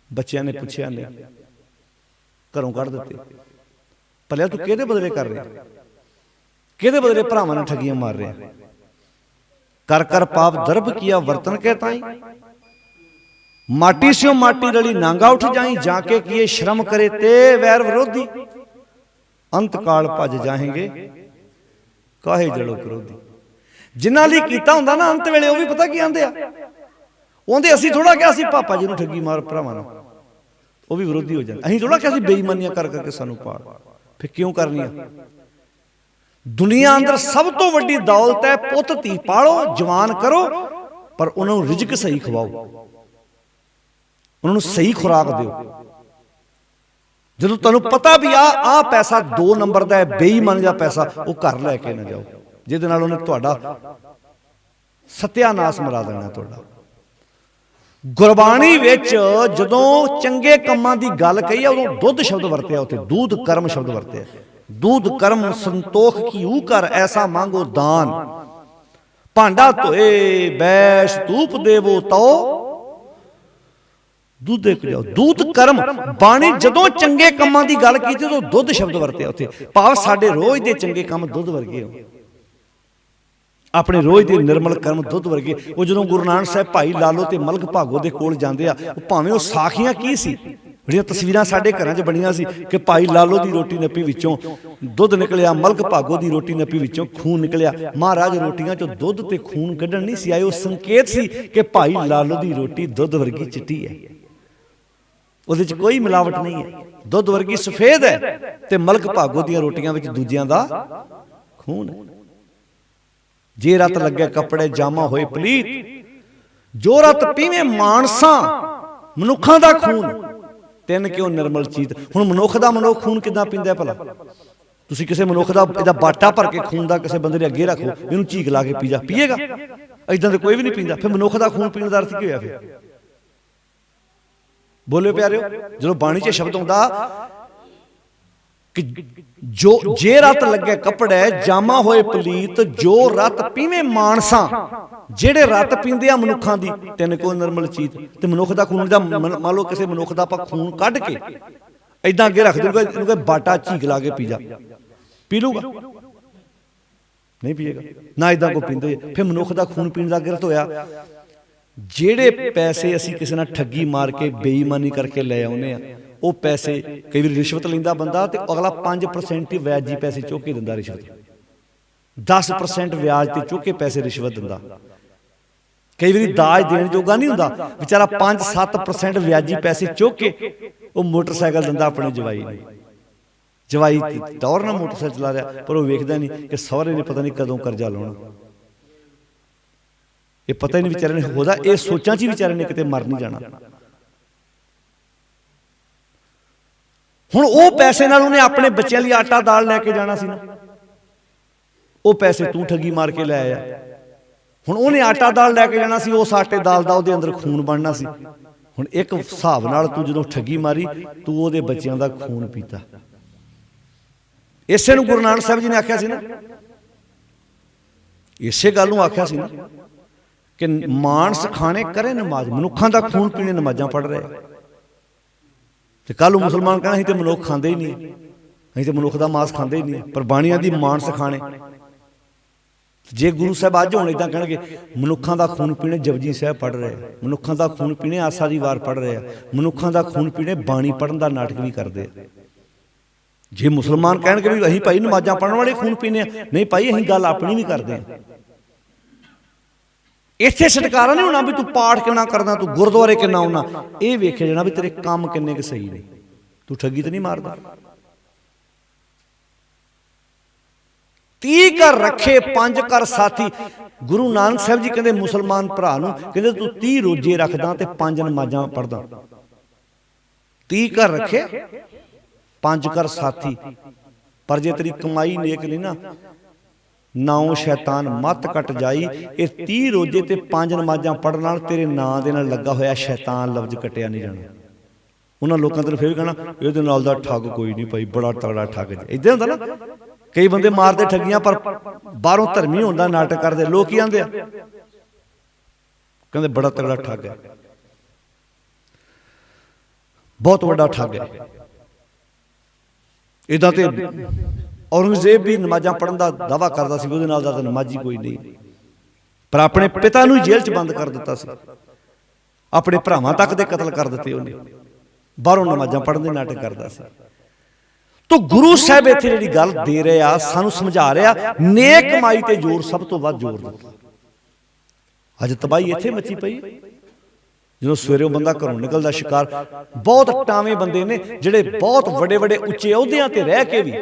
बच्चों ने पूछया नहीं, घरों कढ़ दिते। भलिया तू किहदे बदले कर रहा, किहदे बदले भरावां ने ठगियां मार रहा? कर कर पाप दर्ब किया वर्तन के ताई, माटी स्यों माटी रली नांगा उठ जाई, जाके किए श्रम करे ते वैर विरोधी, अंत काल भज जाएंगे काहे जड़ो क्रोधी। ਜਿਨ੍ਹਾਂ ਲਈ ਕੀਤਾ ਹੁੰਦਾ ਨਾ ਅੰਤ ਵੇਲੇ ਉਹ ਵੀ ਪਤਾ ਕੀ ਆਂਦੇ ਆ, ਉਹਦੇ ਅਸੀਂ ਥੋੜਾ ਕਿਹਾ ਸੀ ਪਾਪਾ ਜੀ ਨੂੰ ਠੱਗੀ ਮਾਰ ਭਰਾਵਾਂ ਨੂੰ, ਉਹ ਵੀ ਵਿਰੋਧੀ ਹੋ ਜਾਂਦੇ। ਅਸੀਂ ਥੋੜਾ ਕਿਹਾ ਸੀ ਬੇਈਮਾਨੀਆਂ ਕਰ ਕਰਕੇ ਸਾਨੂੰ ਪਾੜ, ਫਿਰ ਕਿਉਂ ਕਰਨੀਆਂ? ਦੁਨੀਆ ਅੰਦਰ ਸਭ ਤੋਂ ਵੱਡੀ ਦੌਲਤ ਹੈ ਪੁੱਤ ਧੀ ਪਾਲੋ, ਜਵਾਨ ਕਰੋ, ਪਰ ਉਹਨਾਂ ਨੂੰ ਰਿਜ਼ਕ ਸਹੀ ਖਵਾਓ, ਉਹਨਾਂ ਨੂੰ ਸਹੀ ਖੁਰਾਕ ਦਿਓ। ਜਦੋਂ ਤੁਹਾਨੂੰ ਪਤਾ ਵੀ ਆ ਪੈਸਾ 2 ਨੰਬਰ ਦਾ ਹੈ, ਬੇਈਮਾਨੀ ਦਾ ਪੈਸਾ, ਉਹ ਘਰ ਲੈ ਕੇ ਨਾ ਜਾਓ, ਜਿਹਦੇ ਨਾਲ ਉਹਨੇ ਤੁਹਾਡਾ ਸਤਿਆਨਾਸ਼ ਮਰਾ ਦੇਣਾ ਤੁਹਾਡਾ। ਗੁਰਬਾਣੀ ਵਿੱਚ ਜਦੋਂ ਚੰਗੇ ਕੰਮਾਂ ਦੀ ਗੱਲ ਕਹੀ ਆ ਉਦੋਂ ਦੁੱਧ ਸ਼ਬਦ ਵਰਤਿਆ, ਉੱਥੇ ਦੂਧ ਕਰਮ ਸ਼ਬਦ ਵਰਤਿਆ। ਦੂਧ ਕਰਮ ਸੰਤੋਖ ਕੀਊ ਕਰ ਐਸਾ ਮੰਗੋ ਦਾਨ, ਭਾਂਡਾ ਧੋਏ ਬੈਸ਼ ਧੂਪ ਦੇਵੋ ਤੋ ਦੁੱਧ ਦੇ ਕੇ ਜਾਓ। ਦੂਧ ਕਰਮ ਬਾਣੀ ਜਦੋਂ ਚੰਗੇ ਕੰਮਾਂ ਦੀ ਗੱਲ ਕੀਤੀ ਉਦੋਂ ਦੁੱਧ ਸ਼ਬਦ ਵਰਤਿਆ ਉੱਥੇ, ਭਾਵ ਸਾਡੇ ਰੋਜ਼ ਦੇ ਚੰਗੇ ਕੰਮ ਦੁੱਧ ਵਰਗੇ ਹੋ, ਆਪਣੇ ਰੋਜ਼ ਦੇ ਨਿਰਮਲ ਕਰਮ ਦੁੱਧ ਵਰਗੇ। ਉਹ ਜਦੋਂ ਗੁਰੂ ਨਾਨਕ ਸਾਹਿਬ ਭਾਈ ਲਾਲੋ ਤੇ ਮਲਕ ਭਾਗੋ ਦੇ ਕੋਲ ਜਾਂਦੇ ਆ, ਉਹ ਭਾਵੇਂ ਉਹ ਸਾਖੀਆਂ ਕੀ ਸੀ, ਜਿਹੜੀਆਂ ਤਸਵੀਰਾਂ ਸਾਡੇ ਘਰਾਂ 'ਚ ਬਣੀਆਂ ਸੀ ਕਿ ਭਾਈ ਲਾਲੋ ਦੀ ਰੋਟੀ ਨੱਪੀ ਵਿੱਚੋਂ ਦੁੱਧ ਨਿਕਲਿਆ, ਮਲਕ ਭਾਗੋ ਦੀ ਰੋਟੀ ਨੱਪੀ ਵਿੱਚੋਂ ਖੂਨ ਨਿਕਲਿਆ। ਮਹਾਰਾਜ ਰੋਟੀਆਂ 'ਚੋਂ ਦੁੱਧ ਤੇ ਖੂਨ ਕੱਢਣ ਨਹੀਂ ਸੀ ਆਏ, ਉਹ ਸੰਕੇਤ ਸੀ ਕਿ ਭਾਈ ਲਾਲੋ ਦੀ ਰੋਟੀ ਦੁੱਧ ਵਰਗੀ ਚਿੱਟੀ ਹੈ, ਉਹਦੇ 'ਚ ਕੋਈ ਮਿਲਾਵਟ ਨਹੀਂ ਹੈ, ਦੁੱਧ ਵਰਗੀ ਸਫੇਦ ਹੈ, ਤੇ ਮਲਕ ਭਾਗੋ ਦੀਆਂ ਰੋਟੀਆਂ ਵਿੱਚ ਦੂਜਿਆਂ ਦਾ ਖੂਨ ਹੈ। ਜੇ ਰਤ ਲੱਗੇ ਕੱਪੜੇ ਜਾਮਾ ਹੋਏ ਪਲੀਤ, ਜੋ ਰਤ ਪੀਵੇਂ ਮਾਨਸਾਂ ਮਨੁੱਖਾਂ ਦਾ ਖੂਨ, ਤਿੰਨ ਕਿਉਂ ਨਿਰਮਲ ਚੀਤ। ਹੁਣ ਮਨੁੱਖ ਦਾ ਮਨੁੱਖ ਖੂਨ ਕਿੱਦਾਂ ਪੀਂਦਾ ਭਲਾ? ਤੁਸੀਂ ਕਿਸੇ ਮਨੁੱਖ ਦਾ ਇਹਦਾ ਬਾਟਾ ਭਰ ਕੇ ਖੂਨ ਦਾ ਕਿਸੇ ਬੰਦੇ ਦੇ ਅੱਗੇ ਰੱਖੋ, ਇਹਨੂੰ ਝੀਕ ਲਾ ਕੇ ਪੀ ਜਾ, ਪੀਏਗਾ? ਏਦਾਂ ਤੇ ਕੋਈ ਵੀ ਨਹੀਂ ਪੀਂਦਾ। ਫਿਰ ਮਨੁੱਖ ਦਾ ਖੂਨ ਪੀਣ ਦਾ ਅਰਥ ਕੀ ਹੋਇਆ ਫਿਰ? ਬੋਲਿਓ ਪਿਆਰਿਓ, ਜਦੋਂ ਬਾਣੀ 'ਚ ਸ਼ਬਦ ਆਉਂਦਾ ਕਿ ਜੋ ਜੇ ਰਤ ਲੱਗੇ ਕੱਪੜੇ ਜਾਮਾ ਹੋਏ ਪਲੀਤ, ਜੋ ਰਤ ਪੀਵੇਂ ਮਾਨਸਾਂ, ਜਿਹੜੇ ਰਤ ਪੀਂਦੇ ਆ ਮਨੁੱਖਾਂ ਦੀ, ਤਿੰਨ ਕੋ ਨਿਰਮਲ ਚੀਤ। ਤੇ ਮਨੁੱਖ ਦਾ ਖੂਨ ਦਾ ਮੰਨ ਲਓ ਕਿਸੇ ਮਨੁੱਖ ਦਾ ਆਪਾਂ ਖੂਨ ਕੱਢ ਕੇ ਏਦਾਂ ਅੱਗੇ ਰੱਖ ਦੂਗਾ, ਇਹਨੂੰ ਕਹੇ ਬਾਟਾ ਝੀਕ ਲਾ ਕੇ ਪੀ ਜਾ, ਪੀ ਲੂਗਾ? ਨਹੀਂ ਪੀਏਗਾ ਨਾ, ਏਦਾਂ ਕੋ ਪੀਂਦੇ। ਫਿਰ ਮਨੁੱਖ ਦਾ ਖੂਨ ਪੀਣ ਦਾ ਗਿਰਤ ਹੋਇਆ। ਜਿਹੜੇ ਪੈਸੇ ਅਸੀਂ ਕਿਸੇ ਨਾਲ ਠੱਗੀ ਮਾਰ ਕੇ ਬੇਈਮਾਨੀ ਕਰਕੇ ਲੈ ਆਉਂਦੇ ਆ, ਉਹ ਪੈਸੇ ਕਈ ਵਾਰੀ ਰਿਸ਼ਵਤ ਲੈਂਦਾ ਬੰਦਾ ਤੇ ਅਗਲਾ 5% ਹੀ ਵਿਆਜੀ ਪੈਸੇ ਚੁੱਕ ਕੇ ਦਿੰਦਾ, ਰਿਸ਼ਵਤ 10% ਵਿਆਜ ਤੇ ਚੁੱਕ ਕੇ ਪੈਸੇ ਰਿਸ਼ਵਤ ਦਿੰਦਾ। ਕਈ ਵਾਰੀ ਦਾਜ ਦੇਣ ਜੋਗਾ ਨਹੀਂ ਹੁੰਦਾ ਵਿਚਾਰਾ, 5-7% ਵਿਆਜੀ ਪੈਸੇ ਚੁੱਕ ਕੇ ਉਹ ਮੋਟਰਸਾਈਕਲ ਦਿੰਦਾ ਆਪਣੇ ਜਵਾਈ ਨੂੰ। ਜਵਾਈ ਟੌਰ ਨਾਲ ਮੋਟਰਸਾਈਕਲ ਚਲਾ ਰਿਹਾ, ਪਰ ਉਹ ਵੇਖਦਾ ਨਹੀਂ ਕਿ ਸਹੁਰੇ ਨੇ ਪਤਾ ਨਹੀਂ ਕਦੋਂ ਕਰਜ਼ਾ ਲਾਉਣਾ, ਇਹ ਪਤਾ ਹੀ ਨਹੀਂ ਵਿਚਾਰੇ ਨੇ ਹੋਦਾ, ਇਹ ਸੋਚਾਂ 'ਚ ਹੀ ਵਿਚਾਰੇ ਨੇ ਕਿਤੇ ਮਰ ਨਹੀਂ ਜਾਣਾ। ਹੁਣ ਉਹ ਪੈਸੇ ਨਾਲ ਉਹਨੇ ਆਪਣੇ ਬੱਚਿਆਂ ਲਈ ਆਟਾ ਦਾਲ ਲੈ ਕੇ ਜਾਣਾ ਸੀ ਨਾ, ਉਹ ਪੈਸੇ ਤੂੰ ਠੱਗੀ ਮਾਰ ਕੇ ਲੈ ਆਇਆ। ਹੁਣ ਉਹਨੇ ਆਟਾ ਦਾਲ ਲੈ ਕੇ ਜਾਣਾ ਸੀ, ਉਸ ਆਟੇ ਦਾਲ ਦਾ ਉਹਦੇ ਅੰਦਰ ਖੂਨ ਬਣਨਾ ਸੀ। ਹੁਣ ਇੱਕ ਹਿਸਾਬ ਨਾਲ ਤੂੰ ਜਦੋਂ ਠੱਗੀ ਮਾਰੀ, ਤੂੰ ਉਹਦੇ ਬੱਚਿਆਂ ਦਾ ਖੂਨ ਪੀਤਾ। ਇਸੇ ਨੂੰ ਗੁਰੂ ਨਾਨਕ ਸਾਹਿਬ ਜੀ ਨੇ ਆਖਿਆ ਸੀ ਨਾ, ਇਸੇ ਗੱਲ ਨੂੰ ਆਖਿਆ ਸੀ ਨਾ ਕਿ ਮਾਨਸ ਖਾਣੇ ਕਰੇ ਨਮਾਜ਼, ਮਨੁੱਖਾਂ ਦਾ ਖੂਨ ਪੀਣੇ ਨਮਾਜ਼ਾਂ ਪੜ੍ਹ ਰਹੇ। ਤੇ ਕੱਲ ਨੂੰ ਮੁਸਲਮਾਨ ਕਹਿਣਾ ਅਸੀਂ ਤੇ ਮਨੁੱਖ ਖਾਂਦੇ ਹੀ ਨਹੀਂ, ਅਸੀਂ ਤੇ ਮਨੁੱਖ ਦਾ ਮਾਸ ਖਾਂਦੇ ਹੀ ਨਹੀਂ, ਪਰ ਬਾਣੀਆਂ ਦੀ ਮਾਨਸ ਖਾਣੇ। ਜੇ ਗੁਰੂ ਸਾਹਿਬ ਅੱਜ ਹੁਣ ਏਦਾਂ ਕਹਿਣਗੇ ਮਨੁੱਖਾਂ ਦਾ ਖੂਨ ਪੀਣੇ ਜਪਜੀ ਸਾਹਿਬ ਪੜ੍ਹ ਰਹੇ, ਮਨੁੱਖਾਂ ਦਾ ਖੂਨ ਪੀਣੇ ਆਸਾ ਦੀ ਵਾਰ ਪੜ੍ਹ ਰਹੇ ਆ, ਮਨੁੱਖਾਂ ਦਾ ਖੂਨ ਪੀਣੇ ਬਾਣੀ ਪੜ੍ਹਨ ਦਾ ਨਾਟਕ ਵੀ ਕਰਦੇ ਆ। ਜੇ ਮੁਸਲਮਾਨ ਕਹਿਣਗੇ ਵੀ ਅਸੀਂ ਭਾਈ ਨਮਾਜ਼ਾਂ ਪੜ੍ਹਨ ਵਾਲੇ ਖੂਨ ਪੀਣੇ ਆ, ਨਹੀਂ ਭਾਈ ਅਸੀਂ ਗੱਲ ਆਪਣੀ ਵੀ ਕਰਦੇ ਆ। ਇੱਥੇ ਛਟਕਾਰਾ ਨਹੀਂ ਹੋਣਾ ਵੀ ਤੂੰ ਪਾਠ ਕਿੰਨਾ ਕਰਦਾ, ਤੂੰ ਗੁਰਦੁਆਰੇ ਕਿੰਨਾ ਆਉਣਾ, ਇਹ ਵੇਖਿਆ ਜਾਣਾ ਵੀ ਤੇਰੇ ਕੰਮ ਕਿੰਨੇ ਕੁ ਸਹੀ ਨੇ, ਤੂੰ ਠੱਗੀ ਤਾਂ ਨਹੀਂ ਮਾਰਦਾ। 30 ਘਰ ਰੱਖੇ 5 ਘਰ ਸਾਥੀ। ਗੁਰੂ ਨਾਨਕ ਸਾਹਿਬ ਜੀ ਕਹਿੰਦੇ ਮੁਸਲਮਾਨ ਭਰਾ ਨੂੰ, ਕਹਿੰਦੇ ਤੂੰ 30 ਰੋਜ਼ੇ ਰੱਖਦਾ ਤੇ 5 ਨਮਾਜ਼ਾਂ ਪੜ੍ਹਦਾ। 30 ਘਰ ਰੱਖੇ 5 ਘਰ ਸਾਥੀ, ਪਰ ਜੇ ਤੇਰੀ ਕਮਾਈ ਨੇਕ ਨਹੀਂ ਨਾ, ਨਾਉ ਸ਼ੈਤਾਨ ਮੱਤ ਕੱਟ ਜਾਈ। ਇਹ 30 ਰੋਜ਼ੇ ਤੇ 5 ਨਮਾਜ਼ਾਂ ਪੜ੍ਹਨ ਨਾਲ ਤੇਰੇ ਨਾਂ ਦੇ ਨਾਲ ਲੱਗਾ ਹੋਇਆ ਸ਼ੈਤਾਨ ਲਫ਼ਜ਼ ਕੱਟਿਆ ਨਹੀਂ ਜਾਣਾ। ਉਹਨਾਂ ਲੋਕਾਂ ਤੇ ਫਿਰ ਵੀ ਕਹਿਣਾ ਇਹਦੇ ਨਾਲ ਦਾ ਠੱਗ ਕੋਈ ਨਹੀਂ ਭਾਈ, ਬੜਾ ਤਗੜਾ ਠੱਗ। ਏਦਾਂ ਹੁੰਦਾ ਨਾ, ਕਈ ਬੰਦੇ ਮਾਰਦੇ ਠੱਗੀਆਂ ਪਰ ਬਾਹਰੋਂ ਧਰਮੀ ਹੁੰਦਾ, ਨਾਟਕ ਕਰਦੇ। ਲੋਕ ਕੀ ਆਂਦੇ ਆ, ਕਹਿੰਦੇ ਬੜਾ ਤਗੜਾ ਠੱਗ ਹੈ, ਬਹੁਤ ਵੱਡਾ ਠੱਗ ਹੈ। ਏਦਾਂ ਤੇ ਔਰੰਗਜ਼ੇਬ ਵੀ ਨਮਾਜ਼ਾਂ ਪੜ੍ਹਨ ਦਾ ਦਾਅਵਾ ਕਰਦਾ ਸੀ, ਉਹਦੇ ਨਾਲ ਦਾ ਤਾਂ ਨਮਾਜ਼ੀ ਕੋਈ ਨਹੀਂ, ਪਰ ਆਪਣੇ ਪਿਤਾ ਨੂੰ ਜੇਲ੍ਹ 'ਚ ਬੰਦ ਕਰ ਦਿੱਤਾ ਸੀ, ਆਪਣੇ ਭਰਾਵਾਂ ਤੱਕ ਦੇ ਕਤਲ ਕਰ ਦਿੱਤੇ ਉਹਨੇ, ਬਾਹਰੋਂ ਨਮਾਜ਼ਾਂ ਪੜ੍ਹਨ ਦੇ ਨਾਟਕ ਕਰਦਾ ਸੀ। तो गुरु ਸਾਹਿਬ ਇੱਥੇ ਜਿਹੜੀ ਗੱਲ ਦੇ ਰਹੇ ਆ, ਸਾਨੂੰ ਸਮਝਾ ਰਿਹਾ, ਨੇਕ ਕਮਾਈ ਤੇ ਜ਼ੋਰ ਸਭ ਤੋਂ ਵੱਧ ਜ਼ੋਰ ਦਿੱਤਾ। ਅੱਜ ਤਬਾਹੀ ਇੱਥੇ ਮੱਚੀ ਪਈ। ਜਦੋਂ ਸਵੇਰੇ ਬੰਦਾ ਘਰੋਂ ਨਿਕਲਦਾ, ਸ਼ਿਕਾਰ ਬਹੁਤ ਟਾਵੇਂ ਬੰਦੇ ਨੇ ਜਿਹੜੇ ਬਹੁਤ ਵੱਡੇ ਵੱਡੇ ਉੱਚੇ ਅਹੁਦਿਆਂ ਤੇ ਰਹਿ ਕੇ ਵੀ,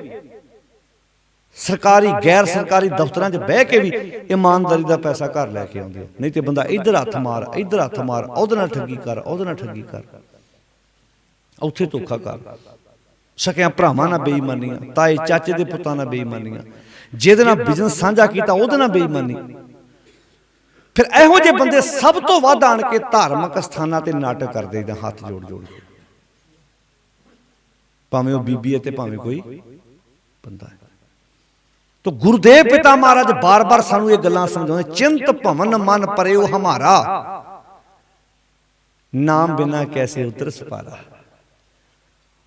ਸਰਕਾਰੀ ਗੈਰ ਸਰਕਾਰੀ ਦਫ਼ਤਰਾਂ 'ਚ ਬਹਿ ਕੇ ਵੀ ਇਮਾਨਦਾਰੀ ਦਾ ਪੈਸਾ ਘਰ ਲੈ ਕੇ ਆਉਂਦੇ। ਨਹੀਂ ਤੇ ਬੰਦਾ ਇੱਧਰ ਹੱਥ ਮਾਰ, ਇੱਧਰ ਹੱਥ ਮਾਰ, ਉਹਦੇ ਨਾਲ ਠੱਗੀ ਕਰ, ਉਹਦੇ ਨਾਲ ਠੱਗੀ ਕਰ, ਉੱਥੇ ਧੋਖਾ ਕਰ, ਸਕਿਆਂ ਭਰਾਵਾਂ ਨਾਲ ਬੇਈਮਾਨੀਆਂ, ਤਾਏ ਚਾਚੇ ਦੇ ਪੁੱਤਾਂ ਨਾਲ ਬੇਈਮਾਨੀਆਂ, ਜਿਹਦੇ ਨਾਲ ਬਿਜ਼ਨਸ ਸਾਂਝਾ ਕੀਤਾ ਉਹਦੇ ਨਾਲ ਬੇਈਮਾਨੀ। ਫਿਰ ਇਹੋ ਜਿਹੇ ਬੰਦੇ ਸਭ ਤੋਂ ਵੱਧ ਆਣ ਕੇ ਧਾਰਮਿਕ ਸਥਾਨਾਂ ਤੇ ਨਾਟਕ ਕਰਦੇ ਜਾਂ ਹੱਥ ਜੋੜ ਜੋੜ ਕੇ, ਭਾਵੇਂ ਉਹ ਬੀਬੀ ਹੈ ਤੇ ਭਾਵੇਂ ਕੋਈ ਬੰਦਾ ਹੈ। तो गुरुदेव पिता महाराज बार बार सानू ये गल्लां समझाउंदे, चिंत भवन मन परयो हमारा, नाम बिना कैसे उतर सपारा।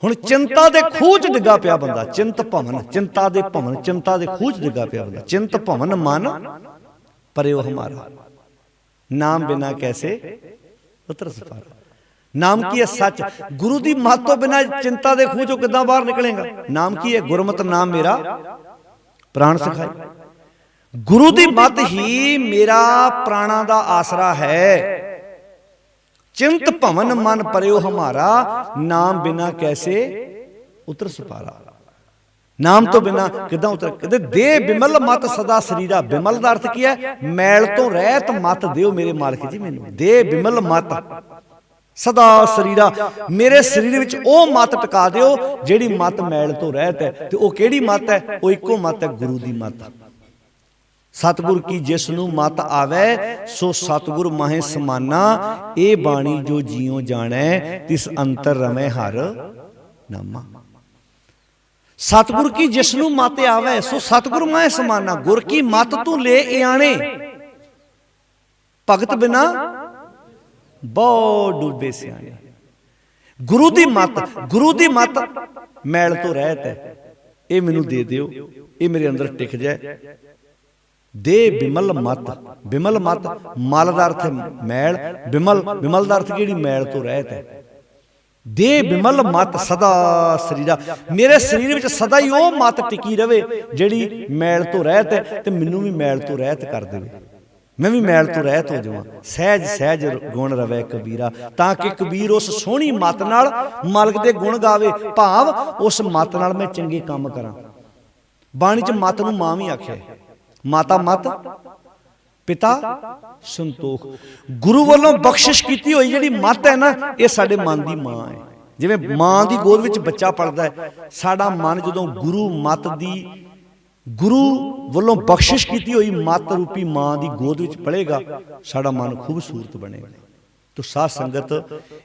हुण चिंता दे खूह च डिग्गा पिया बंदा, चिंत भवन, चिंता दे भवन, चिंता दे खूह च डिग्गा पिया बंदा। चिंत भवन मन परयो हमारा, नाम बिना कैसे उतर सपारा। नाम की है सच। गुरु दी मत तो बिना चिंता दे खूह चों किदां बाहर निकलेगा। नाम की है गुरमत नाम मेरा प्राण सिखाई। गुरु दी मत ही मेरा प्राणा दा आसरा है। चिंत भवन मन परयो हमारा, नाम बिना कैसे उतर सपारा। नाम तो बिना किदां उतर। कहते दे बिमल मत सदा शरीरा। बिमल दा अर्थ की है? मैल तो रहत मत दियो मेरे मालिक जी मैनू। दे बिमल मत सदा शरीरा, मेरे शरीर विच ओ मत टका दिओ जिहड़ी मत मैल तो रहत है। ते ओ किहड़ी मत है? ओ इक्को मत है, गुरु दी मत। सतगुर की जिसनू मत आवे सो सतगुर माहे समाना। ए बाणी जो जियो जाने तिस अंतर रमे हर नामा। सतगुर की जिसनू मत आवे सो सतगुर माहे समाना। गुर की मत तू ले आने, भगत बिना बहुत डूबे सियाने। गुरु दी मत, गुरु दी मत मैल तो रहत है, ये मैनू दे दियो, ये मेरे अंदर टिक जाए। दे बिमल मत। बिमल मत मल दा अर्थ मैल, बिमल बिमल दा अर्थ की मैल तो रहत है। दे बिमल मत सदा शरीरा, मेरे शरीर विच सदा ही वो मत टिकी रवे जिहड़ी मैल तो रहत है, ते मैनू भी मैल तो रहत कर देवे, मैं भी मैल तो रहत हो जावां। सहज सहज गुण रवे कबीरा, ताकि कबीर उस सोहनी मत नाल मालक दे गुण गावे, भाव उस मत नाल मैं चंगे काम करां। बाणी च मत नूं मां भी आख्या, माता मत पिता संतोख। गुरु वालों बख्शिश कीती होई जिहड़ी मत है ना, ये साडे मन दी मां है। जिवें मां दी गोद विच बच्चा पलदा है, साडा मन जदों गुरु मत दी, गुरु वालों बख्शिश की हुई मत रूपी मां की गोद विच पड़ेगा, साड़ा मन खूबसूरत बनेगा। तो साध संगत,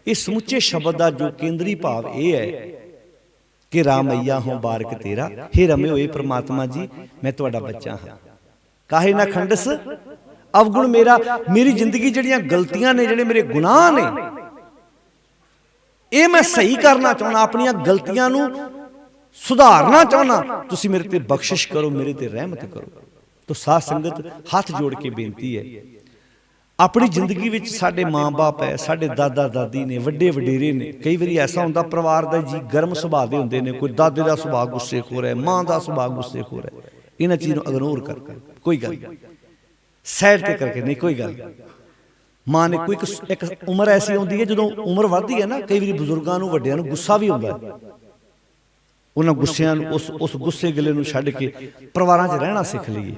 इस समुचे शब्द का जो केंद्री भाव यह है कि रामैया हो बारक तेरा, हे रमे होए परमात्मा जी मैं तुहाडा बच्चा हाँ, काहे ना खंडस अवगुण मेरा। मेरी जिंदगी जड़ियां गलतियां ने, जड़े मेरे गुनाह ने, ये मैं सही करना चाहना, अपनी गलतियां नूं सुधारना चाहना, तुसी मेरे ते बख्शिश करो, मेरे ते रहमत करो। तो साध संगत हाथ जोड़ के बेनती है, अपनी जिंदगी विच साडे मां बाप है, साडे दादा दादी ने, वड्डे वडेरे ने। कई बारी ऐसा हुंदा परिवार दा जी गर्म सुभाव दे हुंदे ने, कोई दादे दा सुभाव गुस्सेखोर है, मां दा सुभाव गुस्सेखोर है। इन्हां चीज़ नूं इग्नोर करके कोई गल साइड ते करके नहीं, कोई गल। मां ने कोई एक उम्र ऐसी आउंदी है जदों उम्र वधदी है ना, कई बारी बजुर्गां नूं वड्डिआं नूं गुस्सा भी हुंदा है। उन्हां गुस्सिआं नूं उस गुस्से गिले नूं छड्ड के परिवारां 'च रहना सीख लईए।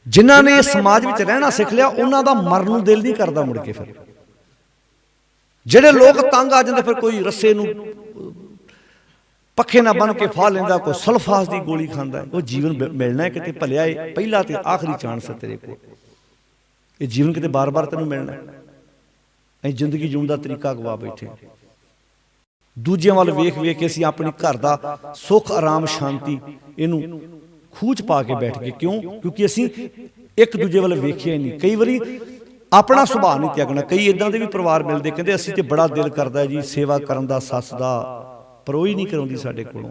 जिन्हां ने समाज विच रहना सीख लिया, उन्हां दा मरन नूं दिल नहीं करदा मुड़ के। फिर जिहड़े लोग तंग आ जांदे, फिर कोई रस्से नूं पक्खे ना बन के फाह लैंदा, कोई सल्फास दी गोली खांदा है। वो जीवन मिलना है किते भलिया है, पहला ते आखिरी चांस है तेरे को। ये जीवन किते बार बार तैनूं मिलना है। असीं जिंदगी जीउण दा तरीका गवा बैठे, दूजियां वाल वेख वेख के असीं अपने घर दा सुख आराम शांति इनू खूह च पा के बैठ गए। क्यों? क्योंकि असीं एक दूजे वाल वेखिया ही नहीं। कई बारी अपना सुभाव नहीं त्यागना। कई इदां दे भी परिवार मिलते, कहते असीं ते बड़ा दिल करदा है जी सेवा करन दा सस दा, पर वो ही नहीं कराउंदी साडे कोलों।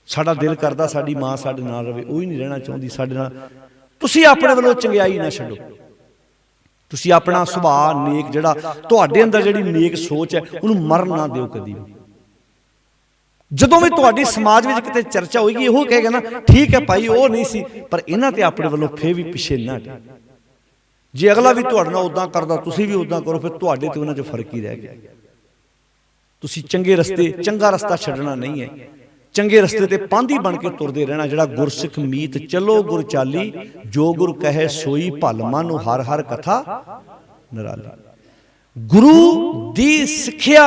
साडा दिल करदा साडी मां साडे नाल रवे, वो ही नहीं रहना चाहुंदी साडे नाल। तुसीं अपने वालों चंगियाई ना छड्डो, तुसीं अपना सुभाव नेक जिहड़ा तुहाडे अंदर जिहड़ी नेक सोच है उहनूं मरन ना दिओ कदी भी। ਜਦੋਂ ਵੀ ਤੁਹਾਡੀ ਸਮਾਜ ਵਿੱਚ ਕਿਤੇ ਚਰਚਾ ਹੋਏਗੀ ਇਹੋ ਕਹੇਗਾ ਨਾ, ਠੀਕ ਹੈ ਭਾਈ ਉਹ ਨਹੀਂ ਸੀ, ਪਰ ਇਹਨਾਂ ਤੇ ਆਪਣੇ ਵੱਲੋਂ ਫੇਰ ਵੀ ਪਿੱਛੇ ਨਾ ਹਟੇ। ਜੇ ਅਗਲਾ ਵੀ ਤੁਹਾਡੇ ਨਾਲ ਉਦਾਂ ਕਰਦਾ ਤੁਸੀਂ ਵੀ ਉਦਾਂ ਕਰੋ, ਫਿਰ ਤੁਹਾਡੇ ਤੇ ਉਹਨਾਂ 'ਚ ਫਰਕ ਹੀ ਰਹਿ ਗਿਆ। ਤੁਸੀਂ ਚੰਗੇ ਰਸਤੇ, ਚੰਗਾ ਰਸਤਾ ਛੱਡਣਾ ਨਹੀਂ ਹੈ, ਚੰਗੇ ਰਸਤੇ ਤੇ ਪਾਂਧੀ ਬਣ ਕੇ ਤੁਰਦੇ ਰਹਿਣਾ। ਜਿਹੜਾ ਗੁਰਸਿੱਖ ਮੀਤ ਚਲੋ ਗੁਰ ਚਾਲੀ, ਜੋ ਗੁਰ ਕਹੇ ਸੋਈ ਭਲ ਮਨੁ ਹਰ ਹਰ ਕਥਾ ਨਿਰਾਲੀ। ਗੁਰੂ ਦੀ ਸਿੱਖਿਆ,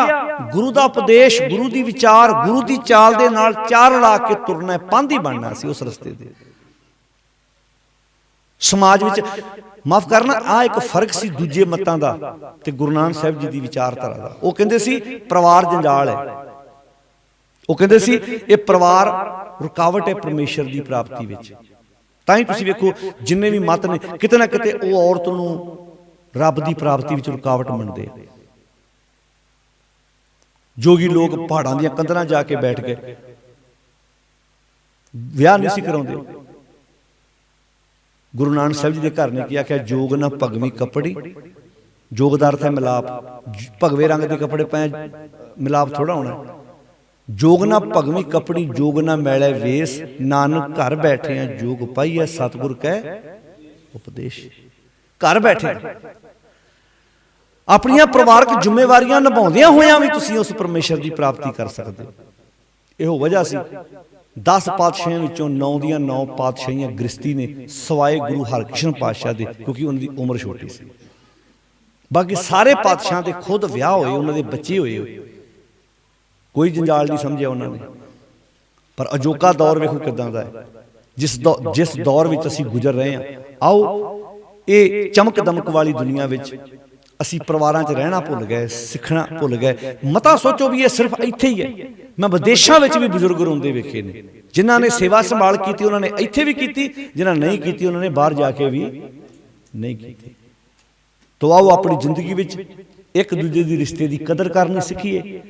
ਗੁਰੂ ਦਾ ਉਪਦੇਸ਼, ਗੁਰੂ ਦੀ ਵਿਚਾਰ, ਗੁਰੂ ਦੀ ਚਾਲ ਦੇ ਨਾਲ ਚਾਲ ਲਾ ਕੇ ਤੁਰਨਾ, ਪਾਂਧੀ ਬਣਨਾ ਸੀ ਉਸ ਰਸਤੇ ਦੇ। ਸਮਾਜ ਵਿੱਚ ਮਾਫ ਕਰਨਾ, ਆ ਇੱਕ ਫਰਕ ਸੀ ਦੂਜੇ ਮਤਾਂ ਦਾ ਤੇ ਗੁਰੂ ਨਾਨਕ ਸਾਹਿਬ ਜੀ ਦੀ ਵਿਚਾਰਧਾਰਾ ਦਾ। ਉਹ ਕਹਿੰਦੇ ਸੀ ਪਰਿਵਾਰ ਜੰਜਾਲ ਹੈ, ਉਹ ਕਹਿੰਦੇ ਸੀ ਇਹ ਪਰਿਵਾਰ ਰੁਕਾਵਟ ਹੈ ਪਰਮੇਸ਼ਰ ਦੀ ਪ੍ਰਾਪਤੀ ਵਿੱਚ। ਤਾਂ ਹੀ ਤੁਸੀਂ ਵੇਖੋ ਜਿੰਨੇ ਵੀ ਮਤ ਨੇ ਕਿਤੇ ਨਾ ਕਿਤੇ ਉਹ ਔਰਤ ਨੂੰ ਰੱਬ ਦੀ ਪ੍ਰਾਪਤੀ ਵਿੱਚ ਰੁਕਾਵਟ ਮੰਨਦੇ ਆ। ਜੋਗੀ ਲੋਕ ਪਹਾੜਾਂ ਦੀਆਂ ਕੰਧਾਂ ਜਾ ਕੇ ਬੈਠ ਗਏ, ਵਿਆਹ ਨਹੀਂ ਸੀ ਕਰਾਉਂਦੇ। ਗੁਰੂ ਨਾਨਕ ਸਾਹਿਬ ਜੀ ਦੇ ਘਰ ਨੇ ਕੀ ਆਖਿਆ, ਜੋਗ ਨਾ ਭਗਵੀ ਕੱਪੜੀ। ਜੋਗ ਦਾ ਅਰਥ ਹੈ ਮਿਲਾਪ। ਭਗਵੇ ਰੰਗ ਦੇ ਕੱਪੜੇ ਪਾਏ ਮਿਲਾਪ ਥੋੜਾ ਹੋਣਾ। ਜੋਗ ਨਾ ਭਗਵੀ ਕੱਪੜੀ, ਜੋਗ ਨਾ ਮੈਲੇ ਵੇਸ, ਨਾਨਕ ਘਰ ਬੈਠੇ ਆ ਜੋਗ ਪਾਈਐ ਸਤਿਗੁਰ ਕਹਿ ਉਪਦੇਸ਼। ਘਰ ਬੈਠੇ ਆਪਣੀਆਂ ਪਰਿਵਾਰਕ ਜ਼ਿੰਮੇਵਾਰੀਆਂ ਨਿਭਾਉਂਦਿਆਂ ਹੋਇਆਂ ਵੀ ਤੁਸੀਂ ਉਸ ਪਰਮੇਸ਼ਰ ਦੀ ਪ੍ਰਾਪਤੀ ਕਰ ਸਕਦੇ ਹੋ। ਇਹੋ ਵਜ੍ਹਾ ਸੀ 10 ਪਾਤਸ਼ਾਹੀਆਂ ਵਿੱਚੋਂ 9 ਦੀਆਂ 9 ਪਾਤਸ਼ਾਹੀਆਂ ਗ੍ਰਸਤੀ ਨੇ, ਸਵਾਏ ਗੁਰੂ ਹਰਕ੍ਰਿਸ਼ਨ ਪਾਤਸ਼ਾਹ ਦੇ, ਕਿਉਂਕਿ ਉਹਨਾਂ ਦੀ ਉਮਰ ਛੋਟੀ ਸੀ। ਬਾਕੀ ਸਾਰੇ ਪਾਤਸ਼ਾਹਾਂ ਦੇ ਖੁਦ ਵਿਆਹ ਹੋਏ, ਉਹਨਾਂ ਦੇ ਬੱਚੇ ਹੋਏ, ਕੋਈ ਜੰਜਾਲ ਨਹੀਂ ਸਮਝਿਆ ਉਹਨਾਂ ਨੇ। ਪਰ ਅਜੋਕਾ ਦੌਰ ਵੇਖੋ ਕਿੱਦਾਂ ਦਾ ਹੈ, ਜਿਸ ਦੌਰ ਵਿੱਚ ਅਸੀਂ ਗੁਜ਼ਰ ਰਹੇ ਹਾਂ। ਆਓ ਇਹ ਚਮਕ ਦਮਕ ਵਾਲੀ ਦੁਨੀਆ ਵਿੱਚ ਅਸੀਂ ਪਰਿਵਾਰਾਂ 'ਚ ਰਹਿਣਾ ਭੁੱਲ ਗਏ, ਸਿੱਖਣਾ ਭੁੱਲ ਗਏ। ਮਤਾ ਸੋਚੋ ਵੀ ਇਹ ਸਿਰਫ ਇੱਥੇ ਹੀ ਹੈ। ਮੈਂ ਵਿਦੇਸ਼ਾਂ ਵਿੱਚ ਵੀ ਬਜ਼ੁਰਗ ਰੋਂਦੇ ਵੇਖੇ ਨੇ, ਜਿਨ੍ਹਾਂ ਨੇ ਸੇਵਾ ਸੰਭਾਲ ਕੀਤੀ ਉਹਨਾਂ ਨੇ ਇੱਥੇ ਵੀ ਕੀਤੀ, ਜਿਨ੍ਹਾਂ ਨਹੀਂ ਕੀਤੀ ਉਹਨਾਂ ਨੇ ਬਾਹਰ ਜਾ ਕੇ ਵੀ ਨਹੀਂ ਕੀਤੀ। ਤੋ ਆਓ ਆਪਣੀ ਜ਼ਿੰਦਗੀ ਵਿੱਚ ਇੱਕ ਦੂਜੇ ਦੀ ਰਿਸ਼ਤੇ ਦੀ ਕਦਰ ਕਰਨੀ ਸਿੱਖੀਏ।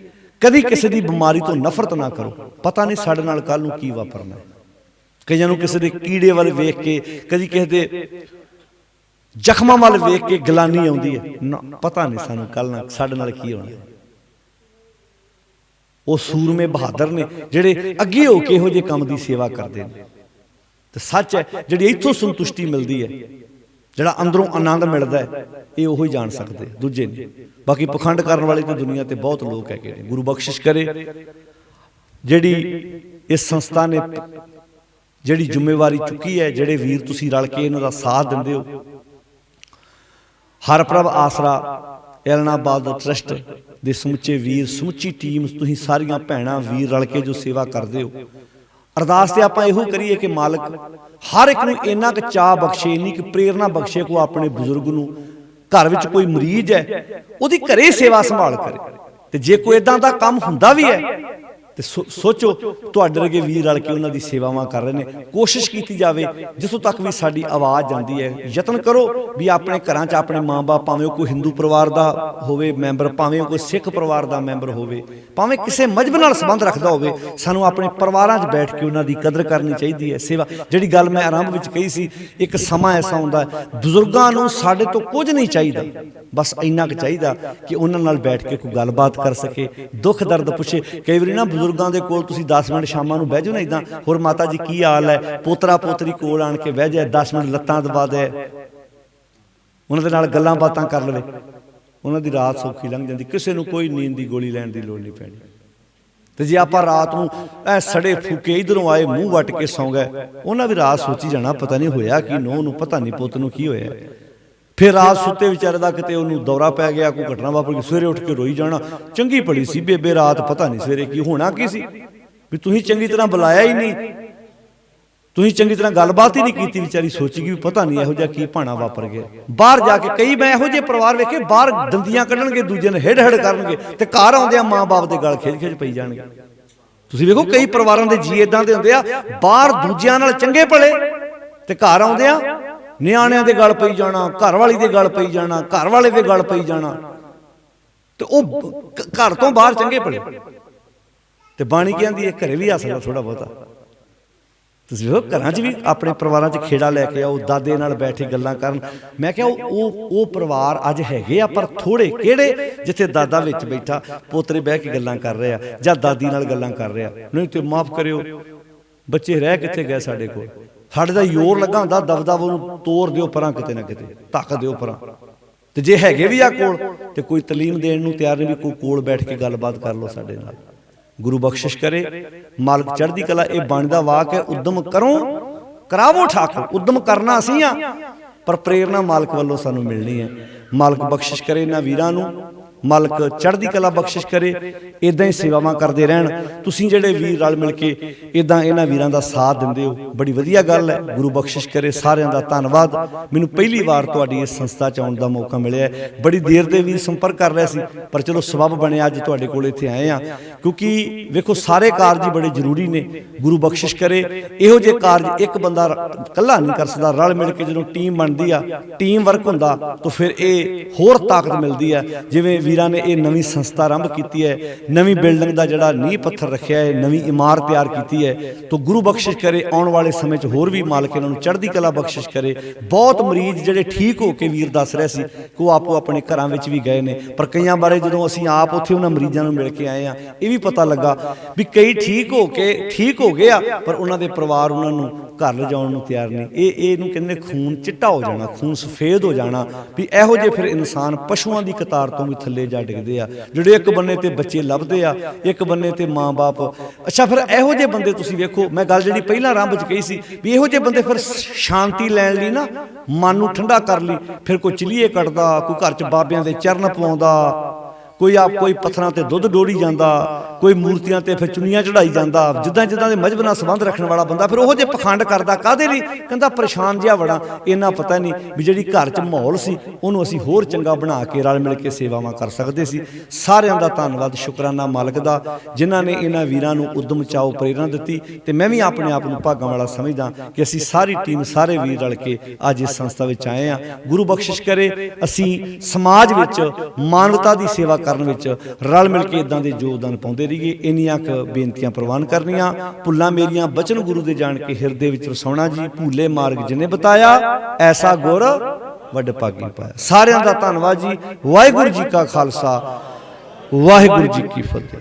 ਕਦੀ ਕਿਸੇ ਦੀ ਬਿਮਾਰੀ ਤੋਂ ਨਫ਼ਰਤ ਨਾ ਕਰੋ, ਪਤਾ ਨਹੀਂ ਸਾਡੇ ਨਾਲ ਕੱਲ ਨੂੰ ਕੀ ਵਾਪਰਨਾ। ਕਈਆਂ ਨੂੰ ਕਿਸੇ ਦੇ ਕੀੜੇ ਵੱਲ ਵੇਖ ਕੇ, ਕਦੀ ਕਿਸੇ ਦੇ ਜ਼ਖਮਾਂ ਵੱਲ ਵੇਖ ਕੇ ਗਲਾਨੀ ਆਉਂਦੀ ਹੈ ਨਾ, ਪਤਾ ਨਹੀਂ ਸਾਨੂੰ ਕੱਲ ਨਾਲ ਸਾਡੇ ਨਾਲ ਕੀ ਹੋਣਾ। ਉਹ ਸੂਰਮੇ ਬਹਾਦਰ ਨੇ ਜਿਹੜੇ ਅੱਗੇ ਹੋ ਕੇ ਇਹੋ ਜਿਹੇ ਕੰਮ ਦੀ ਸੇਵਾ ਕਰਦੇ ਨੇ। ਤੇ ਸੱਚ ਹੈ, ਜਿਹੜੀ ਇੱਥੋਂ ਸੰਤੁਸ਼ਟੀ ਮਿਲਦੀ ਹੈ, ਜਿਹੜਾ ਅੰਦਰੋਂ ਆਨੰਦ ਮਿਲਦਾ ਹੈ, ਇਹ ਉਹੀ ਜਾਣ ਸਕਦੇ, ਦੂਜੇ ਨਹੀਂ। ਬਾਕੀ ਪਖੰਡ ਕਰਨ ਵਾਲੇ ਤਾਂ ਦੁਨੀਆ ਤੇ ਬਹੁਤ ਲੋਕ ਹੈਗੇ ਨੇ। ਗੁਰੂ ਬਖਸ਼ਿਸ਼ ਕਰੇ ਜਿਹੜੀ ਇਸ ਸੰਸਥਾ ਨੇ ਜਿਹੜੀ ਜ਼ਿੰਮੇਵਾਰੀ ਚੁੱਕੀ ਹੈ, ਜਿਹੜੇ ਵੀਰ ਤੁਸੀਂ ਰਲ ਕੇ ਇਹਨਾਂ ਦਾ ਸਾਥ ਦਿੰਦੇ ਹੋ। ਹਰਪ੍ਰਭ ਆਸਰਾ ਐਲਨਾਬਾਦ ਟਰਸਟ ਦੇ ਸਮੁੱਚੇ ਵੀਰ, ਸਮੁੱਚੀ ਟੀਮ, ਤੁਸੀਂ ਸਾਰੀਆਂ ਭੈਣਾਂ ਵੀਰ ਰਲ ਕੇ ਜੋ ਸੇਵਾ ਕਰਦੇ ਹੋ, ਅਰਦਾਸ ਤੇ ਆਪਾਂ ਇਹੋ ਕਰੀਏ ਕਿ ਮਾਲਕ ਹਰ ਇੱਕ ਨੂੰ ਇੰਨਾ ਕੁ ਚਾਅ ਬਖਸ਼ੇ, ਇੰਨੀ ਕੁ ਪ੍ਰੇਰਨਾ ਬਖਸ਼ੇ ਕੋ ਆਪਣੇ ਬਜ਼ੁਰਗ ਨੂੰ। ਘਰ ਵਿੱਚ ਕੋਈ ਮਰੀਜ਼ ਹੈ, ਉਹਦੀ ਘਰੇ ਸੇਵਾ ਸੰਭਾਲ ਕਰੇ। ਤੇ ਜੇ ਕੋਈ ਇਦਾਂ ਦਾ ਕੰਮ ਹੁੰਦਾ ਵੀ ਹੈ ਤੇ ਸੋਚੋ ਤੁਹਾਡੇ ਵਰਗੇ ਵੀਰ ਰਲ ਕੇ ਉਹਨਾਂ ਦੀ ਸੇਵਾਵਾਂ ਕਰ ਰਹੇ ਨੇ। ਕੋਸ਼ਿਸ਼ ਕੀਤੀ ਜਾਵੇ ਜਿੱਥੋਂ ਤੱਕ ਵੀ ਸਾਡੀ ਆਵਾਜ਼ ਜਾਂਦੀ ਹੈ, ਯਤਨ ਕਰੋ ਵੀ ਆਪਣੇ ਘਰਾਂ 'ਚ ਆਪਣੇ ਮਾਂ-ਬਾਪ, ਭਾਵੇਂ ਉਹ ਕੋਈ ਹਿੰਦੂ ਪਰਿਵਾਰ ਦਾ ਹੋਵੇ ਮੈਂਬਰ, ਭਾਵੇਂ ਉਹ ਕੋਈ ਸਿੱਖ ਪਰਿਵਾਰ ਦਾ ਮੈਂਬਰ ਹੋਵੇ, ਭਾਵੇਂ ਕਿਸੇ ਮਜ਼ਹਬ ਨਾਲ ਸੰਬੰਧ ਰੱਖਦਾ ਹੋਵੇ, ਸਾਨੂੰ ਆਪਣੇ ਪਰਿਵਾਰਾਂ 'ਚ ਬੈਠ ਕੇ ਉਹਨਾਂ ਦੀ ਕਦਰ ਕਰਨੀ ਚਾਹੀਦੀ ਹੈ। ਸੇਵਾ ਜਿਹੜੀ ਗੱਲ ਮੈਂ ਆਰੰਭ ਵਿੱਚ ਕਹੀ ਸੀ, ਇੱਕ ਸਮਾਂ ਐਸਾ ਹੁੰਦਾ ਹੈ ਬਜ਼ੁਰਗਾਂ ਨੂੰ ਸਾਡੇ ਤੋਂ ਕੁਝ ਨਹੀਂ ਚਾਹੀਦਾ, ਬਸ ਇੰਨਾ ਕੁ ਚਾਹੀਦਾ ਕਿ ਉਹਨਾਂ ਨਾਲ ਬੈਠ ਕੇ ਕੋਈ ਗੱਲਬਾਤ ਕਰ ਸਕੇ, ਦੁੱਖ ਦਰਦ ਪੁੱਛੇ। ਕਈ ਵਾਰੀ ਨਾ ਬਜ਼ੁਰਗਾਂ ਦੇ ਕੋਲ ਤੁਸੀਂ 10 ਮਿੰਟ ਸ਼ਾਮਾਂ ਨੂੰ ਬਹਿ ਜਾਓ ਨਾ, ਇੱਦਾਂ ਹੋਰ ਮਾਤਾ ਜੀ ਕੀ ਹਾਲ ਹੈ, ਪੋਤਰਾ ਪੋਤਰੀ ਕੋਲ ਆਣ ਕੇ ਬਹਿ ਜਾਏ, 10 ਮਿੰਟ ਲੱਤਾਂ ਦਬਾ ਦੇ, ਉਹਨਾਂ ਦੇ ਨਾਲ ਗੱਲਾਂ ਬਾਤਾਂ ਕਰ ਲਵੇ, ਉਹਨਾਂ ਦੀ ਰਾਤ ਸੌਖੀ ਲੰਘ ਜਾਂਦੀ। ਕਿਸੇ ਨੂੰ ਕੋਈ ਨੀਂਦ ਦੀ ਗੋਲੀ ਲੈਣ ਦੀ ਲੋੜ ਨਹੀਂ ਪੈਣੀ। ਤੇ ਜੇ ਆਪਾਂ ਰਾਤ ਨੂੰ ਐ ਸੜੇ ਫੂਕੇ ਇਧਰੋਂ ਆਏ ਮੂੰਹ ਵੱਟ ਕੇ ਸੌਂ ਗਏ, ਉਹਨਾਂ ਵੀ ਰਾਤ ਸੋਚੀ ਜਾਣਾ ਪਤਾ ਨਹੀਂ ਹੋਇਆ ਕੀ, ਨੂੰਹ ਨੂੰ ਪਤਾ ਨਹੀਂ, ਪੁੱਤ ਨੂੰ ਕੀ ਹੋਇਆ। ਫਿਰ ਰਾਤ ਸੁੱਤੇ ਵਿਚਾਰੇ ਦਾ ਕਿਤੇ ਉਹਨੂੰ ਦੌਰਾ ਪੈ ਗਿਆ, ਕੋਈ ਘਟਨਾ ਵਾਪਰ ਗਈ, ਸਵੇਰੇ ਉੱਠ ਕੇ ਰੋਈ ਜਾਣਾ, ਚੰਗੀ ਭਲੀ ਸੀ ਬੇਬੇ, ਰਾਤ ਪਤਾ ਨਹੀਂ ਸਵੇਰੇ ਕੀ ਹੋਣਾ ਕੀ ਸੀ, ਵੀ ਤੁਸੀਂ ਚੰਗੀ ਤਰ੍ਹਾਂ ਬੁਲਾਇਆ ਹੀ ਨਹੀਂ, ਤੁਸੀਂ ਚੰਗੀ ਤਰ੍ਹਾਂ ਗੱਲਬਾਤ ਹੀ ਨਹੀਂ ਕੀਤੀ। ਵਿਚਾਰੀ ਸੋਚੀ ਵੀ ਪਤਾ ਨਹੀਂ ਇਹੋ ਜਿਹਾ ਕੀ ਭਾਣਾ ਵਾਪਰ ਗਿਆ। ਬਾਹਰ ਜਾ ਕੇ ਕਈ ਮੈਂ ਇਹੋ ਜਿਹੇ ਪਰਿਵਾਰ ਵੇਖੇ, ਬਾਹਰ ਦੰਦੀਆਂ ਕੱਢਣਗੇ, ਦੂਜੇ ਨੂੰ ਹਿੜ ਹਿੜ ਕਰਨਗੇ, ਤੇ ਘਰ ਆਉਂਦੇ ਆ ਮਾਂ ਬਾਪ ਦੇ ਗਲ ਖਿੱਚ ਖਿੱਚ ਪਈ ਜਾਣਗੇ। ਤੁਸੀਂ ਵੇਖੋ ਕਈ ਪਰਿਵਾਰਾਂ ਦੇ ਜੀ ਏਦਾਂ ਦੇ ਹੁੰਦੇ ਆ, ਬਾਹਰ ਦੂਜਿਆਂ ਨਾਲ ਚੰਗੇ ਭਲੇ, ਤੇ ਘਰ ਆਉਂਦੇ ਆ ਨਿਆਣਿਆਂ ਦੇ ਗਲ ਪਈ ਜਾਣਾ, ਘਰ ਵਾਲੀ ਦੇ ਗਲ ਪਈ ਜਾਣਾ, ਘਰ ਵਾਲੇ ਦੇ ਗਲ ਪਈ ਜਾਣਾ, ਤੇ ਉਹ ਘਰ ਤੋਂ ਬਾਹਰ ਚੰਗੇ ਭਲੇ। ਤੇ ਬਾਣੀ ਕਹਿੰਦੀ ਹੈ ਘਰੇ ਵੀ ਹੱਸਦਾ ਥੋੜਾ ਬਹੁਤਾ, ਤੁਸੀਂ ਉਹ ਘਰਾਂ 'ਚ ਵੀ ਆਪਣੇ ਪਰਿਵਾਰਾਂ 'ਚ ਖੇੜਾ ਲੈ ਕੇ ਆਓ, ਦਾਦੇ ਨਾਲ ਬੈਠ ਕੇ ਗੱਲਾਂ ਕਰਨ। ਮੈਂ ਕਿਹਾ ਉਹ ਪਰਿਵਾਰ ਅੱਜ ਹੈਗੇ ਆ, ਪਰ ਥੋੜ੍ਹੇ। ਕਿਹੜੇ? ਜਿੱਥੇ ਦਾਦਾ ਵਿੱਚ ਬੈਠਾ, ਪੋਤਰੇ ਬਹਿ ਕੇ ਗੱਲਾਂ ਕਰ ਰਿਹਾ ਜਾਂ ਦਾਦੀ ਨਾਲ ਗੱਲਾਂ ਕਰ ਰਿਹਾ। ਨਹੀਂ ਤੇ ਮਾਫ਼ ਕਰਿਓ, ਬੱਚੇ ਰਹਿ ਕਿੱਥੇ ਗਏ ਸਾਡੇ ਕੋਲ? ਸਾਡੇ ਦਾ ਜ਼ੋਰ ਲੱਗਾ ਹੁੰਦਾ, ਦਬਦਬ ਉਹਨੂੰ ਤੋੜ ਦਿਓ ਪਰਾਂ, ਕਿਤੇ ਨਾ ਕਿਤੇ ਧੱਕ ਦਿਓ ਪਰਾਂ। ਤੇ ਜੇ ਹੈਗੇ ਵੀ ਆ ਕੋਲ ਤੇ ਕੋਈ ਤਾਲੀਮ ਦੇਣ ਨੂੰ ਤਿਆਰ ਨਹੀਂ, ਵੀ ਕੋਈ ਕੋਲ ਬੈਠ ਕੇ ਗੱਲਬਾਤ ਕਰ ਲਓ ਸਾਡੇ ਨਾਲ। ਗੁਰੂ ਬਖਸ਼ਿਸ਼ ਕਰੇ, ਮਾਲਕ ਚੜ੍ਹਦੀ ਕਲਾ। ਇਹ ਬਾਣੀ ਦਾ ਵਾਕ ਹੈ, ਉਦਮ ਕਰੋ ਕਰਾਵੋ ਠਾਕੁਰ। ਉਦਮ ਕਰਨਾ ਅਸੀਂ ਆ, ਪਰ ਪ੍ਰੇਰਨਾ ਮਾਲਕ ਵੱਲੋਂ ਸਾਨੂੰ ਮਿਲਣੀ ਹੈ। ਮਾਲਕ ਬਖਸ਼ਿਸ਼ ਕਰੇ ਇਹਨਾਂ ਵੀਰਾਂ ਨੂੰ, ਮਾਲਕ ਚੜ੍ਹਦੀ ਕਲਾ ਬਖਸ਼ਿਸ਼ ਕਰੇ। ਇਦਾਂ ਹੀ ਸੇਵਾਵਾਂ ਕਰਦੇ ਰਹਿਣ। ਤੁਸੀਂ ਜਿਹੜੇ ਵੀਰ ਰਲ ਮਿਲ ਕੇ ਇਦਾਂ ਇਹਨਾਂ ਵੀਰਾਂ ਦਾ ਸਾਥ ਦਿੰਦੇ ਹੋ, ਬੜੀ ਵਧੀਆ ਗੱਲ ਹੈ। ਗੁਰੂ ਬਖਸ਼ਿਸ਼ ਕਰੇ। ਸਾਰਿਆਂ ਦਾ ਧੰਨਵਾਦ। ਮੈਨੂੰ ਪਹਿਲੀ ਵਾਰ ਤੁਹਾਡੀ ਇਸ ਸੰਸਥਾ 'ਚ ਆਉਣ ਦਾ ਮੌਕਾ ਮਿਲਿਆ। ਬੜੀ ਦੇਰ ਦੇ ਵੀ ਸੰਪਰਕ ਕਰ ਰਿਹਾ ਸੀ, ਪਰ ਚਲੋ ਸਬੱਬ ਬਣਿਆ ਅੱਜ ਤੁਹਾਡੇ ਕੋਲ ਇੱਥੇ ਆਏ ਆ। ਕਿਉਂਕਿ ਵੇਖੋ, ਸਾਰੇ ਕਾਰਜ ਬੜੇ ਜ਼ਰੂਰੀ ਨੇ। ਗੁਰੂ ਬਖਸ਼ਿਸ਼ ਕਰੇ ਇਹੋ ਜਿਹੇ ਕਾਰਜ ਇੱਕ ਬੰਦਾ ਇਕੱਲਾ ਨਹੀਂ ਕਰ ਸਕਦਾ। ਰਲ ਮਿਲ ਕੇ ਜਦੋਂ ਟੀਮ ਬਣਦੀ ਆ, ਟੀਮ ਵਰਕ ਹੁੰਦਾ, ਤਾਂ ਫਿਰ ਇਹ ਹੋਰ ਤਾਕਤ ਮਿਲਦੀ ਹੈ। ਜਿਵੇਂ ਵੀਰਾਂ ਨੇ ਇਹ ਨਵੀਂ ਸੰਸਥਾ ਆਰੰਭ ਕੀਤੀ ਹੈ, ਨਵੀਂ ਬਿਲਡਿੰਗ ਦਾ ਜਿਹੜਾ ਨੀਂਹ ਪੱਥਰ ਰੱਖਿਆ ਹੈ, ਨਵੀਂ ਇਮਾਰਤ ਤਿਆਰ ਕੀਤੀ ਹੈ। ਤਾਂ ਗੁਰੂ ਬਖਸ਼ਿਸ਼ ਕਰੇ ਆਉਣ ਵਾਲੇ ਸਮੇਂ 'ਚ ਹੋਰ ਵੀ ਮਾਲਕ ਇਹਨਾਂ ਨੂੰ ਚੜ੍ਹਦੀ ਕਲਾ ਬਖਸ਼ਿਸ਼ ਕਰੇ। ਬਹੁਤ ਮਰੀਜ਼ ਜਿਹੜੇ ਠੀਕ ਹੋ ਕੇ ਵੀਰ ਦੱਸ ਰਿਹਾ ਸੀ ਕਿ ਉਹ ਆਪੋ ਆਪਣੇ ਘਰਾਂ ਵਿੱਚ ਵੀ ਗਏ ਨੇ, ਪਰ ਕਈਆਂ ਬਾਰੇ ਜਦੋਂ ਅਸੀਂ ਆਪ ਉੱਥੇ ਉਹਨਾਂ ਮਰੀਜ਼ਾਂ ਨੂੰ ਮਿਲ ਕੇ ਆਏ ਆ, ਇਹ ਵੀ ਪਤਾ ਲੱਗਾ ਵੀ ਕਈ ਠੀਕ ਹੋ ਗਏ ਆ, ਪਰ ਉਹਨਾਂ ਦੇ ਪਰਿਵਾਰ ਉਹਨਾਂ ਨੂੰ ਘਰ ਲਿਜਾਉਣ ਨੂੰ ਤਿਆਰ ਨਹੀਂ। ਇਹਨੂੰ ਕਹਿੰਦੇ ਖੂਨ ਚਿੱਟਾ ਹੋ ਜਾਣਾ, ਖੂਨ ਸਫੇਦ ਹੋ ਜਾਣਾ। ਵੀ ਇਹੋ ਜਿਹੇ ਫਿਰ ਇਨਸਾਨ ਪਸ਼ੂਆਂ ਦੀ ਕਤਾਰ ਤੋਂ ਵੀ ਥੱਲੇ ਜਾ ਡਿੱਗਦੇ ਆ, ਜਿਹੜੇ ਇੱਕ ਬੰਨੇ ਤੇ ਬੱਚੇ ਲੱਭਦੇ ਆ, ਇੱਕ ਬੰਨੇ ਤੇ ਮਾਂ ਬਾਪ। ਅੱਛਾ, ਫਿਰ ਇਹੋ ਜਿਹੇ ਬੰਦੇ ਤੁਸੀਂ ਵੇਖੋ, ਮੈਂ ਗੱਲ ਜਿਹੜੀ ਪਹਿਲਾਂ ਆਰੰਭ 'ਚ ਕਹੀ ਸੀ ਵੀ ਇਹੋ ਜਿਹੇ ਬੰਦੇ ਫਿਰ ਸ਼ਾਂਤੀ ਲੈਣ ਲਈ ਨਾ, ਮਨ ਨੂੰ ਠੰਡਾ ਕਰ ਲਈ, ਫਿਰ ਕੋਈ ਚਲੀਏ ਕੱਢਦਾ, ਕੋਈ ਘਰ 'ਚ ਬਾਬਿਆਂ ਦੇ ਚਰਨ ਪਵਾਉਂਦਾ, ਕੋਈ ਪੱਥਰਾਂ ਤੇ ਦੁੱਧ ਡੋਲੀ ਜਾਂਦਾ, ਕੋਈ ਮੂਰਤੀਆਂ ਤੇ ਫਿਰ ਚੁੰਨੀਆਂ ਚੜਾਈ ਜਾਂਦਾ। ਜਿੱਦਾਂ ਦੇ ਮਜ਼ਹਬ ਨਾਲ ਸੰਬੰਧ ਰੱਖਣ ਵਾਲਾ ਬੰਦਾ ਫਿਰ ਉਹੋ ਜਿਹੇ ਪਖੰਡ ਕਰਦਾ। ਕਾਹਦੇ ਲਈ? ਕਹਿੰਦਾ ਪਰੇਸ਼ਾਨ ਜਿਹਾ ਬੜਾ। ਇੰਨਾ ਪਤਾ ਨਹੀਂ ਵੀ ਜਿਹੜੀ ਘਰ 'ਚ ਮਾਹੌਲ ਸੀ ਉਹਨੂੰ ਅਸੀਂ ਹੋਰ ਚੰਗਾ ਬਣਾ ਕੇ ਰਲ ਮਿਲ ਕੇ ਸੇਵਾਵਾਂ ਕਰ ਸਕਦੇ ਸੀ। ਸਾਰਿਆਂ ਦਾ ਧੰਨਵਾਦ, ਸ਼ੁਕਰਾਨਾ ਮਾਲਕ ਦਾ, ਜਿਨ੍ਹਾਂ ਨੇ ਇਹਨਾਂ ਵੀਰਾਂ ਨੂੰ ਉਦਮ ਚਾਓ ਪ੍ਰੇਰਨਾ ਦਿੱਤੀ। ਤੇ ਮੈਂ ਵੀ ਆਪਣੇ ਆਪ ਨੂੰ ਭਾਗਾਂ ਵਾਲਾ ਸਮਝਦਾ ਕਿ ਅਸੀਂ ਸਾਰੀ ਟੀਮ, ਸਾਰੇ ਵੀਰ ਰਲ ਕੇ ਅੱਜ ਇਸ ਸੰਸਥਾ ਵਿੱਚ ਆਏ ਹਾਂ। ਗੁਰੂ ਬਖਸ਼ਿਸ਼ ਕਰੇ ਅਸੀਂ ਸਮਾਜ ਵਿੱਚ ਮਾਨਵਤਾ ਦੀ ਸੇਵਾ ਕਰਨ ਵਿੱਚ ਰਲ ਮਿਲ ਕੇ ਇਦਾਂ ਦੇ ਯੋਗਦਾਨ ਪਾਉਂਦੇ ਰਹੀਏ। ਇੰਨੀਆਂ ਕੁ ਬੇਨਤੀਆਂ ਪ੍ਰਵਾਨ ਕਰਨੀਆਂ। ਭੁੱਲਾਂ ਮੇਰੀਆਂ ਬਚਨ ਗੁਰੂ ਦੇ ਜਾਣ ਕੇ ਹਿਰਦੇ ਵਿੱਚ ਵਸਾਉਣਾ ਜੀ। ਭੂਲੇ ਮਾਰਗ ਜਿਨੇ ਬਤਾਇਆ, ਐਸਾ ਗੁਰ ਵੱਡ ਭਾਗੀ ਪਾਇਆ। ਸਾਰਿਆਂ ਦਾ ਧੰਨਵਾਦ ਜੀ। ਵਾਹਿਗੁਰੂ ਜੀ ਕਾ ਖਾਲਸਾ, ਵਾਹਿਗੁਰੂ ਜੀ ਕੀ ਫਤਿਹ।